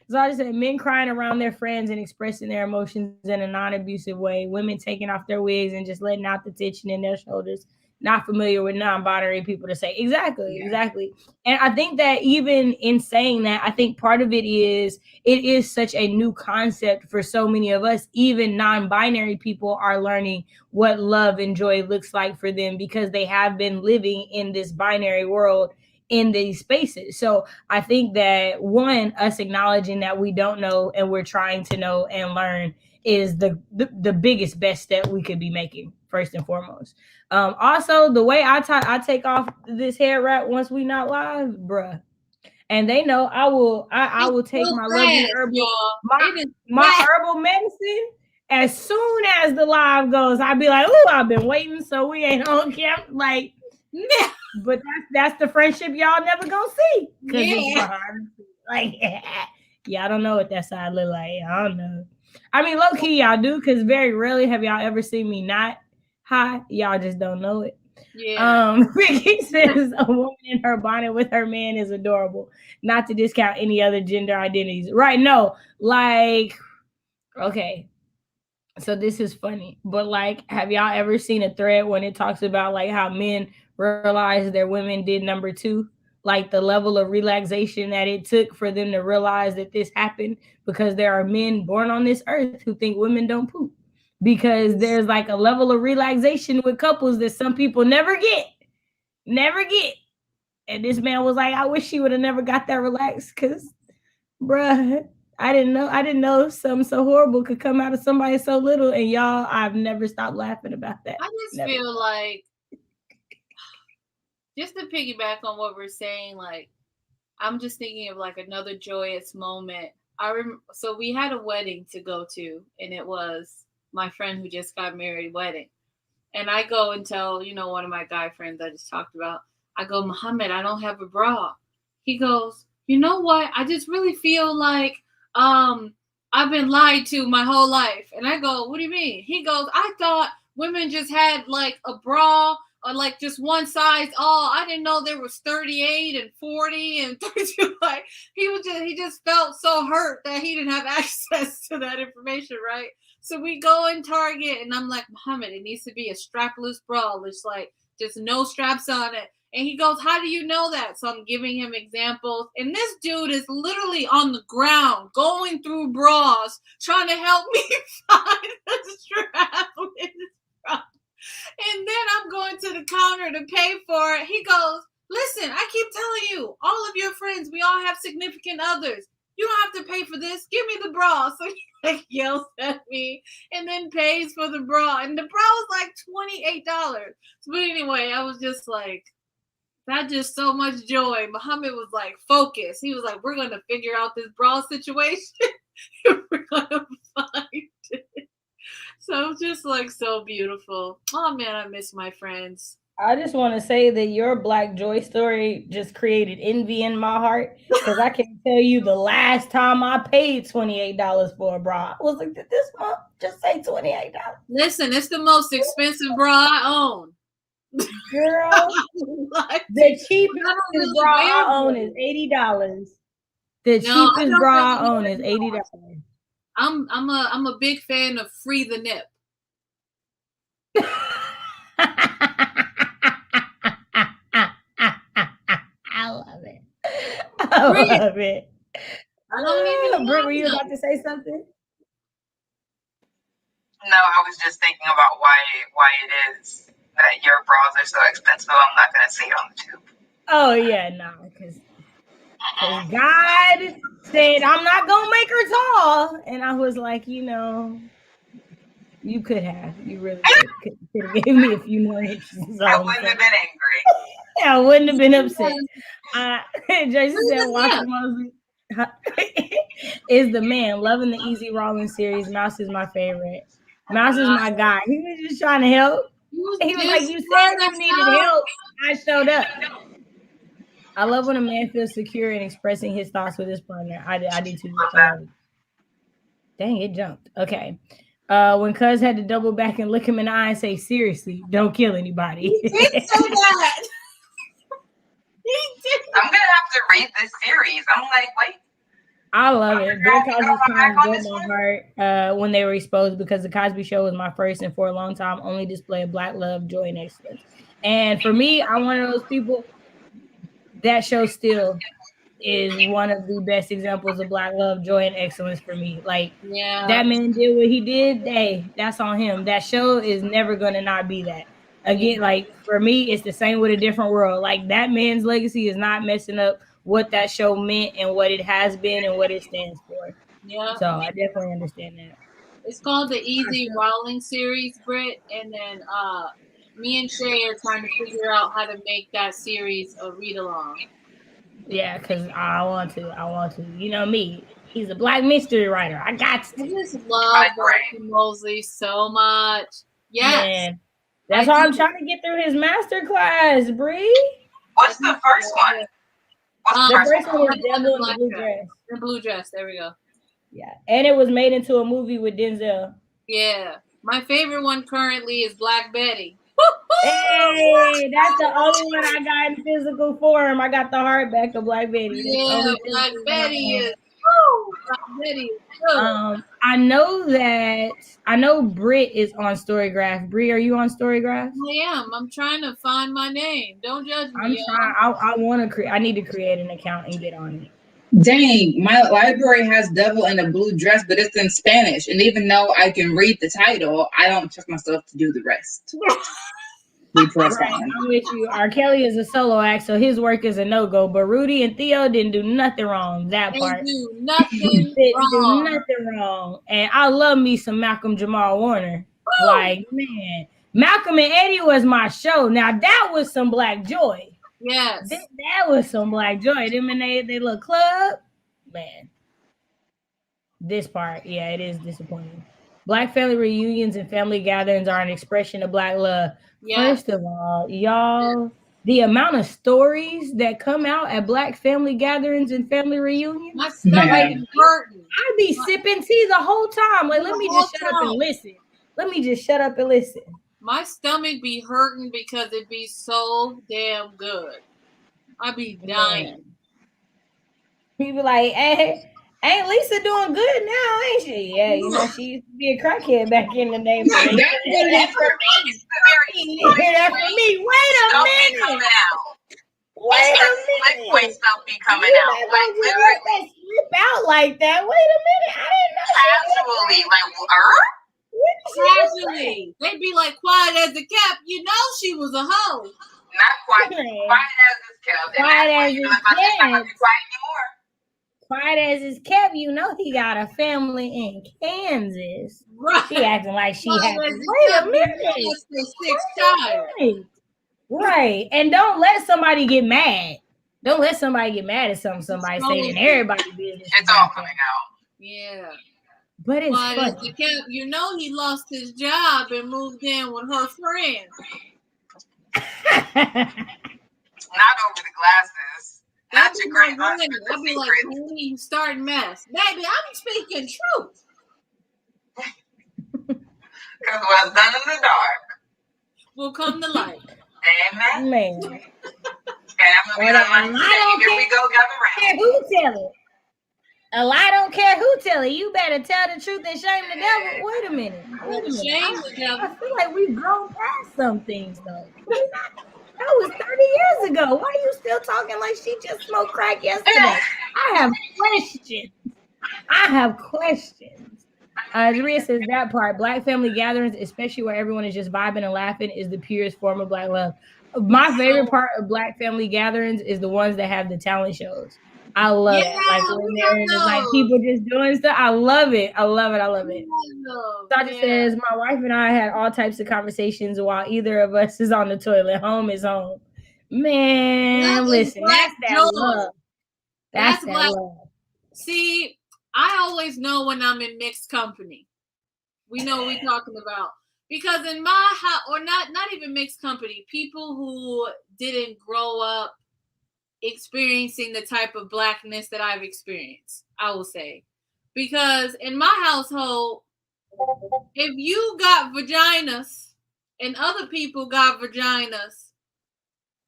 [SPEAKER 1] So I just said, men crying around their friends and expressing their emotions in a non-abusive way. Women taking off their wigs and just letting out the tension in their shoulders. Not familiar with non-binary people to say exactly. And I think that even in saying that, I think part of it is such a new concept for so many of us. Even non-binary people are learning what love and joy looks like for them because they have been living in this binary world in these spaces. So I think that one, us acknowledging that we don't know and we're trying to know and learn is the biggest best step we could be making, first and foremost. Also, the way I take off this hair wrap once we not live, bruh. And they know I will take my lovely herbal my herbal medicine as soon as the live goes. I'll be like, oh, I've been waiting, so we ain't on camp. Like, yeah. But that's the friendship y'all never gonna see.
[SPEAKER 3] Yeah.
[SPEAKER 1] Like, yeah, I don't know what that side look like. I don't know. I mean, low key, y'all do, because very rarely have y'all ever seen me not high. Y'all just don't know it.
[SPEAKER 3] Yeah.
[SPEAKER 1] Ricky says a woman in her bonnet with her man is adorable. Not to discount any other gender identities. Right? No, like, okay. So this is funny, but like, have y'all ever seen a thread when it talks about like how men realize their women did number two? Like the level of relaxation that it took for them to realize that this happened, because there are men born on this earth who think women don't poop, because there's like a level of relaxation with couples that some people never get. And this man was like, I wish she would have never got that relaxed, because bruh, I didn't know something so horrible could come out of somebody so little. And y'all, I've never stopped laughing about that.
[SPEAKER 3] I just feel like, just to piggyback on what we're saying, like, I'm just thinking of like another joyous moment. So we had a wedding to go to, and it was my friend who just got married wedding. And I go and tell, one of my guy friends I just talked about, I go, Muhammad, I don't have a bra. He goes, you know what? I just really feel like I've been lied to my whole life. And I go, what do you mean? He goes, I thought women just had like a bra or like just one size. Oh, I didn't know there was 38 and 40 and 32. Like he just felt so hurt that he didn't have access to that information, right? So we go in Target and I'm like, Muhammad, it needs to be a strapless bra. It's like just no straps on it. And he goes, how do you know that? So I'm giving him examples. And this dude is literally on the ground going through bras, trying to help me find the strap in his bra. And then I'm going to the counter to pay for it. He goes, listen, I keep telling you, all of your friends, we all have significant others. You don't have to pay for this. Give me the bra. So he like yells at me and then pays for the bra. And the bra was like $28. But anyway, I was just like, that just so much joy. Muhammad was like, focus. He was like, we're going to figure out this bra situation. We're going to find it. So just like so beautiful. Oh man, I miss my friends.
[SPEAKER 1] I just want to say that your Black Joy story just created envy in my heart, because I can tell you the last time I paid $28 for a bra, I was like, did this month just say $28?
[SPEAKER 3] Listen, it's the most expensive bra I own.
[SPEAKER 1] Girl, the cheapest bra I own is $80. The cheapest bra I own is $80.
[SPEAKER 3] I'm a big fan of Free the Nip.
[SPEAKER 1] I love it. I love it.
[SPEAKER 3] I don't even
[SPEAKER 1] Britt, were you about to say something?
[SPEAKER 2] No, I was just thinking about why it is that your bras are so expensive. I'm not going to say it on the tube.
[SPEAKER 1] Oh, yeah, no, because God said, I'm not going to make her tall. And I was like, you know, you could have. You really could have gave me a few more inches.
[SPEAKER 2] I wouldn't have been angry.
[SPEAKER 1] I wouldn't have been upset. Jason said, watch Mosley is the man. Loving the Easy Rollins series. Mouse is my favorite. Mouse is my guy. He was just trying to help. He was like, you said you needed help. I showed up. I love when a man feels secure in expressing his thoughts with his partner. I do too. Dang, it jumped. Okay. When Cuz had to double back and look him in the eye and say, seriously, don't kill anybody.
[SPEAKER 3] He did say that.
[SPEAKER 2] I'm going to have to read this series. I'm like, wait.
[SPEAKER 1] I love it. Bill Cosby's crimes broke my heart when they were exposed, because the Cosby Show was my first and for a long time only display of Black love, joy, and excellence. And for me, I'm one of those people. That show still is one of the best examples of Black love, joy, and excellence for me. Like, that man did what he did. Hey, that's on him. That show is never gonna not be that. Again, like for me, it's the same with A Different World. Like, that man's legacy is not messing up what that show meant and what it has been and what it stands for.
[SPEAKER 3] Yeah.
[SPEAKER 1] So I definitely understand that.
[SPEAKER 3] It's called the Easy Rollins series, Britt, and then me and Shay are trying to figure out how to make that series a read along.
[SPEAKER 1] Yeah, because I want to. You know me. He's a Black mystery writer. I got to.
[SPEAKER 3] I just love Martin Mosley so much. Yes.
[SPEAKER 1] Man, that's why I'm trying to get through his master class, Bree.
[SPEAKER 2] What's the first one?
[SPEAKER 1] The first one was Devil in the Blue Dress.
[SPEAKER 3] The Blue Dress. There we go.
[SPEAKER 1] Yeah, and it was made into a movie with Denzel.
[SPEAKER 3] Yeah. My favorite one currently is Black Betty.
[SPEAKER 1] Hey, that's the only one I got in physical form. I got the hardback of Black Betty.
[SPEAKER 3] Yeah, Black Betty is. Black Betty is good.
[SPEAKER 1] I know Britt is on Storygraph. Bree, are you on Storygraph?
[SPEAKER 3] I am. I'm trying to find my name. Don't judge me.
[SPEAKER 1] I'm trying. I want to create. I need to create an account and get on it.
[SPEAKER 2] Dang, my library has Devil in a Blue Dress, but it's in Spanish. And even though I can read the title, I don't trust myself to do the rest.
[SPEAKER 1] Right, I'm with you. R. Kelly is a solo act, so his work is a no-go. But Rudy and Theo didn't do nothing wrong. That part.
[SPEAKER 3] They do nothing
[SPEAKER 1] wrong. And I love me some Malcolm Jamal Warner. Woo! Like, man. Malcolm and Eddie was my show. Now, that was some Black joy.
[SPEAKER 3] Yes.
[SPEAKER 1] That was some Black joy. Them and they little club. Man. This part, yeah, it is disappointing. Black family reunions and family gatherings are an expression of Black love. Yeah. First of all, y'all, the amount of stories that come out at Black family gatherings and family reunions.
[SPEAKER 3] My stomach is hurting.
[SPEAKER 1] I be sipping tea the whole time. Like, let me just shut up and listen.
[SPEAKER 3] My stomach be hurting because it be so damn good. I be dying.
[SPEAKER 1] People like, hey, ain't Lisa doing good now, ain't she? Yeah, you know, she used to be a crackhead back in the day.
[SPEAKER 2] That's for me.
[SPEAKER 1] Hear that from me. Wait a minute.
[SPEAKER 2] Liquid stuff be coming out.
[SPEAKER 1] Like, literally. Slip out like that. Wait a minute. I didn't know.
[SPEAKER 2] Casually, like,
[SPEAKER 1] What
[SPEAKER 3] casually. They'd be like, quiet as it kept. You know she was a hoe.
[SPEAKER 2] Not quite. Quiet as it's kept.
[SPEAKER 1] Quiet as it's
[SPEAKER 2] not gonna be quiet anymore.
[SPEAKER 1] Quiet as it's kept, you know he got a family in Kansas.
[SPEAKER 3] Right.
[SPEAKER 1] She acting like she
[SPEAKER 3] Quiet
[SPEAKER 1] happy.
[SPEAKER 3] as it
[SPEAKER 1] Wait a
[SPEAKER 3] kept, you know
[SPEAKER 1] minute.
[SPEAKER 3] that's their sixth child.
[SPEAKER 1] Right. And don't let somebody get mad. Don't let somebody get mad at somebody saying everybody's business.
[SPEAKER 2] It's all coming out.
[SPEAKER 3] Yeah.
[SPEAKER 1] But it's
[SPEAKER 3] Quiet as
[SPEAKER 1] funny.
[SPEAKER 3] it kept, you know he lost his job and moved in with her friend.
[SPEAKER 2] Not over the glasses. Not your great
[SPEAKER 3] I'd be like, honey, you starting mess. Baby, I'm speaking truth.
[SPEAKER 2] Because what's done in the dark
[SPEAKER 3] will come to light.
[SPEAKER 2] Amen.
[SPEAKER 1] Man.
[SPEAKER 2] And I'm going to be like, here we go, gather around.
[SPEAKER 1] Who tell it? A lie don't care who tell it. You better tell the truth and shame the devil. Wait a minute.
[SPEAKER 3] Shame the devil.
[SPEAKER 1] I feel like we've grown past some things, though. That was 30 years ago. Why are you still talking like she just smoked crack yesterday? I have questions. Rhea says that part. Black family gatherings, especially where everyone is just vibing and laughing, is the purest form of Black love. My favorite part of Black family gatherings is the ones that have the talent shows. I love it. Like when there's like people just doing stuff. I love it. I love it. Sasha says, my wife and I had all types of conversations while either of us is on the toilet. Home is home. Man, listen, that's that love. That's that love.
[SPEAKER 3] See, I always know when I'm in mixed company. We know what we're talking about. Because in my house, or not even mixed company, people who didn't grow up experiencing the type of Blackness that I've experienced, I will say. Because in my household, if you got vaginas and other people got vaginas,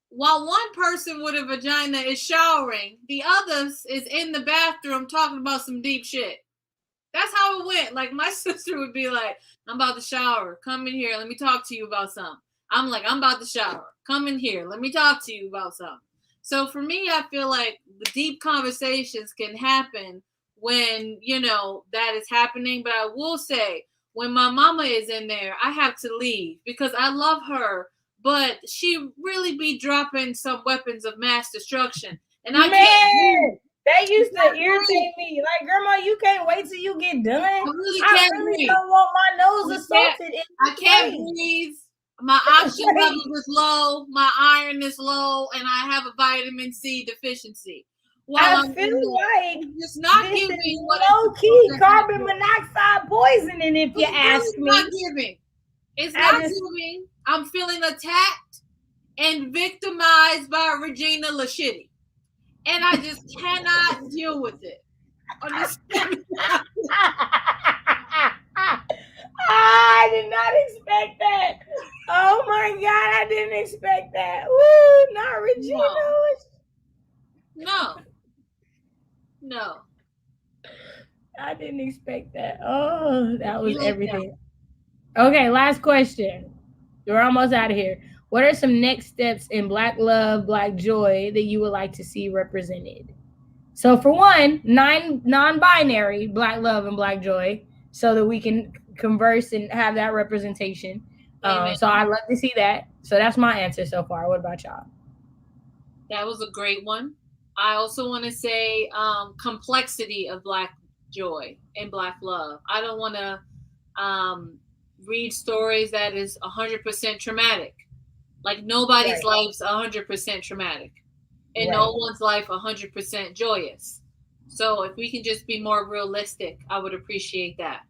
[SPEAKER 3] while one person with a vagina is showering, the others is in the bathroom talking about some deep shit. That's how it went. Like my sister would be like, I'm about to shower. Come in here. Let me talk to you about something. I'm like, I'm about to shower. Come in here. Let me talk to you about something. So for me, I feel like the deep conversations can happen when, that is happening. But I will say, when my mama is in there, I have to leave because I love her, but she really be dropping some weapons of mass destruction. And I can't.
[SPEAKER 1] That used to irritate me. Like, Grandma, you can't wait till you get done. I really don't want my nose assaulted.
[SPEAKER 3] I can't breathe. My oxygen level is low. My iron is low, and I have a vitamin C deficiency.
[SPEAKER 1] I feel like
[SPEAKER 3] it's not giving
[SPEAKER 1] low-key carbon monoxide poisoning, if you ask me.
[SPEAKER 3] It's not giving. It's not giving. I'm feeling attacked and victimized by Regina Lashitty. And I just cannot deal with it.
[SPEAKER 1] I did not expect that. Oh my God, I didn't expect that. Woo, not Regina.
[SPEAKER 3] No.
[SPEAKER 1] I didn't expect that. Oh, that was everything. Okay, last question. We're almost out of here. What are some next steps in Black love, Black joy that you would like to see represented? So for one, non-binary Black love and Black joy, so that we can converse and have that representation. So I'd love to see that. So that's my answer so far. What about y'all?
[SPEAKER 3] That was a great one. I also want to say complexity of Black joy and Black love. I don't want to read stories that is 100% traumatic. Like nobody's life's 100% traumatic, and no one's life 100% joyous. So if we can just be more realistic, I would appreciate that.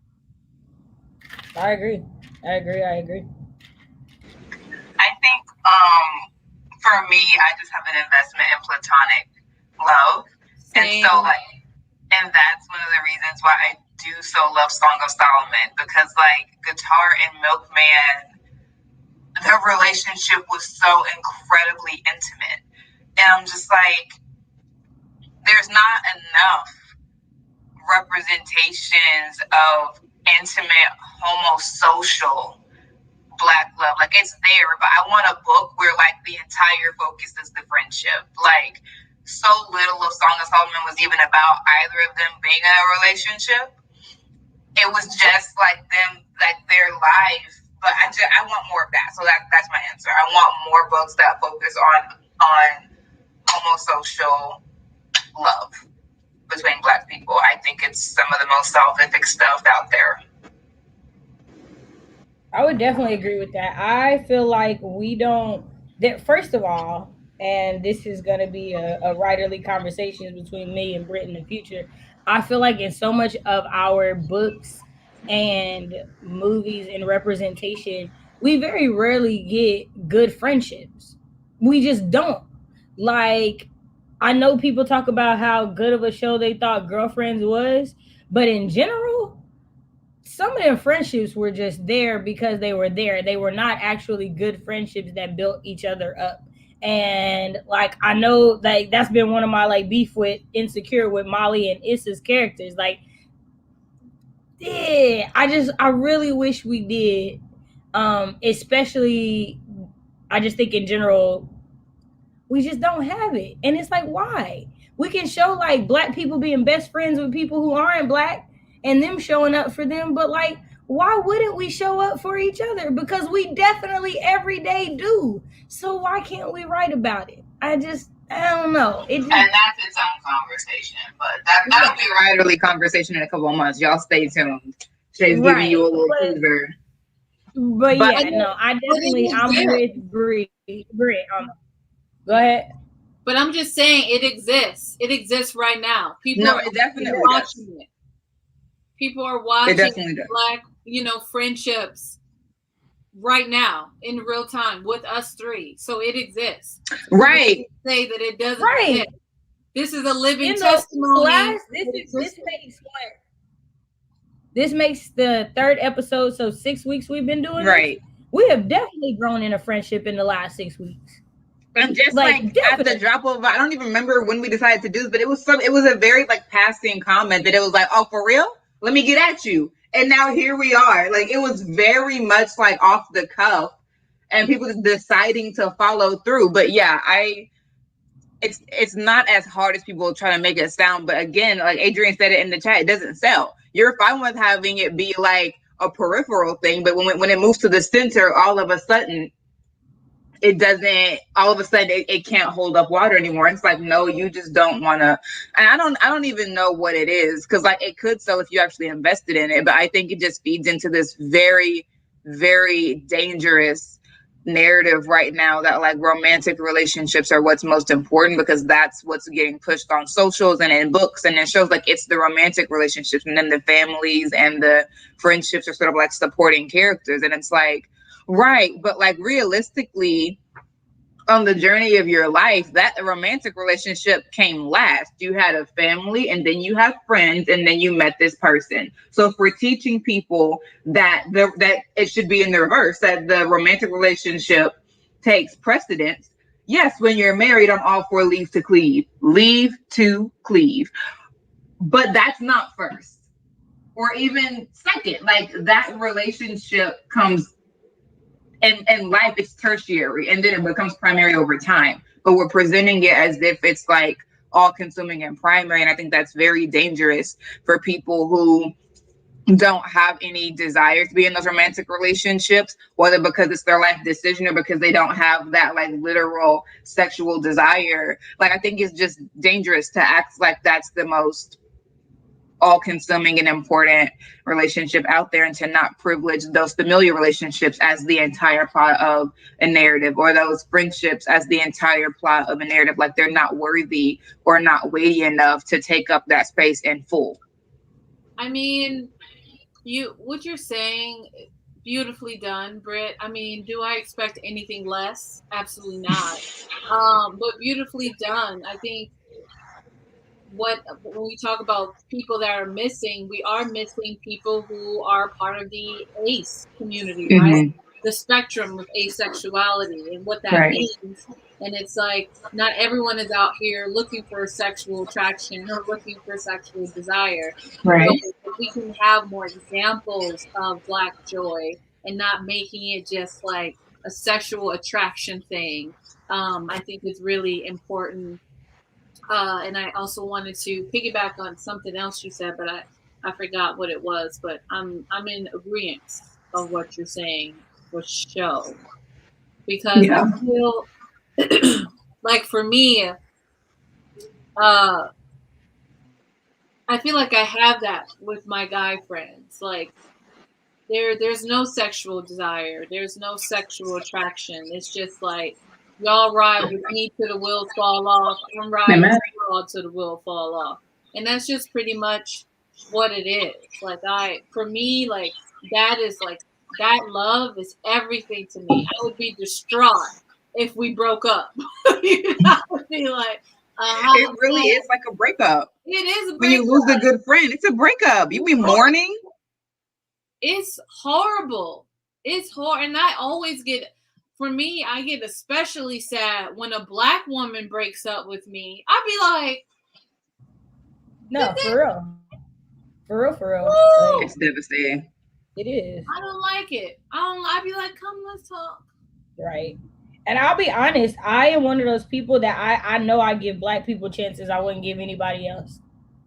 [SPEAKER 1] I agree.
[SPEAKER 2] I think for me, I just have an investment in platonic love. Same. And that's one of the reasons why I do so love Song of Solomon, because Guitar and Milkman, their relationship was so incredibly intimate. And I'm just like, there's not enough representations of intimate, homosocial Black love. It's there, but I want a book where the entire focus is the friendship. So little of Song of Solomon was even about either of them being in a relationship. it was just like them, like their life. But I want more of that. So that's my answer. I want more books that focus on homosocial love between Black people. I think it's some of the most salvific stuff out there.
[SPEAKER 1] I would definitely agree with that. I feel like we don't that first of all, and this is gonna be a writerly conversations between me and Britt in the future. I feel like in so much of our books and movies and representation, we very rarely get good friendships. We just don't. Like I know people talk about how good of a show they thought Girlfriends was, but in general, some of them friendships were just there because they were there. They were not actually good friendships that built each other up. And like I know like that's been one of my like beef with Insecure with Molly and Issa's characters. Like, yeah, I really wish we did. Especially I just think in general we just don't have it. And it's like, why? We can show like black people being best friends with people who aren't black and them showing up for them, but like, why wouldn't we show up for each other? Because we definitely every day do. So why can't we write about it? I don't know. It just,
[SPEAKER 2] And that's its own conversation. But that'll be a writerly conversation in a couple of months. Y'all stay tuned. Shay's giving you a little teaser.
[SPEAKER 1] But yeah, no, I'm with Brit. Go ahead.
[SPEAKER 3] But I'm just saying it exists. It exists right now. People
[SPEAKER 2] are definitely
[SPEAKER 3] watching it. People are watching Black, friendships right now in real time with us three. So it exists.
[SPEAKER 2] Right.
[SPEAKER 3] Say that it doesn't exist. This is a living testimony.
[SPEAKER 1] This makes the third episode, so 6 weeks we've been doing
[SPEAKER 2] right.
[SPEAKER 1] This. We have definitely grown in a friendship in the last 6 weeks.
[SPEAKER 2] And just like at the drop of, I don't even remember when we decided to do this, but it was a very like passing comment that it was like, oh, for real? Let me get at you. And now here we are. Like it was very much like off the cuff and people just deciding to follow through. But yeah, it's not as hard as people try to make it sound. But again, like Adrian said it in the chat, it doesn't sell. You're fine with having it be like a peripheral thing, but when it moves to the center, all of a sudden, it doesn't, all of a sudden it can't hold up water anymore. It's like, no, you just don't want to. And I don't even know what it is. Cause like it could sell if you actually invested in it. But I think it just feeds into this very, very dangerous narrative right now that like romantic relationships are what's most important because that's what's getting pushed on socials and in books and in shows. Like it's the romantic relationships and then the families and the friendships are sort of like supporting characters. And it's like, right, but like realistically, on the journey of your life, that romantic relationship came last. You had a family and then you have friends and then you met this person. So if we're teaching people that it should be in the reverse, that the romantic relationship takes precedence, yes, when you're married, I'm all for leave to cleave. Leave to cleave. But that's not first or even second. Like that relationship comes in life, it's tertiary and then it becomes primary over time. But we're presenting it as if it's like all consuming and primary. And I think that's very dangerous for people who don't have any desire to be in those romantic relationships, whether because it's their life decision or because they don't have that like literal sexual desire. Like I think it's just dangerous to act like that's the most all-consuming and important relationship out there and to not privilege those familiar relationships as the entire plot of a narrative or those friendships as the entire plot of a narrative. Like they're not worthy or not weighty enough to take up that space in full.
[SPEAKER 3] I mean, what you're saying, beautifully done, Britt. I mean, do I expect anything less? Absolutely not. But beautifully done. I think when we talk about people that are missing, we are missing people who are part of the ACE community, right? The spectrum of asexuality and what that means. And it's like not everyone is out here looking for sexual attraction or looking for sexual desire.
[SPEAKER 2] Right.
[SPEAKER 3] So we can have more examples of Black joy and not making it just like a sexual attraction thing. I think it's really important. And I also wanted to piggyback on something else you said, but I forgot what it was, but I'm in agreement of what you're saying for show, because I
[SPEAKER 2] Yeah.
[SPEAKER 3] feel like for me, uh, I feel like I have that with my guy friends. Like there's no sexual desire, there's no sexual attraction. It's just like y'all ride with me to the wheels fall off. I'm riding with
[SPEAKER 2] Amen.
[SPEAKER 3] y'all to the wheel fall off, and that's just pretty much what it is. Like for me, like that is like that love is everything to me. I would be distraught if we broke up. I would be like,
[SPEAKER 2] It really is like a breakup.
[SPEAKER 3] it is a
[SPEAKER 2] When you
[SPEAKER 3] breakup.
[SPEAKER 2] lose a good friend, it's a breakup. You be mourning.
[SPEAKER 3] It's horrible. It's hard, and I always get. For me, I get especially sad when a black woman breaks up with me. I be like,
[SPEAKER 1] No, for real. For real.
[SPEAKER 3] "Woo!"
[SPEAKER 2] It's devastating.
[SPEAKER 1] It is.
[SPEAKER 3] I don't like it. I be like, "Come, let's talk."
[SPEAKER 1] Right. And I'll be honest, I am one of those people that I know I give black people chances I wouldn't give anybody else.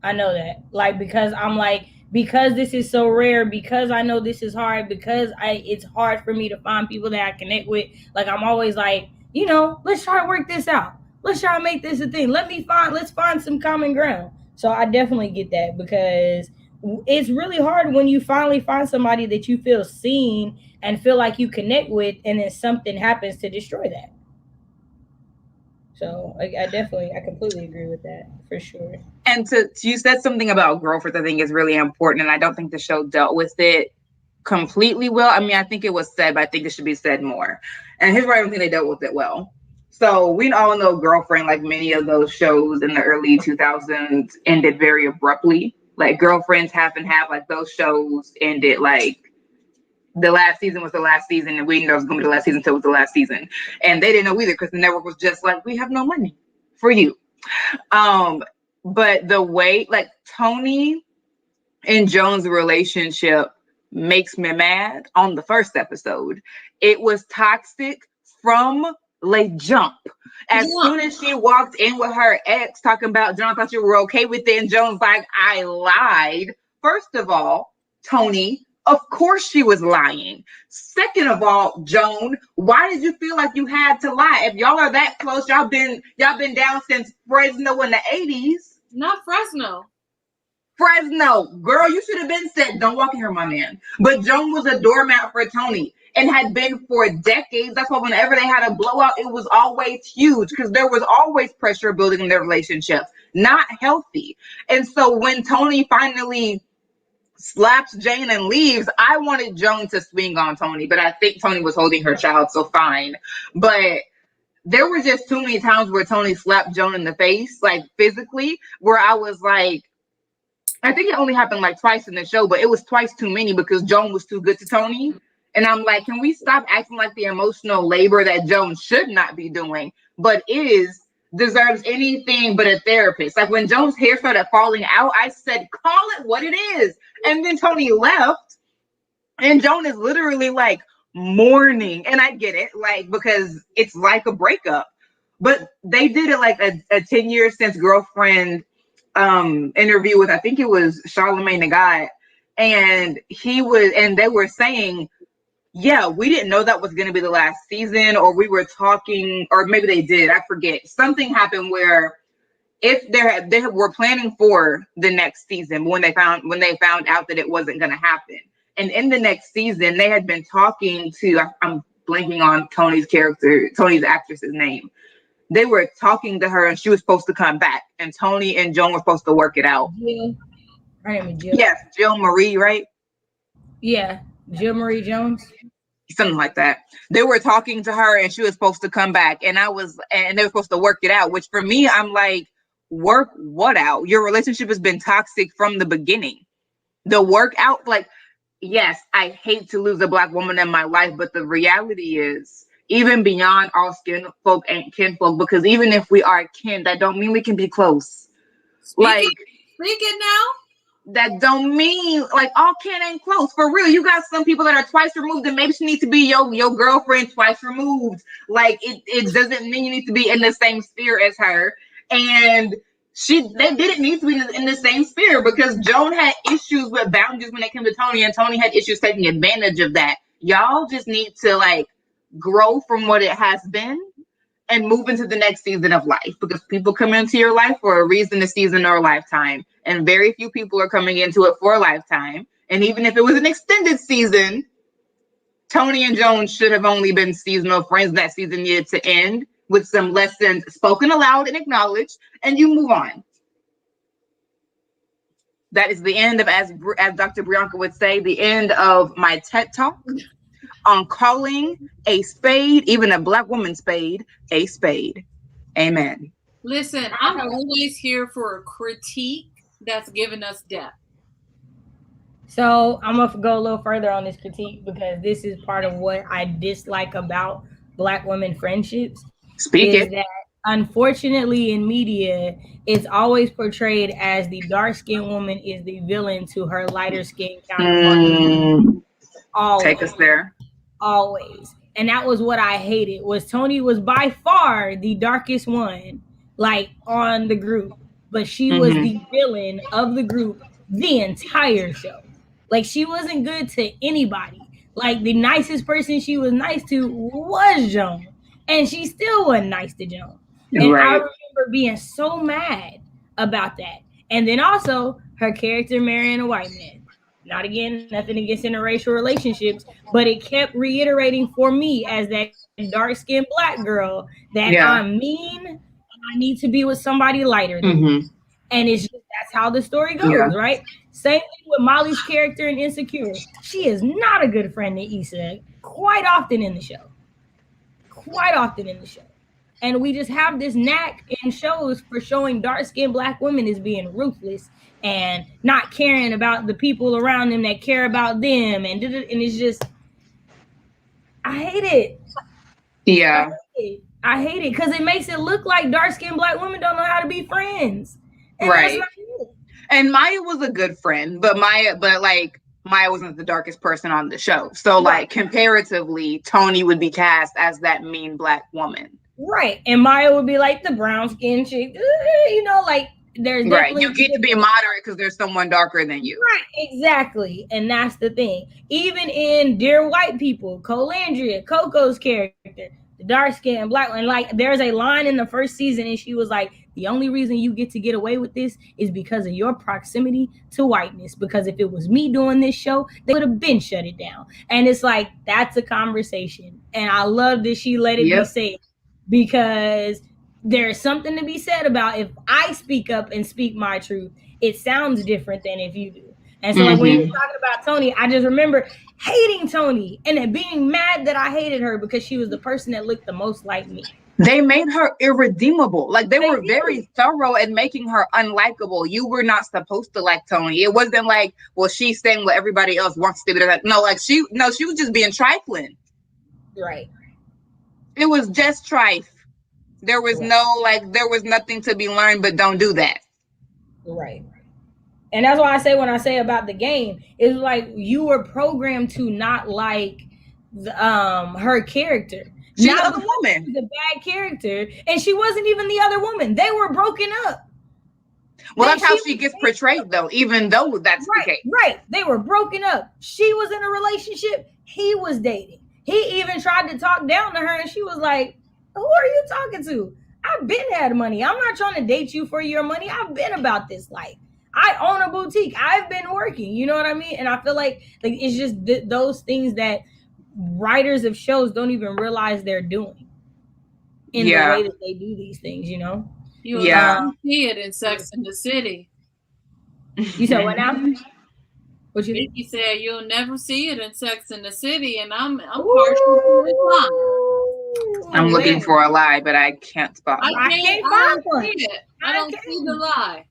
[SPEAKER 1] I know that. Like because I'm like because this is so rare, because I know this is hard, because I it's hard for me to find people that I connect with. Like I'm always like, let's try to work this out. Let's try to make this a thing. Let's find some common ground. So I definitely get that because it's really hard when you finally find somebody that you feel seen and feel like you connect with, and then something happens to destroy that. So I completely agree with that for sure.
[SPEAKER 2] And you said something about girlfriends, I think is really important, and I don't think the show dealt with it completely well. I mean, I think it was said, but I think it should be said more. And here's why I don't think they dealt with it well. So we all know Girlfriend, like many of those shows in the early 2000s, ended very abruptly. Like Girlfriends half and half, like those shows ended like the last season was the last season, and we didn't know it was going to be the last season until it was the last season. And they didn't know either because the network was just like, we have no money for you. But the way, like Tony and Joan's relationship makes me mad on the first episode. It was toxic from the jump. As soon as she walked in with her ex talking about Joan, I thought you were okay with it. And Joan's like, I lied. First of all, Tony, of course she was lying. Second of all, Joan, why did you feel like you had to lie? If y'all are that close, y'all been down since Fresno in the 80s.
[SPEAKER 3] Not Fresno.
[SPEAKER 2] Fresno, girl, you should have been said, don't walk in here, my man. But Joan was a doormat for Tony and had been for decades. That's why whenever they had a blowout, it was always huge because there was always pressure building in their relationship, not healthy. And so when Tony finally slaps Jane and leaves, I wanted Joan to swing on Tony, but I think Tony was holding her child, so fine. But there were just too many times where Tony slapped Joan in the face, like physically, where I was like, I think it only happened like twice in the show, but it was twice too many because Joan was too good to Tony. And I'm like, can we stop acting like the emotional labor that Joan should not be doing, but deserves anything but a therapist? Like when Joan's hair started falling out, I said, call it what it is. And then Tony left, and Joan is literally like mourning. And I get it, like, because it's like a breakup. But they did it like a 10 years since Girlfriend interview with, I think it was Charlamagne the God, and they were saying, yeah, we didn't know that was going to be the last season, or we were talking, or maybe they did, I forget. Something happened where if they were planning for the next season when they found out that it wasn't going to happen, and in the next season they had been talking to, I'm blanking on Tony's actress's name. They were talking to her and she was supposed to come back, and Tony and Joan were supposed to work it out.
[SPEAKER 1] Jill. Her name is Jill.
[SPEAKER 2] Yes, Jill Marie, right?
[SPEAKER 1] Yeah, Jill Marie Jones.
[SPEAKER 2] Something like that. They were talking to her and she was supposed to come back, and they were supposed to work it out, which for me, I'm like, work what out? Your relationship has been toxic from the beginning. The workout, like, yes, I hate to lose a Black woman in my life, but the reality is, even beyond all skin folk ain't kinfolk, because even if we are kin, that don't mean we can be close.
[SPEAKER 3] Speaking now,
[SPEAKER 2] that don't mean like all kin ain't close. For real, you got some people that are twice removed, and maybe she needs to be your girlfriend twice removed. Like it doesn't mean you need to be in the same sphere as her. And they didn't need to be in the same sphere because Joan had issues with boundaries when it came to Tony, and Tony had issues taking advantage of that. Y'all just need to like grow from what it has been and move into the next season of life, because people come into your life for a reason, a season, or a lifetime, and very few people are coming into it for a lifetime. And even if it was an extended season, Tony and Joan should have only been seasonal friends. That season needed to end with some lessons spoken aloud and acknowledged, and you move on. That is the end of, as Dr. Bianca would say, the end of my TED Talk on calling a spade, even a Black woman's spade, a spade. Amen.
[SPEAKER 3] Listen, I'm always here for a critique that's giving us depth.
[SPEAKER 1] So I'm gonna go a little further on this critique because this is part of what I dislike about Black women friendships.
[SPEAKER 2] Speak it.
[SPEAKER 1] That unfortunately in media, it's always portrayed as the dark-skinned woman is the villain to her lighter-skinned counterpart.
[SPEAKER 2] Take us there.
[SPEAKER 1] Always. And that was what I hated, was Tony was by far the darkest one, like, on the group. But she was the villain of the group the entire show. Like, she wasn't good to anybody. Like, the nicest person she was nice to was Joan. And she still wasn't nice to Joan. And I remember being so mad about that. And then also, her character marrying a white man. Not again, nothing against interracial relationships, but it kept reiterating for me as that dark-skinned Black girl that I'm mean and I need to be with somebody lighter than me. And it's just, that's how the story goes, right? Same thing with Molly's character in Insecure. She is not a good friend to Issa quite often in the show. And we just have this knack in shows for showing dark-skinned Black women as being ruthless and not caring about the people around them that care about them. And it's just, I hate it.
[SPEAKER 2] Yeah.
[SPEAKER 1] I hate it because it makes it look like dark-skinned Black women don't know how to be friends. And
[SPEAKER 2] right. And Maya was a good friend, but Maya wasn't the darkest person on the show. So like comparatively, Tony would be cast as that mean Black woman.
[SPEAKER 1] Right. And Maya would be like the brown skin chick, you know, like there's definitely
[SPEAKER 2] you get to be moderate because there's someone darker than you.
[SPEAKER 1] Right, exactly. And that's the thing. Even in Dear White People, Colandria, Coco's character, the dark-skinned Black one, like there's a line in the first season and she was like, the only reason you get to get away with this is because of your proximity to whiteness. Because if it was me doing this show, they would have been shut it down. And it's like, that's a conversation. And I love that she let it be said, because there's something to be said about if I speak up and speak my truth, it sounds different than if you do. And so like when you're talking about Tony, I just remember hating Tony and then being mad that I hated her because she was the person that looked the most like me.
[SPEAKER 2] They made her irredeemable. Like they were very thorough at making her unlikable. You were not supposed to like Tony. It wasn't like, well, she's saying what everybody else wants to be. No, like she was just being trifling.
[SPEAKER 1] Right.
[SPEAKER 2] It was just trife. There was there was nothing to be learned, but don't do that.
[SPEAKER 1] Right. And that's why I say when I say about the game, it's like you were programmed to not like her character.
[SPEAKER 2] She's the other woman.
[SPEAKER 1] She's a bad character, and she wasn't even the other woman. They were broken up.
[SPEAKER 2] Well, that's how she gets portrayed, though, even though that's the case.
[SPEAKER 1] Right. They were broken up. She was in a relationship. He was dating. He even tried to talk down to her, and she was like, who are you talking to? I've been had money. I'm not trying to date you for your money. I've been about this life. I own a boutique. I've been working. You know what I mean? And I feel like it's just those things that writers of shows don't even realize they're doing in the way that they do these things, you know?
[SPEAKER 3] You will see it in Sex and the City.
[SPEAKER 1] You said what now? What you think?
[SPEAKER 3] He said you'll never see it in Sex and the City, and I'm partial to his lie.
[SPEAKER 2] I'm looking for a lie, but I can't spot it.
[SPEAKER 3] I can't find it. I don't see the lie.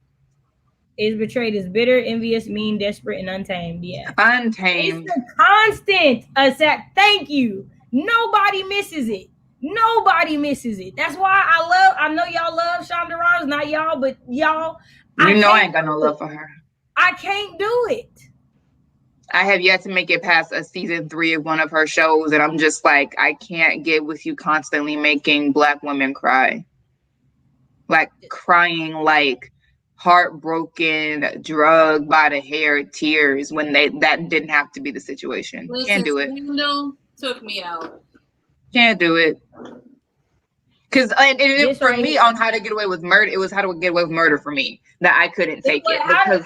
[SPEAKER 1] Is betrayed as bitter, envious, mean, desperate, and untamed. Yeah.
[SPEAKER 2] Untamed.
[SPEAKER 1] It's a constant. Thank you. Nobody misses it. That's why I know y'all love Shonda Rhimes. Not y'all, but y'all.
[SPEAKER 2] I ain't got no love for her.
[SPEAKER 1] I can't do it.
[SPEAKER 2] I have yet to make it past a season 3 of one of her shows, and I'm just like, I can't get with you constantly making Black women cry. like crying, like heartbroken, drugged by the hair, tears when that didn't have to be the situation.
[SPEAKER 3] Listen,
[SPEAKER 2] Can't do it.
[SPEAKER 3] Scandal took me out.
[SPEAKER 2] Can't do it. Because
[SPEAKER 1] This
[SPEAKER 2] for
[SPEAKER 1] right
[SPEAKER 2] me,
[SPEAKER 1] here.
[SPEAKER 2] on How to Get Away with Murder, it was How to Get Away with Murder for me that I couldn't take it because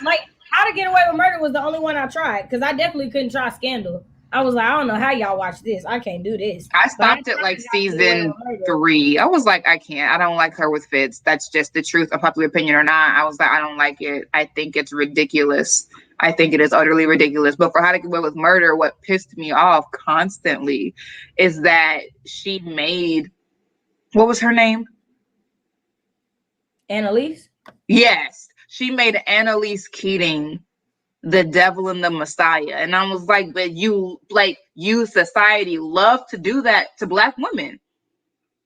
[SPEAKER 1] How to Get Away with Murder was the only one I tried because I definitely couldn't try Scandal. I was like, I don't know how y'all watch this. I can't do this.
[SPEAKER 2] I
[SPEAKER 1] But I
[SPEAKER 2] stopped at
[SPEAKER 1] tried
[SPEAKER 2] like
[SPEAKER 1] How to Get Away
[SPEAKER 2] season
[SPEAKER 1] with Murder.
[SPEAKER 2] 3. I was like, I can't. I don't like her with Fitz. That's just the truth, unpopular opinion or not. I was like, I don't like it. I think it's ridiculous. I think it is utterly ridiculous. But for How to Get Away with Murder, what pissed me off constantly is that she made, what was her name?
[SPEAKER 1] Annalise?
[SPEAKER 2] Yes, she made Annalise Keating the devil and the Messiah. And I was like, but you society love to do that to Black women.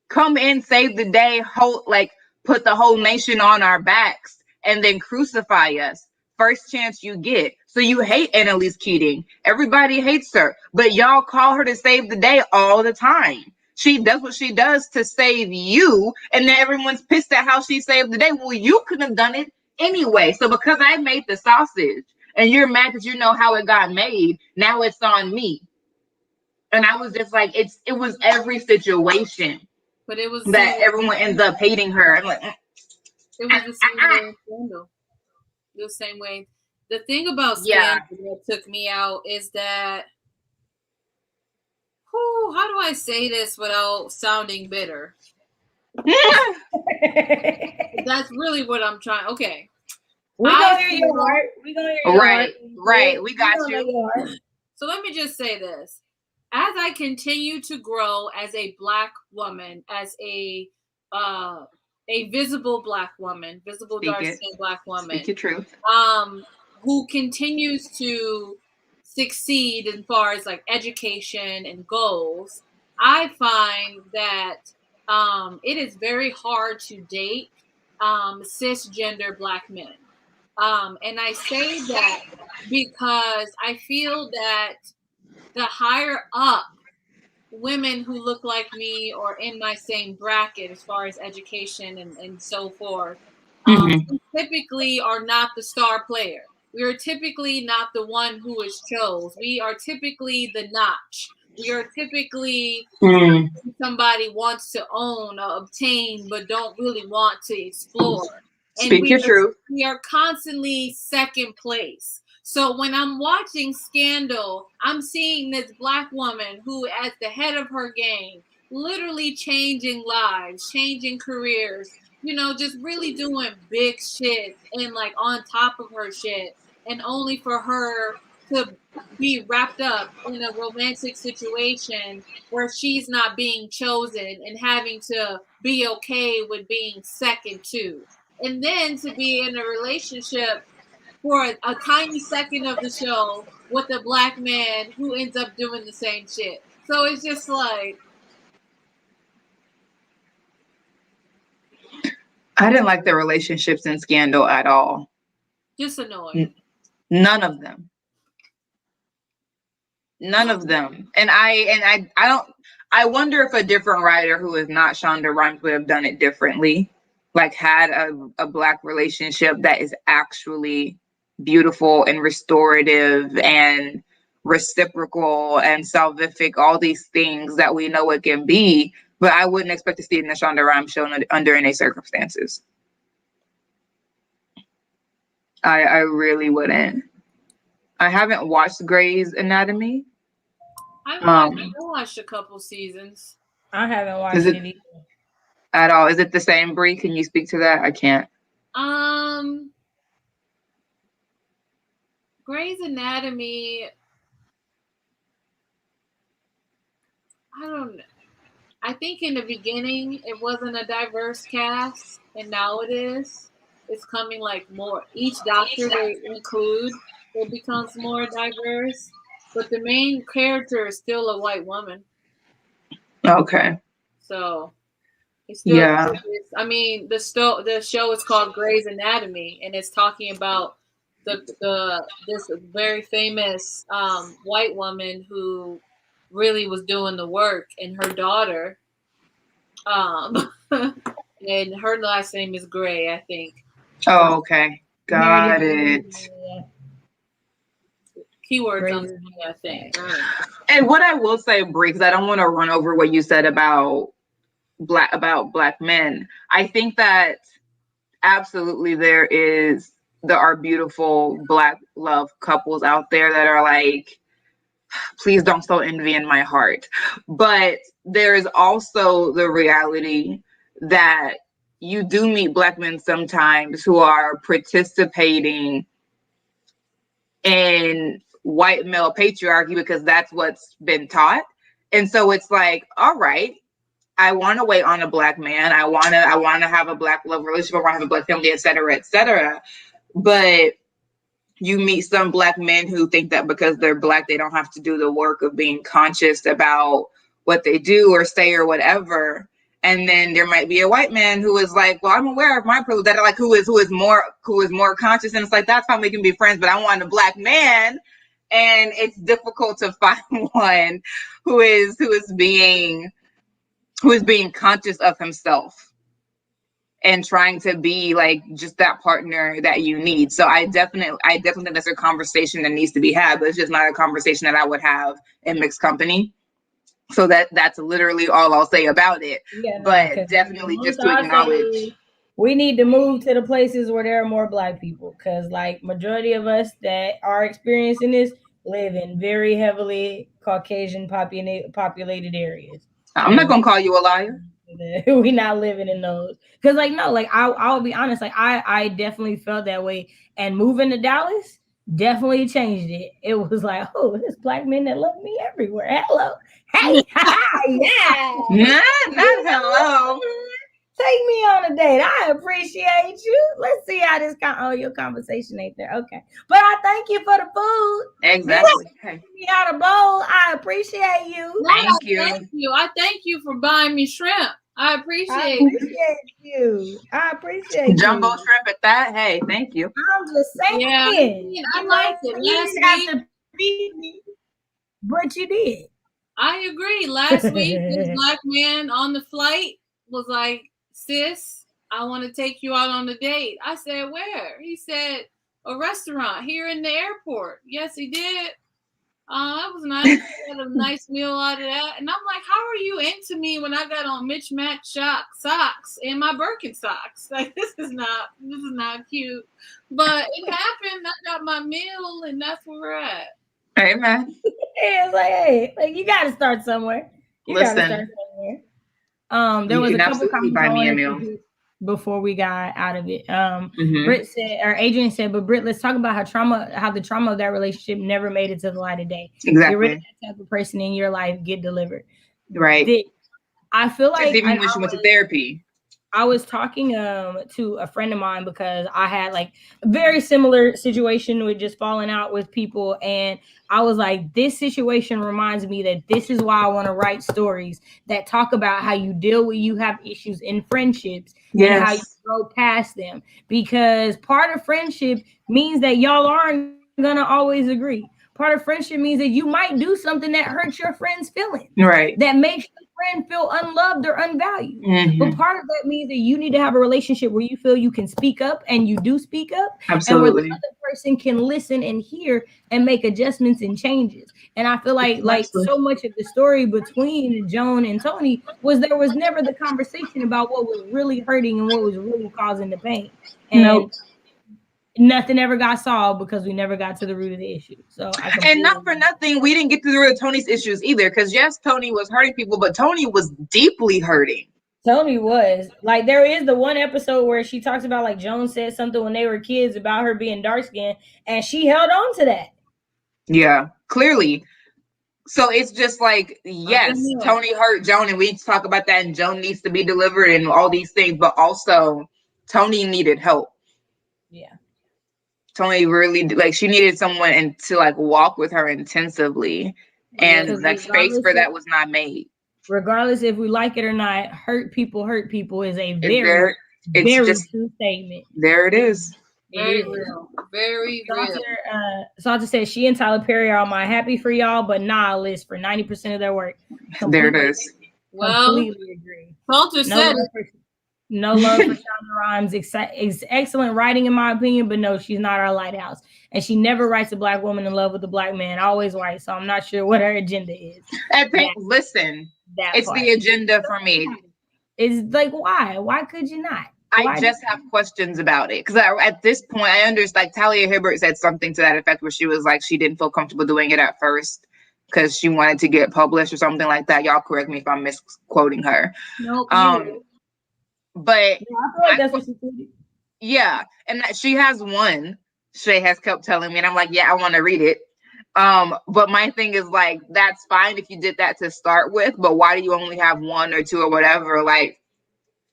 [SPEAKER 2] Come in, save the day, put the whole nation on our backs and then crucify us first chance you get. So you hate Annalise Keating. Everybody hates her, but y'all call her to save the day all the time. She does what she does to save you, and then everyone's pissed at how she saved the day. Well, you couldn't have done it anyway. So because I made the sausage and you're mad because you know how it got made, now it's on me. And I was just like, it was every situation.
[SPEAKER 3] But it was
[SPEAKER 2] That everyone ends up hating her. I'm like,
[SPEAKER 3] it was the same way in Scandal. The same way. The thing about Scandal that took me out is that, how do I say this without sounding bitter? That's really what I'm trying. Okay.
[SPEAKER 1] We gonna hear your heart. We gonna hear your heart.
[SPEAKER 2] Right. We got you.
[SPEAKER 3] So let me just say this. As I continue to grow as a Black woman, as a visible Black woman, visible dark-skinned Black woman,
[SPEAKER 2] Speak your truth.
[SPEAKER 3] who continues to succeed as far as like education and goals, I find that it is very hard to date cisgender Black men. And I say that because I feel that the higher up women who look like me or in my same bracket as far as education and so forth, typically are not the star player. We are typically not the one who is chose. We are typically the notch. We are typically somebody wants to own or obtain but don't really want to explore.
[SPEAKER 2] Speak your truth.
[SPEAKER 3] We are constantly second place. So when I'm watching Scandal, I'm seeing this Black woman who, at the head of her game, literally changing lives, changing careers, just really doing big shit and like on top of her shit, and only for her to be wrapped up in a romantic situation where she's not being chosen and having to be okay with being second to. And then to be in a relationship for a tiny second of the show with a Black man who ends up doing the same shit. So it's just like,
[SPEAKER 2] I didn't like the relationships in Scandal at all.
[SPEAKER 3] Just annoying.
[SPEAKER 2] None of them. None of them. And I wonder if a different writer who is not Shonda Rhimes would have done it differently. Like had a Black relationship that is actually beautiful and restorative and reciprocal and salvific, all these things that we know it can be, but I wouldn't expect to see it in the Shonda Rhimes show under any circumstances. I really wouldn't. I haven't watched Grey's Anatomy.
[SPEAKER 3] I watched a couple seasons.
[SPEAKER 1] I haven't watched it either.
[SPEAKER 2] At all. Is it the same, Brie? Can you speak to that? I can't.
[SPEAKER 3] Grey's Anatomy, I don't know. I think in the beginning it wasn't a diverse cast, and now it is. It's coming like more. Each doctor they include, it becomes more diverse. But the main character is still a white woman.
[SPEAKER 2] Okay.
[SPEAKER 3] So it's still, I mean, the show is called Grey's Anatomy, and it's talking about this very famous white woman who really was doing the work, and her daughter And her last name is Gray, I think.
[SPEAKER 2] Oh, okay. Got
[SPEAKER 1] Meredith.
[SPEAKER 2] it.
[SPEAKER 3] Keywords on screen, I think. Right.
[SPEAKER 2] And what I will say, Bree, because I don't want to run over what you said about black men. I think that absolutely there are beautiful Black love couples out there that are like, please don't sow envy in my heart. But there is also the reality that you do meet Black men sometimes who are participating in white male patriarchy because that's what's been taught. And so it's like, all right, I want to wait on a Black man. I want to have a Black love relationship. I want to have a Black family, et cetera, et cetera. But you meet some Black men who think that because they're Black, they don't have to do the work of being conscious about what they do or say or whatever. And then there might be a white man who is like, well, I'm aware of my privilege, that like who is more conscious, and it's like, that's how we can be friends, but I want a Black man. And it's difficult to find one who is being conscious of himself and trying to be like just that partner that you need. So I definitely think that's a conversation that needs to be had, but it's just not a conversation that I would have in mixed company. So that's literally all I'll say about it. Yeah, but definitely just to acknowledge,
[SPEAKER 1] we need to move to the places where there are more Black people, because like majority of us that are experiencing this live in very heavily Caucasian populated areas.
[SPEAKER 2] I'm not gonna call you a liar.
[SPEAKER 1] We not living in those, because like no, like I'll be honest, like I definitely felt that way, and moving to Dallas definitely changed it. It was like, oh, there's Black men that love me everywhere. Hello, hey,
[SPEAKER 2] yeah, not hello.
[SPEAKER 1] Take me on a date. I appreciate you. Let's see how this your conversation ain't there. Okay. But I thank you for the food.
[SPEAKER 2] Exactly.
[SPEAKER 1] Take me out of bowl. I appreciate you.
[SPEAKER 3] Thank you. I thank you for buying me shrimp. I appreciate
[SPEAKER 1] you. I appreciate
[SPEAKER 2] jumbo shrimp at that. Hey, thank you.
[SPEAKER 1] I'm just saying.
[SPEAKER 3] Yeah, I like it.
[SPEAKER 1] Last week, but you did.
[SPEAKER 3] I agree. Last week, this Black man on the flight was like, sis, I want to take you out on a date. I said, where? He said, a restaurant here in the airport. Yes, he did. That was nice. He had a nice meal out of that. And I'm like, how are you into me when I got on mismatched socks and my Birkenstocks? Like, this is not cute. But it happened. I got my meal, and that's where we're at.
[SPEAKER 2] Hey, man.
[SPEAKER 1] It's like, hey, like you got to start somewhere.
[SPEAKER 2] Listen.
[SPEAKER 1] There was a couple comments before we got out of it. Britt said, or Adrian said, but Britt, let's talk about how the trauma of that relationship never made it to the light of day.
[SPEAKER 2] Exactly.
[SPEAKER 1] Get rid of that type of person in your life, get delivered.
[SPEAKER 2] Right.
[SPEAKER 1] I feel like
[SPEAKER 2] even when she went to therapy.
[SPEAKER 1] I was talking to a friend of mine because I had like a very similar situation with just falling out with people, and I was like, this situation reminds me that this is why I want to write stories that talk about how you deal with you have issues in friendships and how you grow past them, because part of friendship means that y'all aren't gonna always agree. Part of friendship means that you might do something that hurts your friend's feelings,
[SPEAKER 2] right?
[SPEAKER 1] That makes your friend feel unloved or unvalued. But part of that means that you need to have a relationship where you feel you can speak up, and you do speak up.
[SPEAKER 2] Absolutely.
[SPEAKER 1] And where the other person can listen and hear and make adjustments and changes. And I feel like so much of the story between Joan and Tony was there was never the conversation about what was really hurting and what was really causing the pain. And nothing ever got solved because we never got to the root of the issue.
[SPEAKER 2] And not for nothing, we didn't get to the root of Tony's issues either. Because yes, Tony was hurting people, but Tony was deeply hurting.
[SPEAKER 1] Tony was like, there is the one episode where she talks about like Joan said something when they were kids about her being dark skinned, and she held on to that.
[SPEAKER 2] Yeah, clearly. So it's just like, yes, Tony hurt Joan, and we need to talk about that, and Joan needs to be delivered and all these things, but also Tony needed help.
[SPEAKER 1] Yeah.
[SPEAKER 2] Tony really, like, she needed someone to like walk with her intensively, and like space for that was not made.
[SPEAKER 1] Regardless if we like it or not, hurt people is a very true statement.
[SPEAKER 2] There it is.
[SPEAKER 3] Very real. Very real.
[SPEAKER 1] Salter said she and Tyler Perry are on my happy for y'all, but nah list for 90% of their work.
[SPEAKER 2] There it is.
[SPEAKER 3] Well, completely agree. Salter said
[SPEAKER 1] No love for Shonda Rhimes. Excellent writing, in my opinion, but no, she's not our lighthouse. And she never writes a black woman in love with a black man. Always white. So I'm not sure what her agenda is.
[SPEAKER 2] I think, listen, it's
[SPEAKER 1] part.
[SPEAKER 2] the agenda for me.
[SPEAKER 1] It's like, why? Why could you not?
[SPEAKER 2] I just have questions about it because at this point, I understand. Like Talia Hibbert said something to that effect, where she was like, she didn't feel comfortable doing it at first because she wanted to get published or something like that. Y'all correct me if I'm misquoting her.
[SPEAKER 3] Nope.
[SPEAKER 2] But
[SPEAKER 1] I feel like that's what she did.
[SPEAKER 2] Yeah, and she has one. Shay has kept telling me, and I'm like, yeah, I want to read it. But my thing is like, that's fine if you did that to start with, but why do you only have one or two or whatever? Like,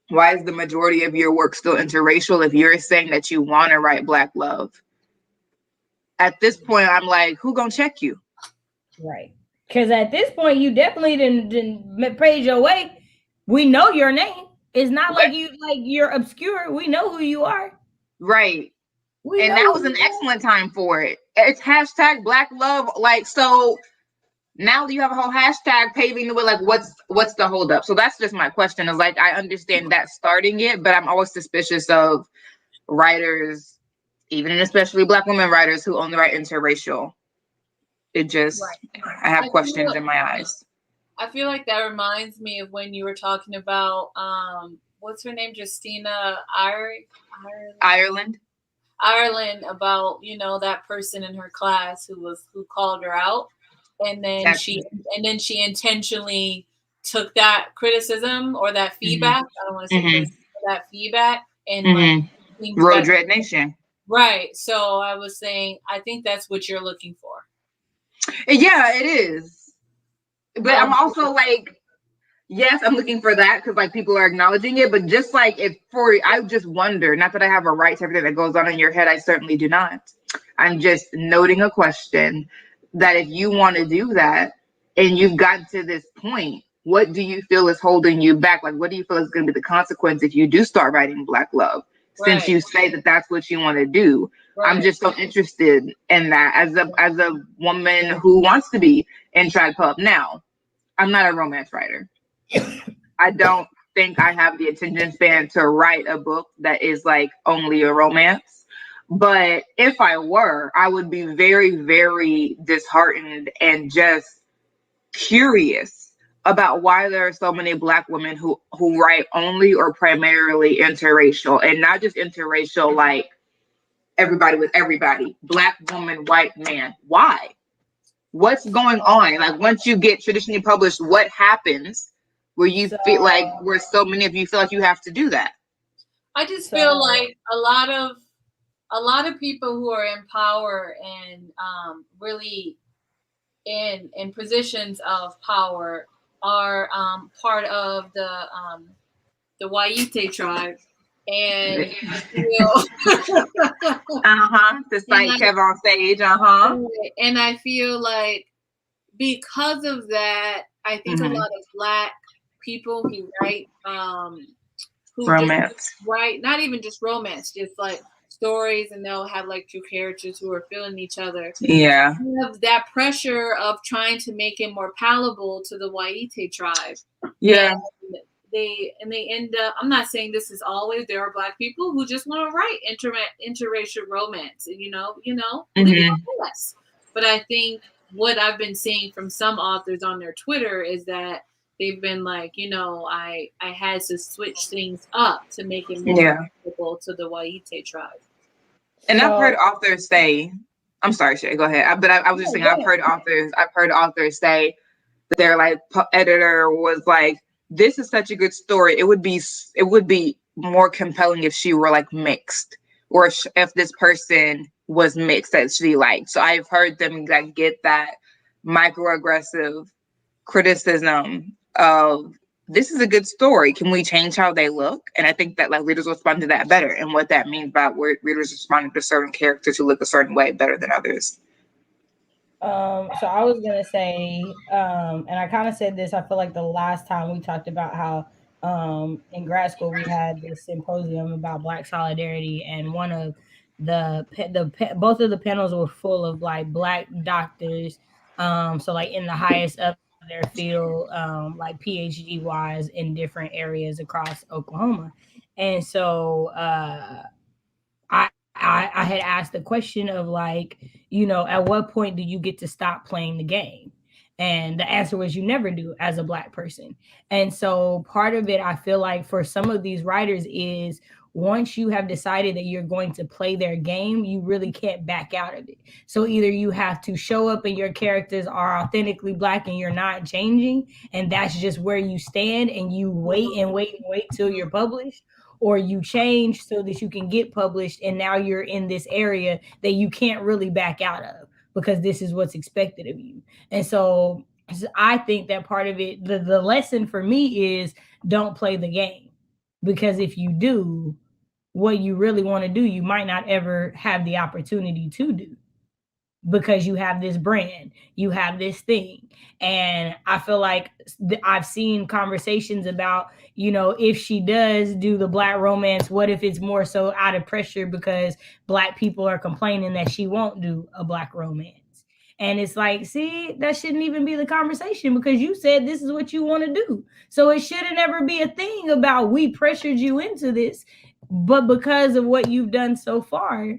[SPEAKER 2] why is the majority of your work still interracial if you're saying that you want to write black love? At this point, I'm like, who gonna check you?
[SPEAKER 1] Right. Because at this point, you definitely didn't page your way. We know your name. It's not like you're obscure. We know who you are.
[SPEAKER 2] Right. And that was an excellent time for it. It's hashtag Black Love. Like, so now you have a whole hashtag paving the way. Like, what's the holdup? So that's just my question. Is like, I understand that starting it, but I'm always suspicious of writers, even and especially Black women writers who only write interracial. It just, I have questions in my eyes.
[SPEAKER 3] I feel like that reminds me of when you were talking about what's her name, Justina Ireland, about, you know, that person in her class who called her out, and then she intentionally took that criticism or that feedback. I don't want to say criticism, that feedback and like
[SPEAKER 2] Road Dread Nation.
[SPEAKER 3] Right. So I was saying, I think that's what you're looking for.
[SPEAKER 2] Yeah, it is. But I'm also like, yes, I'm looking for that because like people are acknowledging it. But just like I just wonder, not that I have a right to everything that goes on in your head. I certainly do not. I'm just noting a question that if you want to do that and you've gotten to this point, what do you feel is holding you back? Like, what do you feel is going to be the consequence if you do start writing Black love? Since you say that that's what you want to do. I'm just so interested in that as a woman who wants to be in trad pub. Now, I'm not a romance writer. I don't think I have the attention span to write a book that is like only a romance. But if I were, I would be very, very disheartened and just curious about why there are so many Black women who write only or primarily interracial, and not just interracial like everybody with everybody. Black woman, white man. Why? What's going on? Like, once you get traditionally published, what happens where you feel like, where so many of you feel like you have to do that?
[SPEAKER 3] I just feel like a lot of people who are in power and really in positions of power are part of the Waite tribe, and I feel
[SPEAKER 2] despite Kev on stage,
[SPEAKER 3] and I feel like because of that, I think a lot of Black people who write
[SPEAKER 2] romance,
[SPEAKER 3] write not even just romance, just like stories, and they'll have like two characters who are feeling each other.
[SPEAKER 2] Yeah,
[SPEAKER 3] have that pressure of trying to make it more palatable to the Waite tribe.
[SPEAKER 2] Yeah.
[SPEAKER 3] And they end up, I'm not saying this is always, there are Black people who just want to write interracial romance, and you know, less. But I think what I've been seeing from some authors on their Twitter is that they've been like, you know, I had to switch things up to make it more palatable to the Waite tribe.
[SPEAKER 2] And I've heard authors say, I'm sorry, Shay, go ahead. But I was just saying, I've heard authors say that their like editor was like, this is such a good story. It would be more compelling if she were like mixed, or if this person was mixed that she liked. So I've heard them like get that microaggressive criticism of, this is a good story. Can we change how they look? And I think that like readers respond to that better, and what that means by readers responding to certain characters who look a certain way better than others.
[SPEAKER 1] So I was gonna say, and I kind of said this, I feel like the last time we talked about how in grad school we had this symposium about Black solidarity, and one of both of the panels were full of like Black doctors, so like in the highest of their field, like PhD wise in different areas across Oklahoma. And so I had asked the question of like, at what point do you get to stop playing the game? And the answer was you never do as a Black person. And so part of it, I feel like for some of these writers is once you have decided that you're going to play their game, you really can't back out of it. So either you have to show up and your characters are authentically Black and you're not changing, and that's just where you stand, and you wait and wait and wait till you're published, or you change so that you can get published, and now you're in this area that you can't really back out of because this is what's expected of you. And so I think that part of it, the lesson for me is don't play the game, because if you do what you really want to do, you might not ever have the opportunity to do, because you have this brand, you have this thing. And I feel like I've seen conversations about, if she does do the Black romance, what if it's more so out of pressure because Black people are complaining that she won't do a Black romance? And it's like, see, that shouldn't even be the conversation, because you said this is what you want to do. So it shouldn't ever be a thing about we pressured you into this, but because of what you've done so far,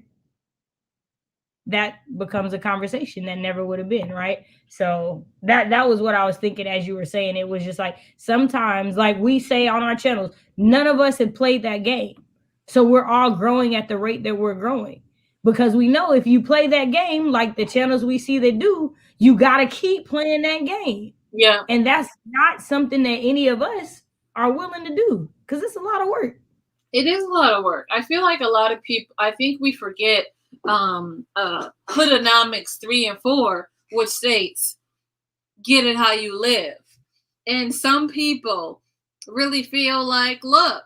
[SPEAKER 1] that becomes a conversation that never would have been, right? So that was what I was thinking as you were saying. It was just like, sometimes, like we say on our channels, none of us had played that game, so we're all growing at the rate that we're growing, because we know if you play that game like the channels we see that do, you got to keep playing that game.
[SPEAKER 3] Yeah.
[SPEAKER 1] And that's not something that any of us are willing to do, because it's a lot of work.
[SPEAKER 3] It is a lot of work. I feel like a lot of people, I think we forget Hoodonomics 3 and 4, which states, get it how you live. And some people really feel like, look,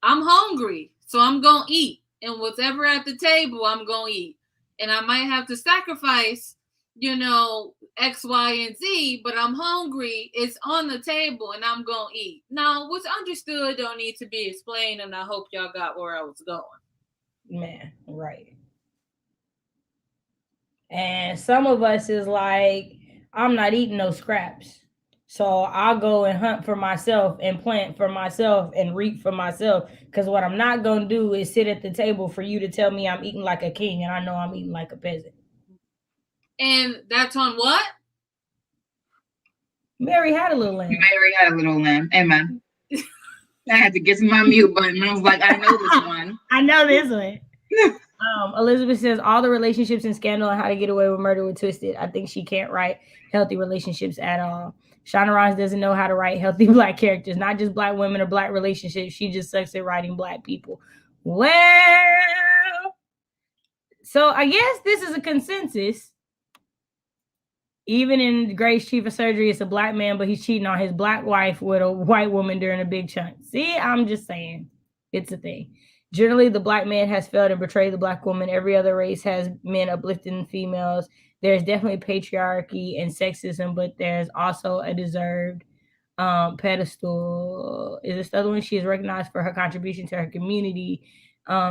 [SPEAKER 3] I'm hungry, so I'm going to eat. And whatever at the table, I'm going to eat. And I might have to sacrifice, X, Y, and Z, but I'm hungry. It's on the table and I'm going to eat. Now, what's understood don't need to be explained. And I hope y'all got where I was going.
[SPEAKER 1] Man, right. And some of us is like, I'm not eating no scraps. So I'll go and hunt for myself and plant for myself and reap for myself. Because what I'm not going to do is sit at the table for you to tell me I'm eating like a king and I know I'm eating like a peasant.
[SPEAKER 3] And that's on what?
[SPEAKER 1] Mary had a little lamb.
[SPEAKER 2] Mary had a little lamb. Amen. I had to get to my mute button. I was like, I know this one.
[SPEAKER 1] I know this one. Elizabeth says all the relationships in Scandal and How to Get Away with Murder were twisted. I think she can't write healthy relationships at all. Shauna Rhimes doesn't know how to write healthy Black characters, not just Black women or Black relationships. She just sucks at writing Black people. Well, so I guess this is a consensus. Even in Gray's Chief of Surgery, it's a Black man, but he's cheating on his Black wife with a white woman during a big chunk. See, I'm just saying, it's a thing. Generally, the Black man has failed and betrayed the Black woman. Every other race has men uplifting females. There's definitely patriarchy and sexism, but there's also a deserved pedestal. Is this the other one? She is recognized for her contribution to her community.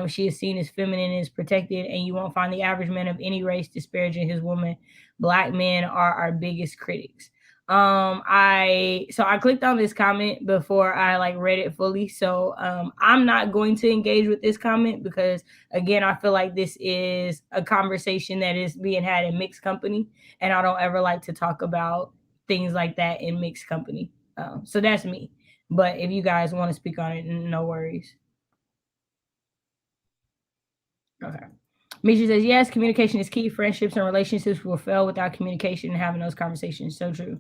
[SPEAKER 1] She is seen as feminine and is protected, and you won't find the average man of any race disparaging his woman. Black men are our biggest critics. I clicked on this comment before I read it fully. So I'm not going to engage with this comment because, again, I feel like this is a conversation that is being had in mixed company, and I don't ever like to talk about things like that in mixed company. So that's me. But if you guys want to speak on it, no worries. Okay. Misha says, yes, communication is key. Friendships and relationships will fail without communication and having those conversations. So true.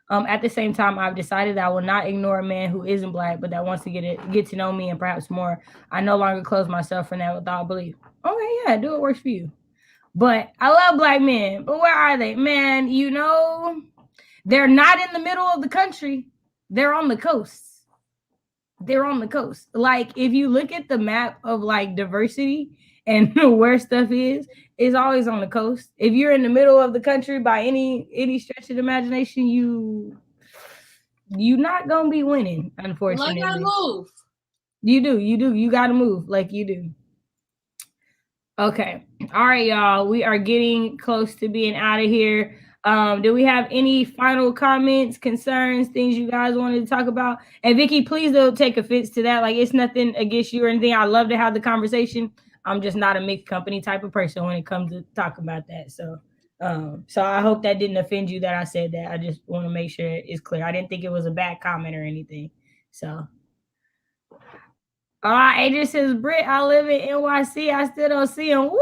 [SPEAKER 1] At the same time, I've decided that I will not ignore a man who isn't Black, but that wants to get to know me and perhaps more. I no longer close myself from that without belief. Okay, yeah, do what works for you. But I love Black men. But where are they? Man, they're not in the middle of the country. They're on the coast. They're on the coast. Like, if you look at the map of diversity and where stuff is, it's always on the coast. If you're in the middle of the country by any stretch of the imagination, you're not gonna be winning, unfortunately.
[SPEAKER 3] Like, I move.
[SPEAKER 1] You do. You gotta move like you do. Okay. All right, y'all. We are getting close to being out of here. Do we have any final comments, concerns, things you guys wanted to talk about? And Vicky, please don't take offense to that. Like, it's nothing against you or anything. I love to have the conversation. I'm just not a mixed company type of person when it comes to talk about that. So I hope that didn't offend you that I said that. I just want to make sure it's clear. I didn't think it was a bad comment or anything. So, all right, Adrian says, Britt, I live in NYC. I still don't see him. What?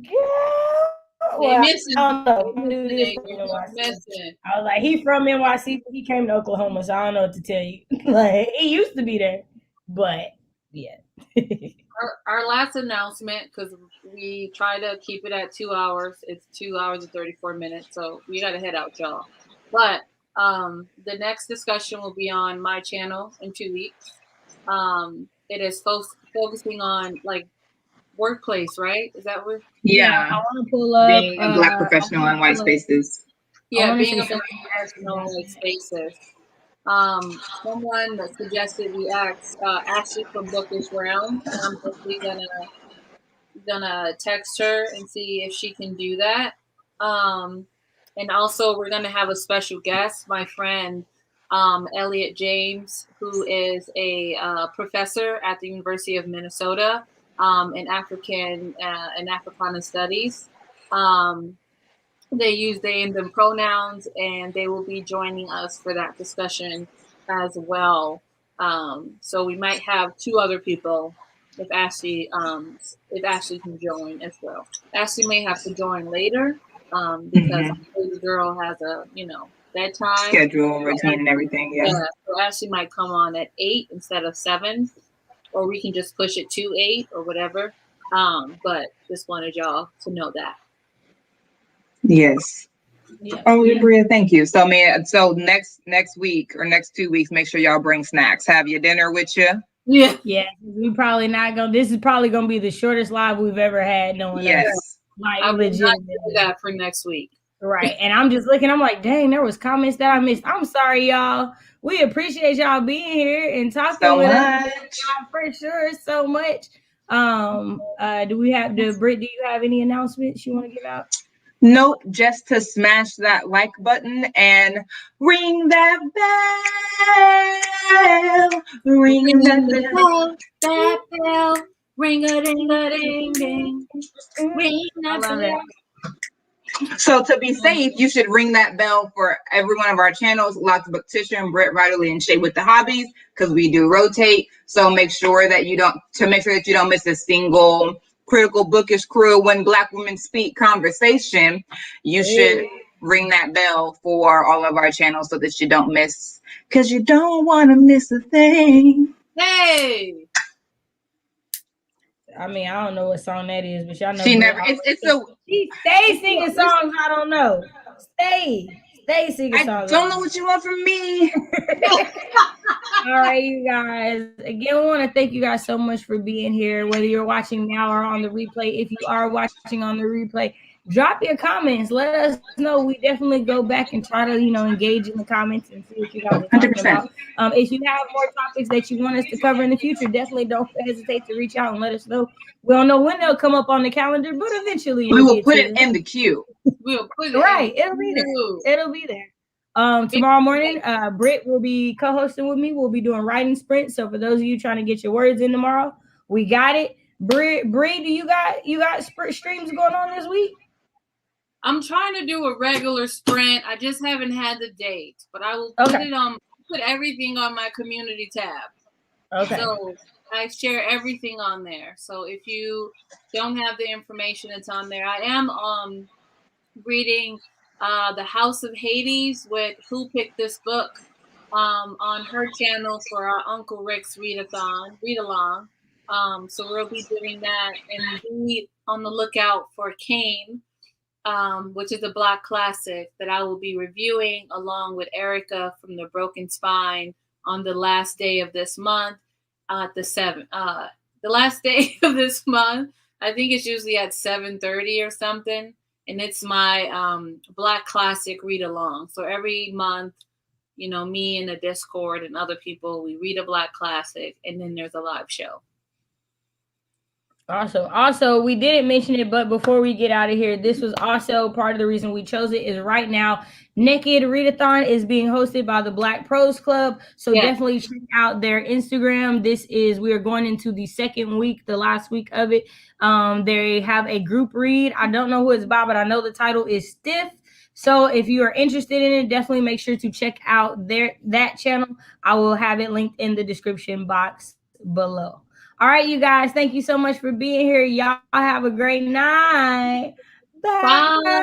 [SPEAKER 1] Girl,
[SPEAKER 3] They
[SPEAKER 1] well,
[SPEAKER 3] missing.
[SPEAKER 1] I don't know.
[SPEAKER 3] They
[SPEAKER 1] Dude is from
[SPEAKER 3] missing.
[SPEAKER 1] NYC. I was like, he from NYC, but he came to Oklahoma, so I don't know what to tell you. Like, he used to be there, but yeah.
[SPEAKER 3] Our last announcement, because we try to keep it at 2 hours. It's 2 hours and 34 minutes, so we got to head out, y'all. But the next discussion will be on my channel in 2 weeks. It is focusing on like workplace, right? Is that what?
[SPEAKER 2] Yeah.
[SPEAKER 1] I want to pull up
[SPEAKER 2] Being a Black professional in white spaces.
[SPEAKER 3] Yeah, being a Black professional in white spaces. Someone suggested we ask Ashley from Bookish Realm, and I'm hopefully gonna text her and see if she can do that. And also we're gonna have a special guest, my friend Elliot James, who is a professor at the University of Minnesota in African and Africana Studies. They use they and them pronouns, and they will be joining us for that discussion as well. So we might have 2 other people if Ashley can join as well. Ashley may have to join later because the girl has a bedtime
[SPEAKER 2] schedule, routine, and everything. Yeah.
[SPEAKER 3] So Ashley might come on at 8 instead of 7, or we can just push it to 8 or whatever. But just wanted y'all to know that.
[SPEAKER 2] Yes. Yeah. Oh, Bria, thank you. So, next week or next 2 weeks, make sure y'all bring snacks. Have your dinner with you.
[SPEAKER 1] Yeah. We probably not gonna. This is probably gonna be the shortest live we've ever had. Knowing us,
[SPEAKER 3] like, I will not do that for next week.
[SPEAKER 1] Right. And I'm just looking. I'm like, dang, there was comments that I missed. I'm sorry, y'all. We appreciate y'all being here and talking with us for sure. So much. Do we have Britt? Do you have any announcements you want to give out?
[SPEAKER 2] Nope, just to smash that like button and ring that bell. Ring that bell.
[SPEAKER 3] That bell. Ring a ding a ding ding. Ring that bell.
[SPEAKER 2] So to be safe, you should ring that bell for every one of our channels, Lots of Booktition, Britt Riderly, and Shay with the Hobbies, because we do rotate. So make sure that you don't miss a single Critical Bookish Crew When Black Women Speak conversation. You should ring that bell for all of our channels so that you don't miss, because you don't want to miss a thing.
[SPEAKER 3] Hey.
[SPEAKER 1] I mean, I don't know what song that is, but y'all know
[SPEAKER 2] she never.
[SPEAKER 1] She stays singing songs I don't know. Stay singing songs.
[SPEAKER 2] I don't know what you want from me.
[SPEAKER 1] All right, you guys. Again, we want to thank you guys so much for being here. Whether you're watching now or on the replay, if you are watching on the replay, drop your comments. Let us know. We definitely go back and try to, engage in the comments and see what you guys are talking 100%. About. If you have more topics that you want us to cover in the future, definitely don't hesitate to reach out and let us know. We don't know when they'll come up on the calendar, but eventually
[SPEAKER 2] we will put it in the queue.
[SPEAKER 3] We'll put it
[SPEAKER 1] right. It'll be there. It'll be there. Tomorrow morning, Britt will be co-hosting with me. We'll be doing writing sprints. So for those of you trying to get your words in tomorrow, we got it. Britt, do you got streams going on this week?
[SPEAKER 3] I'm trying to do a regular sprint. I just haven't had the date, but I will put everything on my community tab.
[SPEAKER 1] Okay.
[SPEAKER 3] So I share everything on there. So if you don't have the information, it's on there. I am reading The House of Hades with Who Picked This Book on her channel for our Uncle Rick's read-along. So we'll be doing that, and be on the lookout for Kane, which is a Black classic that I will be reviewing along with Erica from The Broken Spine on the last day of this month. The last day of this month, I think it's usually at 7:30 or something. And it's my Black classic read along. So every month, me and the Discord and other people, we read a Black classic, and then there's a live show.
[SPEAKER 1] Awesome. Also, we didn't mention it, but before we get out of here, this was also part of the reason we chose it. Is right now, Nekkid Readathon is being hosted by the Black Pros Club. So
[SPEAKER 3] Yeah.
[SPEAKER 1] definitely check out their Instagram. We are going into the second week, the last week of it. They have a group read. I don't know who it's by, but I know the title is Stiff. So if you are interested in it, definitely make sure to check out that channel. I will have it linked in the description box below. All right, you guys, thank you so much for being here. Y'all have a great night. Bye.
[SPEAKER 3] Bye.